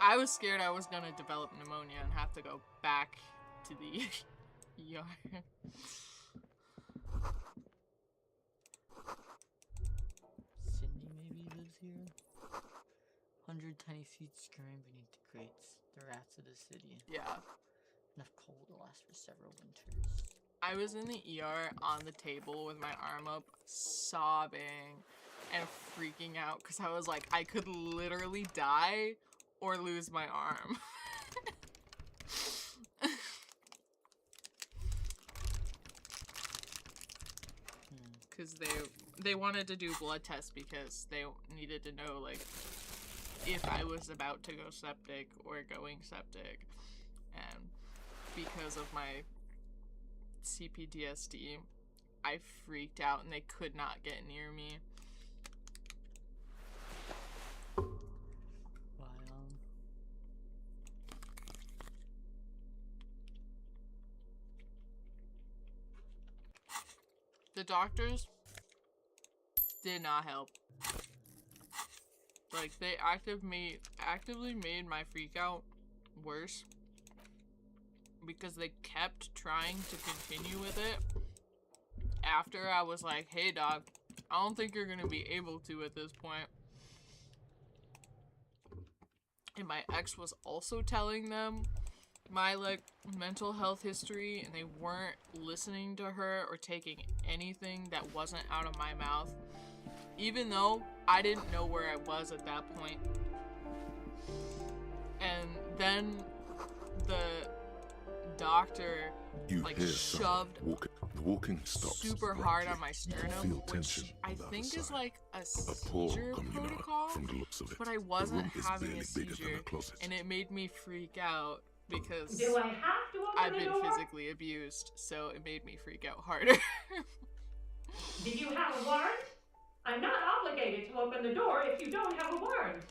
I was scared I was gonna develop pneumonia and have to go back to the ER. Sydney maybe lives here. 100 tiny seeds scurrying beneath the crates. The rats of the city. Yeah. Enough coal to last for several winters. I was in the ER on the table with my arm up, sobbing and freaking out because I was like, I could literally die or lose my arm. Because they wanted to do blood tests because they needed to know like if I was about to go septic or going septic, and because of my CPTSD, I freaked out and they could not get near me. The doctors did not help. Like, they actively made my freak out worse because they kept trying to continue with it after I was like, hey dog, I don't think you're gonna be able to at this point. And my ex was also telling them my like mental health history, and they weren't listening to her or taking anything that wasn't out of my mouth, even though I didn't know where I was at that point. And then the doctor like shoved the walking stops super hard on my sternum, which I think is like a seizure protocol, from the looks of it. but I wasn't having a seizure, and it made me freak out because Do I have to open I've the been door? physically abused, so it made me freak out harder. Did you have a warrant? I'm not obligated to open the door if you don't have a warrant.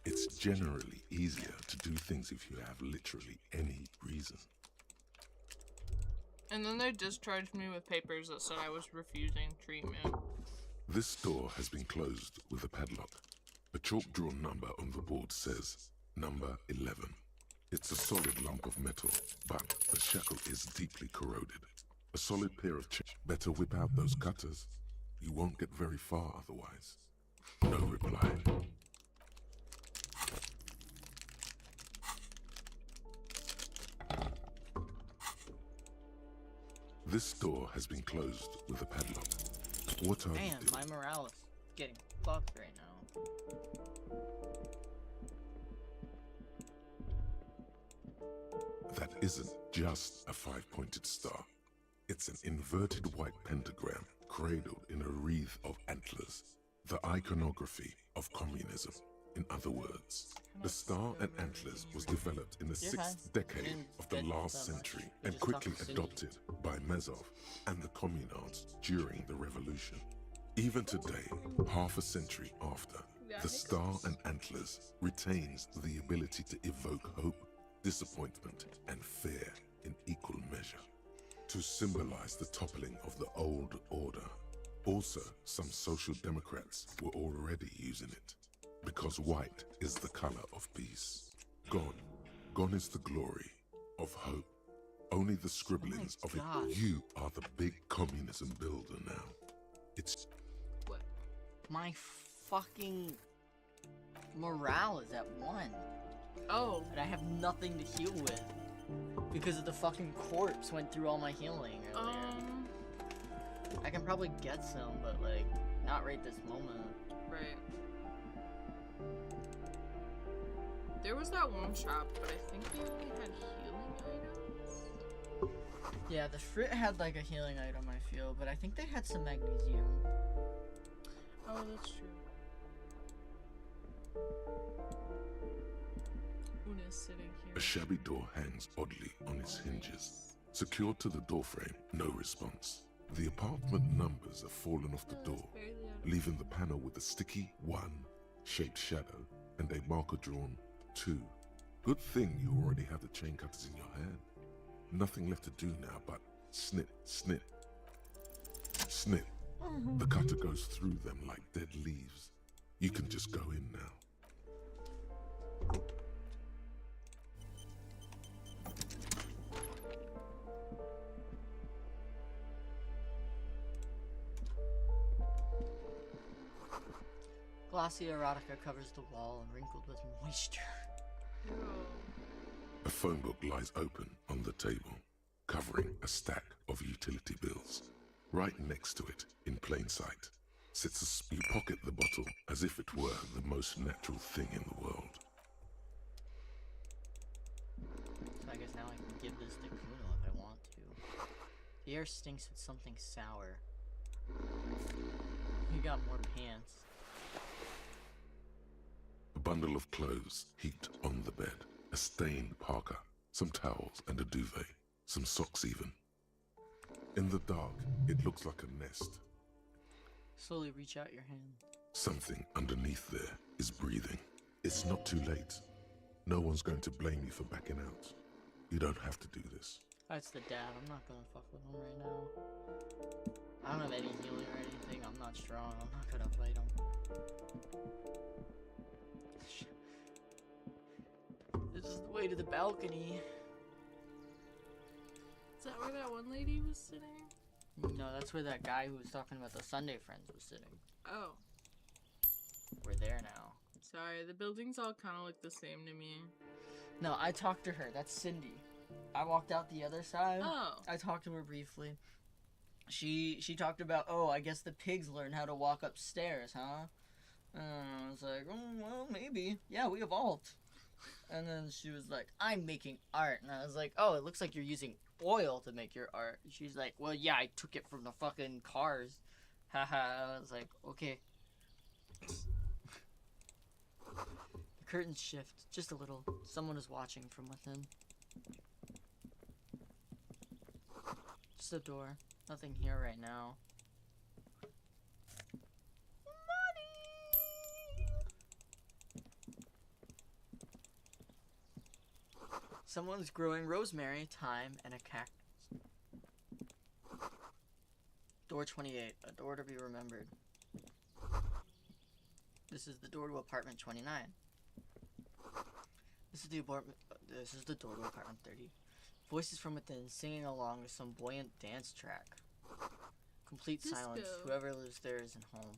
It's generally easier to do things if you have literally any reason. And then they discharged me with papers that said I was refusing treatment. This door has been closed with a padlock. A chalk-drawn number on the board says number 11. It's a solid lump of metal, but the shackle is deeply corroded. A solid pair of better whip out those cutters. You won't get very far otherwise. No reply. This door has been closed with a padlock. What are you Man, doing? my morale is getting fucked right now. That isn't just a five-pointed star. It's an inverted white pentagram cradled in a wreath of antlers. The iconography of communism. In other words, the star and antlers was developed in the 6th decade of the last century and quickly adopted by Mazov and the communards during the revolution. Even today, half a century after, the star and antlers retains the ability to evoke hope, disappointment, and fear in equal measure, to symbolize the toppling of the old order. Also, some social democrats were already using it, because white is the color of peace. Gone is the glory of hope. Only the scribblings of it. You are the big communism builder now. It's... What? My fucking morale is at 1. Oh. And I have nothing to heal with. Because of the fucking corpse went through all my healing earlier. I can probably get some, but like, not right this moment. Right. There was that one shop, but I think they only had healing items. Yeah, the Frit had like a healing item, I feel, but I think they had some magnesium. Oh, that's true. Una's sitting here. A shabby door hangs oddly on its hinges. Secured to the doorframe, no response. The apartment numbers have fallen off the door, leaving the panel with a sticky 1-shaped shadow and a marker drawn 2. Good thing you already have the chain cutters in your hand. Nothing left to do now but snip, snip, snip. The cutter goes through them like dead leaves. You can just go in now. Glossy erotica covers the wall and wrinkled with moisture. A phone book lies open on the table, covering a stack of utility bills. Right next to it, in plain sight, sits you pocket the bottle as if it were the most natural thing in the world. So I guess now I can give this to Kuno if I want to. The air stinks with something sour. You got more pants. A bundle of clothes heaped on the bed, a stained parka, some towels and a duvet, some socks even. In the dark, it looks like a nest. Slowly reach out your hand. Something underneath there is breathing. It's not too late. No one's going to blame you for backing out. You don't have to do this. That's the dad. I'm not gonna fuck with him right now. I don't have any healing or anything. I'm not strong. I'm not gonna fight him. This is the way to the balcony. Is that where that one lady was sitting? No, that's where that guy who was talking about the Sunday friends was sitting. Oh. We're there now. Sorry, the buildings all kind of look the same to me. No, I talked to her. That's Cindy. I walked out the other side. Oh. I talked to her briefly. She talked about, oh, I guess the pigs learned how to walk upstairs, huh? I was like, oh, well, maybe. Yeah, we evolved. And then she was like, I'm making art. And I was like, oh, it looks like you're using oil to make your art. She's like, well, yeah, I took it from the fucking cars. Haha. I was like, okay. The curtains shift just a little. Someone is watching from within. Just a door. Nothing here right now. Someone's growing rosemary, thyme, and a cactus. Door 28. A door to be remembered. This is the door to apartment 29. This is the door to apartment 30. Voices from within singing along with some buoyant dance track. Complete silence. Disco. Whoever lives there isn't home.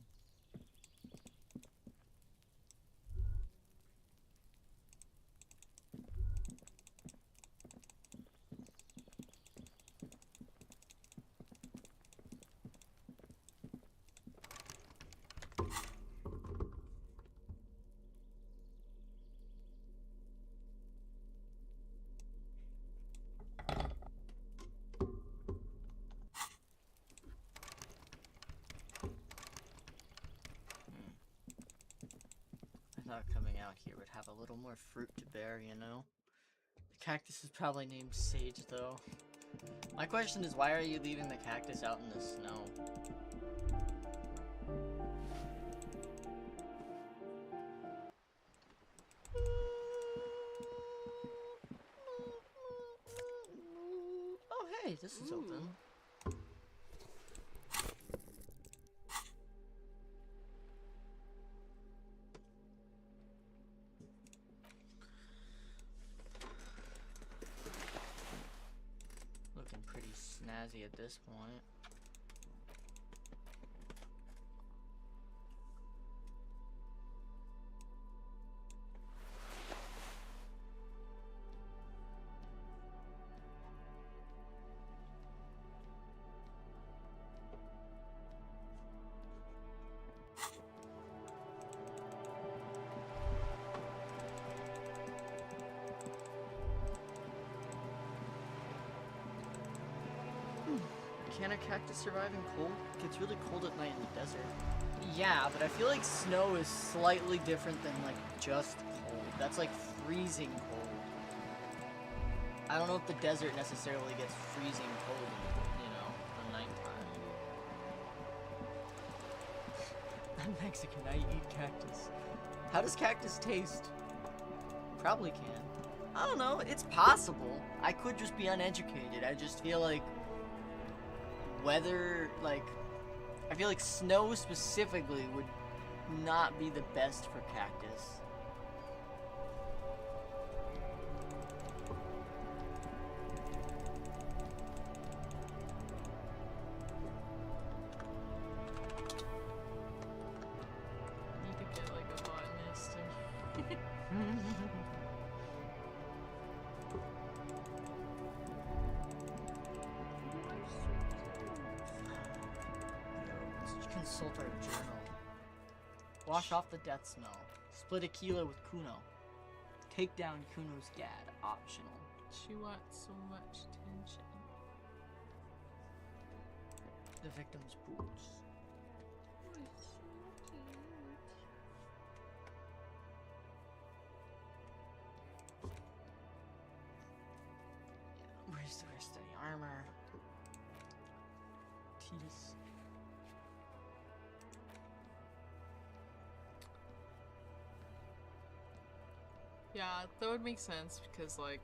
I thought coming out here would have a little more fruit to bear, you know? The cactus is probably named Sage, though. My question is, why are you leaving the cactus out in the snow? Oh, hey, this is open. Looking pretty snazzy at this point. Can a cactus survive in cold? It gets really cold at night in the desert. Yeah, but I feel like snow is slightly different than like just cold. That's like freezing cold. I don't know if the desert necessarily gets freezing cold in, you know, the nighttime. I'm Mexican, I eat cactus. How does cactus taste? Probably can. I don't know, it's possible. I could just be uneducated. I just feel like weather, like, I feel like snow specifically would not be the best for cactus. Need to get like a botanist and Consult our journal. Wash off the death smell. Split a kilo with Kuno. Take down Kuno's gad. Optional. she wants so much attention. The victim's boots. Where's the rest of the armor? Tease. Yeah, that would make sense because, like,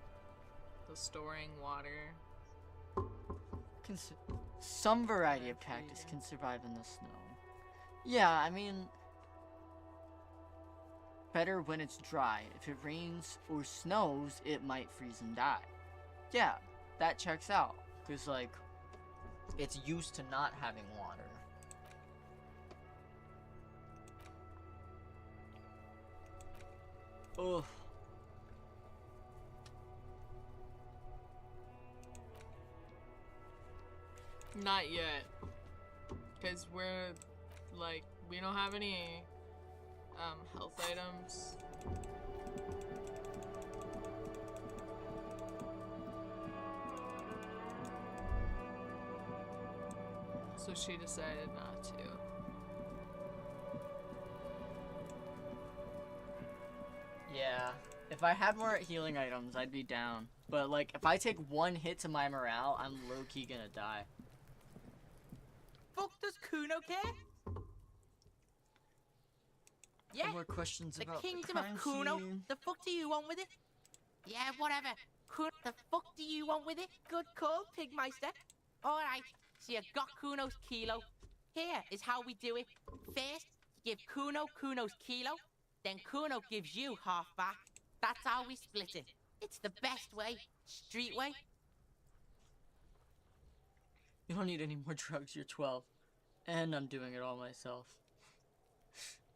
the storing water. Some variety of cactus can survive in the snow. Yeah, I mean, better when it's dry. If it rains or snows, it might freeze and die. Yeah, that checks out. Because, like, it's used to not having water. Ugh. Not yet. Because we're, like, we don't have any, health items. So she decided not to. Yeah. If I had more healing items, I'd be down. But, like, if I take one hit to my morale, I'm low-key gonna die. Fuck does Kuno care? Yeah, more questions the about kingdom the of Kuno. scene. The fuck do you want with it? Yeah, whatever. Kuno, the fuck do you want with it? Good call, Pigmeister. Alright, so you got Kuno's kilo. Here is how we do it. First, you give Kuno Kuno's kilo, then Kuno gives you half back. That's how we split it. It's the best way. Street way. You don't need any more drugs, you're 12. And I'm doing it all myself.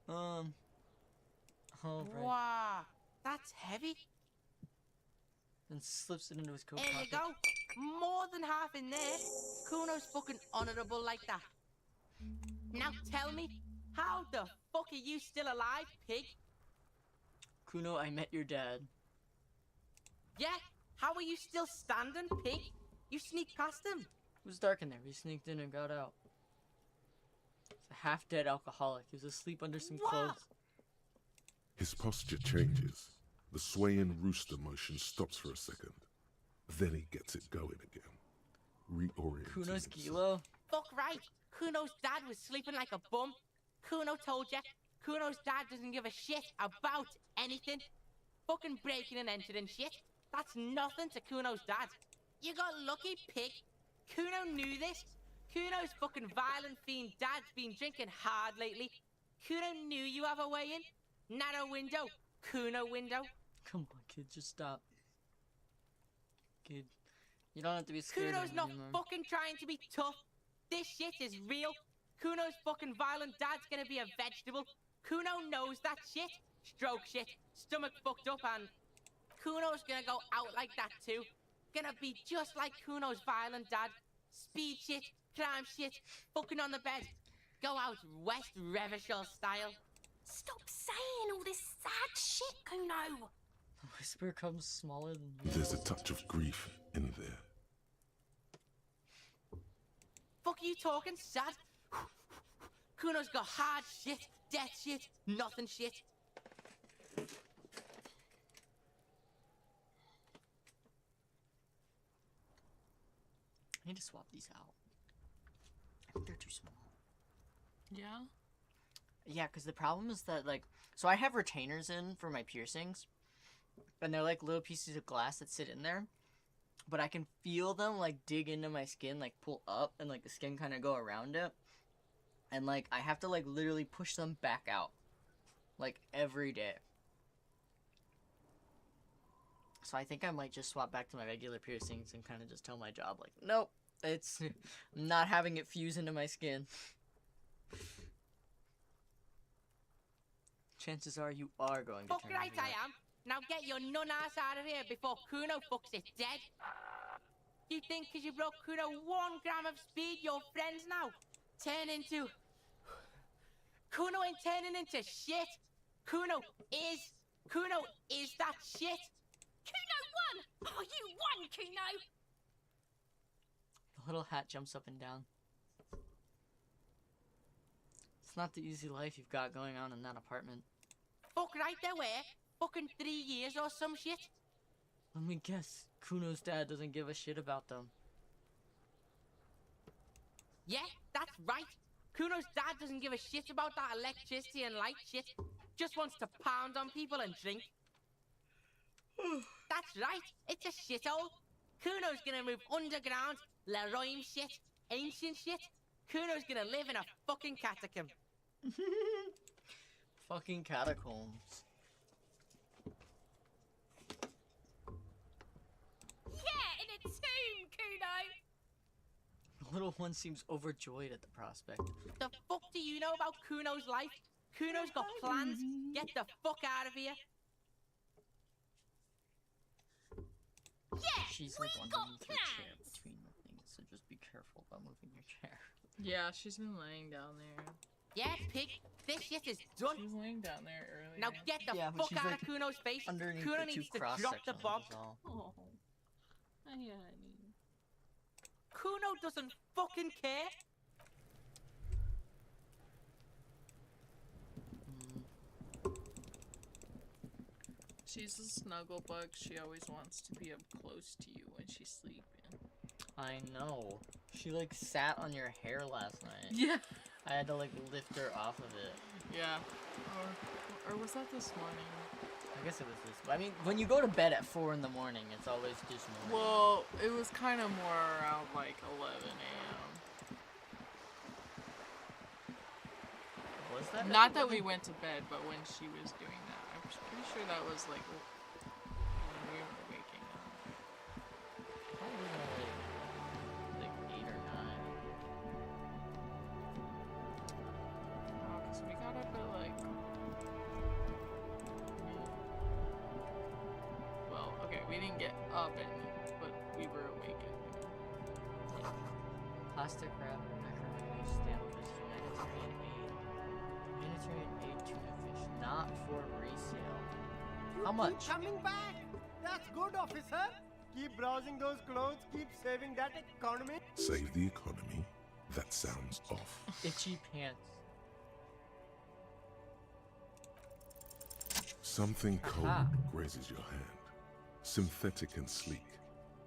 Alright. Wow, that's heavy. And slips it into his coat There pocket. you go. More than half in there. Kuno's fucking honorable like that. Now tell me, how the fuck are you still alive, pig? Kuno, I met your dad. Yeah? How are you still standing, pig? You sneaked past him. It was dark in there. We sneaked in and got out. He's a half-dead alcoholic. He was asleep under some clothes. His posture changes. The swaying rooster motion stops for a second. Then he gets it going again. Reorienting Kuno's himself. kilo? Fuck right. Kuno's dad was sleeping like a bum. Kuno told ya. Kuno's dad doesn't give a shit about anything. Fucking breaking and entering shit. That's nothing to Kuno's dad. You got lucky, pig. Kuno knew this. Kuno's fucking violent fiend dad's been drinking hard lately. Kuno knew you have a way in. Narrow window. Kuno window. Come on, kid, just stop. Kid, you don't have to be scared Kuno's of not me anymore. fucking trying to be tough. This shit is real. Kuno's fucking violent dad's gonna be a vegetable. Kuno knows that shit. Stroke shit. Stomach fucked up and... Kuno's gonna go out like that too. Gonna be just like Kuno's violent dad. Speed shit, crime shit, fucking on the bed. Go out West Revachol style. Stop saying all this sad shit, Kuno. The whisper comes smaller than you. There's a touch of grief in there. Fuck are you talking, sad? Kuno's got hard shit, death shit, nothing shit. I need to swap these out. I think they're too small. Yeah? Yeah, because the problem is that, like... So I have retainers in for my piercings. And they're like little pieces of glass that sit in there. But I can feel them, like, dig into my skin, like, pull up. And, like, the skin kind of go around it. And, like, I have to, like, literally push them back out. Like, every day. So I think I might just swap back to my regular piercings and kind of just tell my job, like, nope, it's... I'm not having it fuse into my skin. Chances are you are going to Fuck turn right into that. I am. Now get your nun ass out of here before Kuno fucks it dead. You think because you broke Kuno 1 gram of speed, you're friends now? Turn into... Kuno ain't turning into shit. Kuno is that shit. Kuno won! Oh, you won, Kuno! The little hat jumps up and down. It's not the easy life you've got going on in that apartment. Fuck right there were. Fucking 3 years or some shit. Let me guess, Kuno's dad doesn't give a shit about them. Yeah, that's right. Kuno's dad doesn't give a shit about that electricity and light shit. Just wants to pound on people and drink. That's right, it's a shithole. Kuno's gonna move underground, Leroy shit, ancient shit. Kuno's gonna live in a fucking catacomb. Fucking catacombs. Yeah, in a tomb, Kuno! The little one seems overjoyed at the prospect. The fuck do you know about Kuno's life? Kuno's got plans. Get the fuck out of here. Yeah, She's we like got underneath the chair plans. between the things. so just be careful about moving your chair. Yeah, she's been laying down there. Yes, pig. This shit is done. She was laying down there earlier. Now get the Yeah, but fuck she's, out like, of Kuno's face. underneath Kuno the two needs to cross drop the sections bomb. is all. Oh, honey. Kuno doesn't fucking care. She's a snuggle bug. She always wants to be up close to you when she's sleeping. I know. She like sat on your hair last night. Yeah. I had to like lift her off of it. Yeah. Or was that this morning? I guess it was this. I mean, when you go to bed at 4 in the morning, it's always just morning. Well, it was kind of more around like 11 a.m. Was that? Not that we went to bed, but when she was doing that. I'm pretty sure that was like when we were waking up. Probably like 8 or 9. Oh, because we got up at like... Well, okay, we didn't get up at noon, but we were awake at noon. Plastic wrap, macaroni, standfish, Mediterranean aid tuna fish, not for resale. How much? Keep coming back. That's good, officer. Keep browsing those clothes. Keep saving that economy. Save the economy? That sounds off. Itchy pants. Something cold grazes your hand. Synthetic and sleek.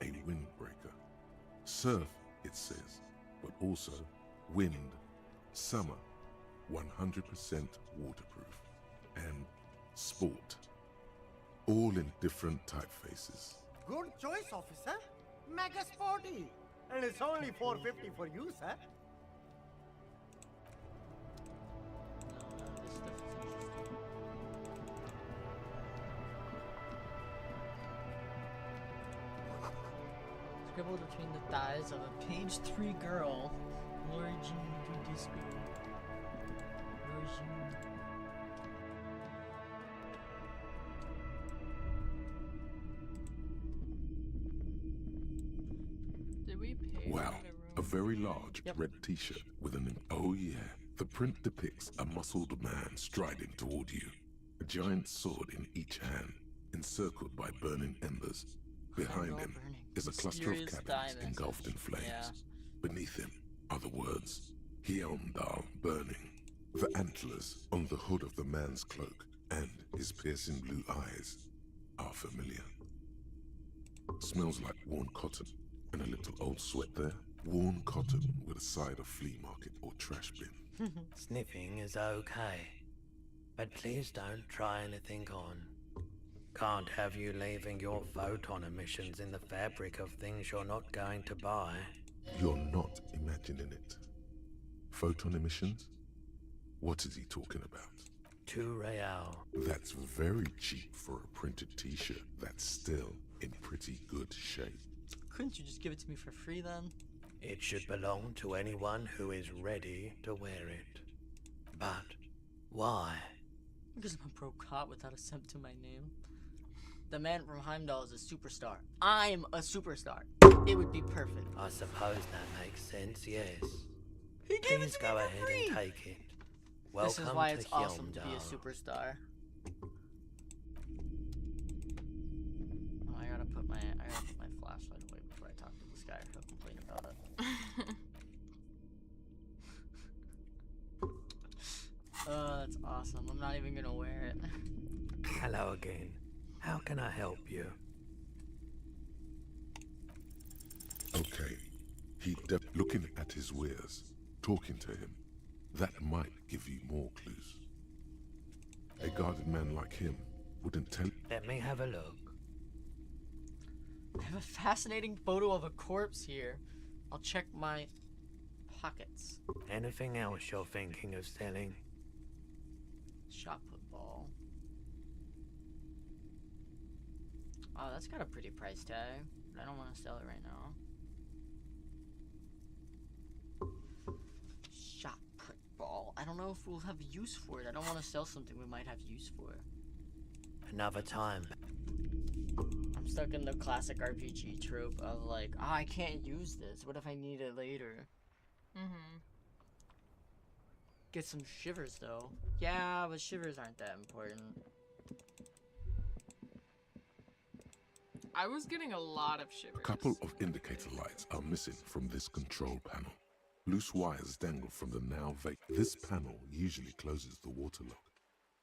A windbreaker. Surf, it says, but also wind, summer, 100% waterproof, and sport. All in different typefaces. Good choice, officer. Mega sporty. And it's only $4.50 for you, sir. This stuff is interesting. Scribbled between the thighs of a page 3 girl, Lori Jean du Disco. Lori Jean. Did we pay Wow, for the room? a very large red t-shirt with an... Oh yeah, the print depicts a muscled man striding toward you. A giant sword in each hand, encircled by burning embers. Behind him is a cluster of Mysterious cabins dye engulfed in message. flames. Yeah. Beneath him are the words, Hyundal burning. The antlers on the hood of the man's cloak and his piercing blue eyes are familiar. Smells like worn cotton and a little old sweat there. Worn cotton with a side of flea market or trash bin. Sniffing is okay, but please don't try anything on. Can't have you leaving your photon emissions in the fabric of things you're not going to buy. You're not imagining it. Photon emissions? What is he talking about? 2 real. That's very cheap for a printed t-shirt that's still in pretty good shape. Couldn't you just give it to me for free then? It should belong to anyone who is ready to wear it. But why? Because I'm a broke cop without a cent to my name. The man from Heimdall is a superstar. I'm a superstar. It would be perfect. I suppose that makes sense, yes. He gave Please it to go me for ahead free. and take it. This Welcome is why to it's awesome to be a Hyundai. superstar. Oh, I gotta put my flashlight away before I talk to this guy. He'll complain about it. Oh, that's awesome. I'm not even gonna wear it. Hello again. How can I help you? Okay, looking at his wares, talking to him, that might give you more clues. A guarded man like him wouldn't tell... Let me have a look. I have a fascinating photo of a corpse here. I'll check my pockets. Anything else you're thinking of selling? Shot put ball. Oh, that's got a pretty price tag. But I don't want to sell it right now. Shot put ball. I don't know if we'll have use for it. I don't want to sell something we might have use for. Another time. I'm I'm stuck in the classic RPG trope of like, oh, I can't use this. What if I need it later? Mm-hmm. Get some shivers though. Yeah, but shivers aren't that important. I was getting a lot of shivers. A couple of indicator lights are missing from this control panel. Loose wires dangle from the now vacant. This panel usually closes the water lock,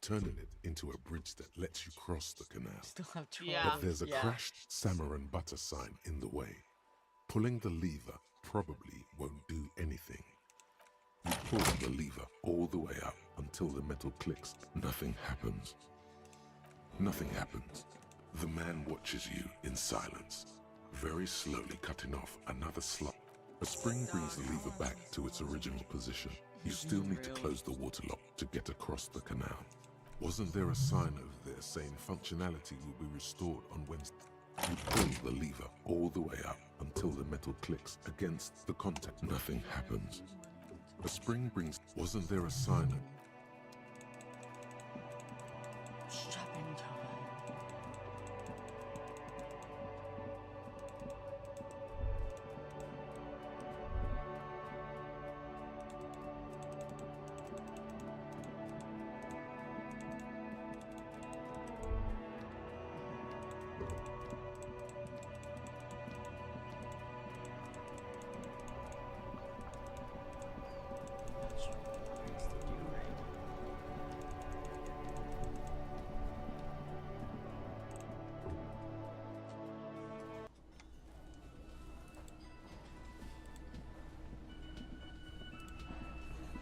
turning it into a bridge that lets you cross the canal. Still have trouble. But there's a crashed salmon and butter sign in the way. Pulling the lever probably won't do anything. You pull the lever all the way up until the metal clicks. Nothing happens. Nothing happens. The man watches you in silence, very slowly cutting off another slot. A spring brings the lever back to its original position. You still need to close the water lock to get across the canal. Wasn't there a sign over there saying functionality will be restored on Wednesday? You pull the lever all the way up until the metal clicks against the contact. Nothing happens. A spring brings... Wasn't there a sign of... Shopping time.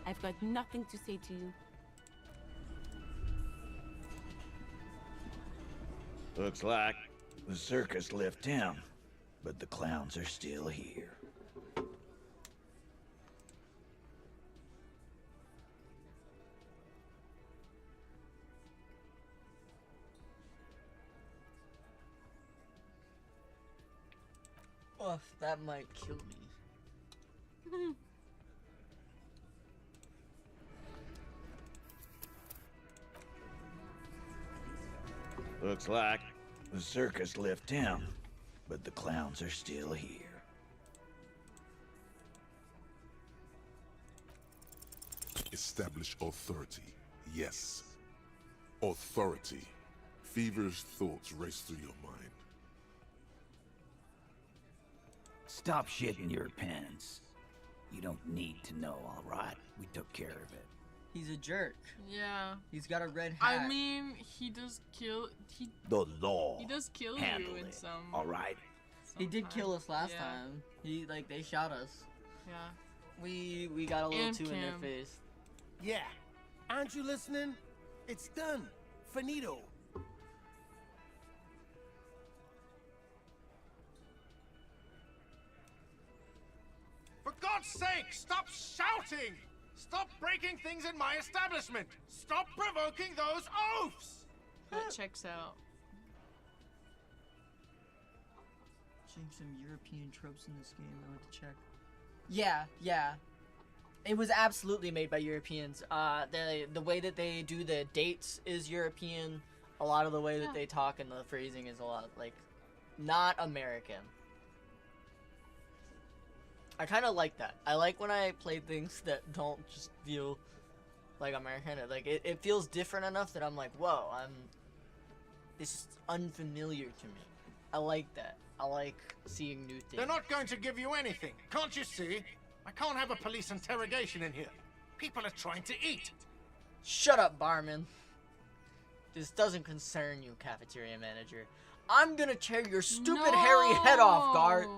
I've got nothing to say to you. Looks like the circus left town, but the clowns are still here. Oh, that might kill me. Looks like the circus left town, but the clowns are still here. Establish authority. Yes. Authority. Feverish thoughts race through your mind. Stop shitting your pants. You don't need to know, all right? We took care of it. He's a jerk. Yeah. He's got a red hat. I mean, he does kill. The law. He does kill handle you in it, some. all right? He did kill us last Yeah. time. He they shot us. Yeah. We got a little And too in their Kim. face. Yeah. Aren't you listening? It's done. Finito. For God's sake, stop shouting! Stop breaking things in my establishment! Stop provoking those oafs! That checks out. Seeing some European tropes in this game. I want to check. Yeah. It was absolutely made by Europeans. The way that they do the dates is European. A lot of the way that they talk and the phrasing is a lot like not American. I kind of like that. I like when I play things that don't just feel like American. It feels different enough that I'm like, whoa, this is unfamiliar to me. I like that. I like seeing new things. They're not going to give you anything. Can't you see? I can't have a police interrogation in here. People are trying to eat. Shut up, barman. This doesn't concern you, cafeteria manager. I'm gonna tear your stupid hairy head off, Gart.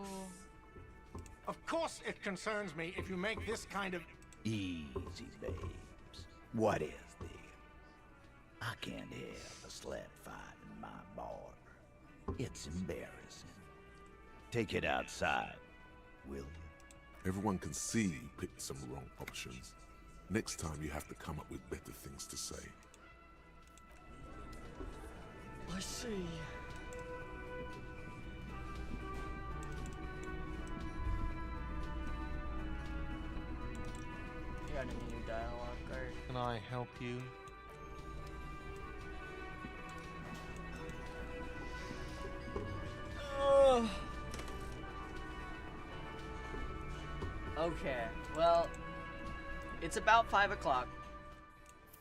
Of course it concerns me if you make this kind of... Easy, babes. What is this? I can't have a slap fight in my bar. It's embarrassing. Take it outside, will you? Everyone can see you picked some wrong options. Next time you have to come up with better things to say. I see. You got any new dialogue, Gart? Can I help you? Okay, well, it's about 5 o'clock,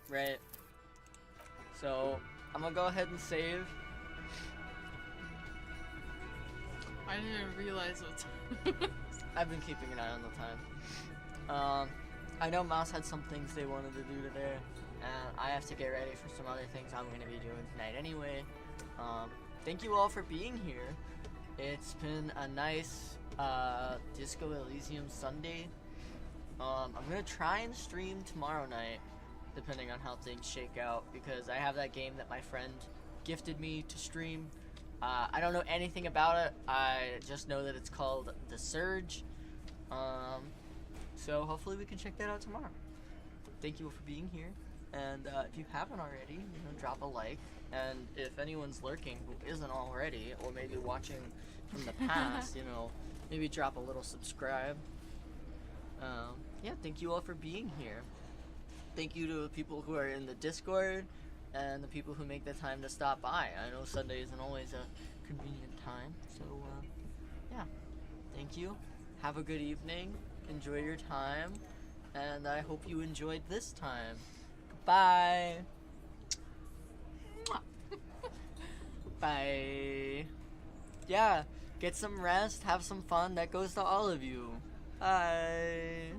right? So, I'm gonna go ahead and save. I didn't realize what time. I've been keeping an eye on the time. I know Mouse had some things they wanted to do today, and I have to get ready for some other things I'm going to be doing tonight anyway. Thank you all for being here. It's been a nice Disco-Elysium Sunday. I'm going to try and stream tomorrow night, depending on how things shake out, because I have that game that my friend gifted me to stream. I don't know anything about it. I just know that it's called The Surge. So hopefully we can check that out tomorrow. Thank you all for being here. And if you haven't already, drop a like. And if anyone's lurking who isn't already, or maybe watching from the past, maybe drop a little subscribe. Yeah, thank you all for being here. Thank you to the people who are in the Discord and the people who make the time to stop by. I know Sunday isn't always a convenient time, so yeah. Thank you. Have a good evening. Enjoy your time, and I hope you enjoyed this time. Goodbye. Bye. Yeah, get some rest, have some fun. That goes to all of you. Bye.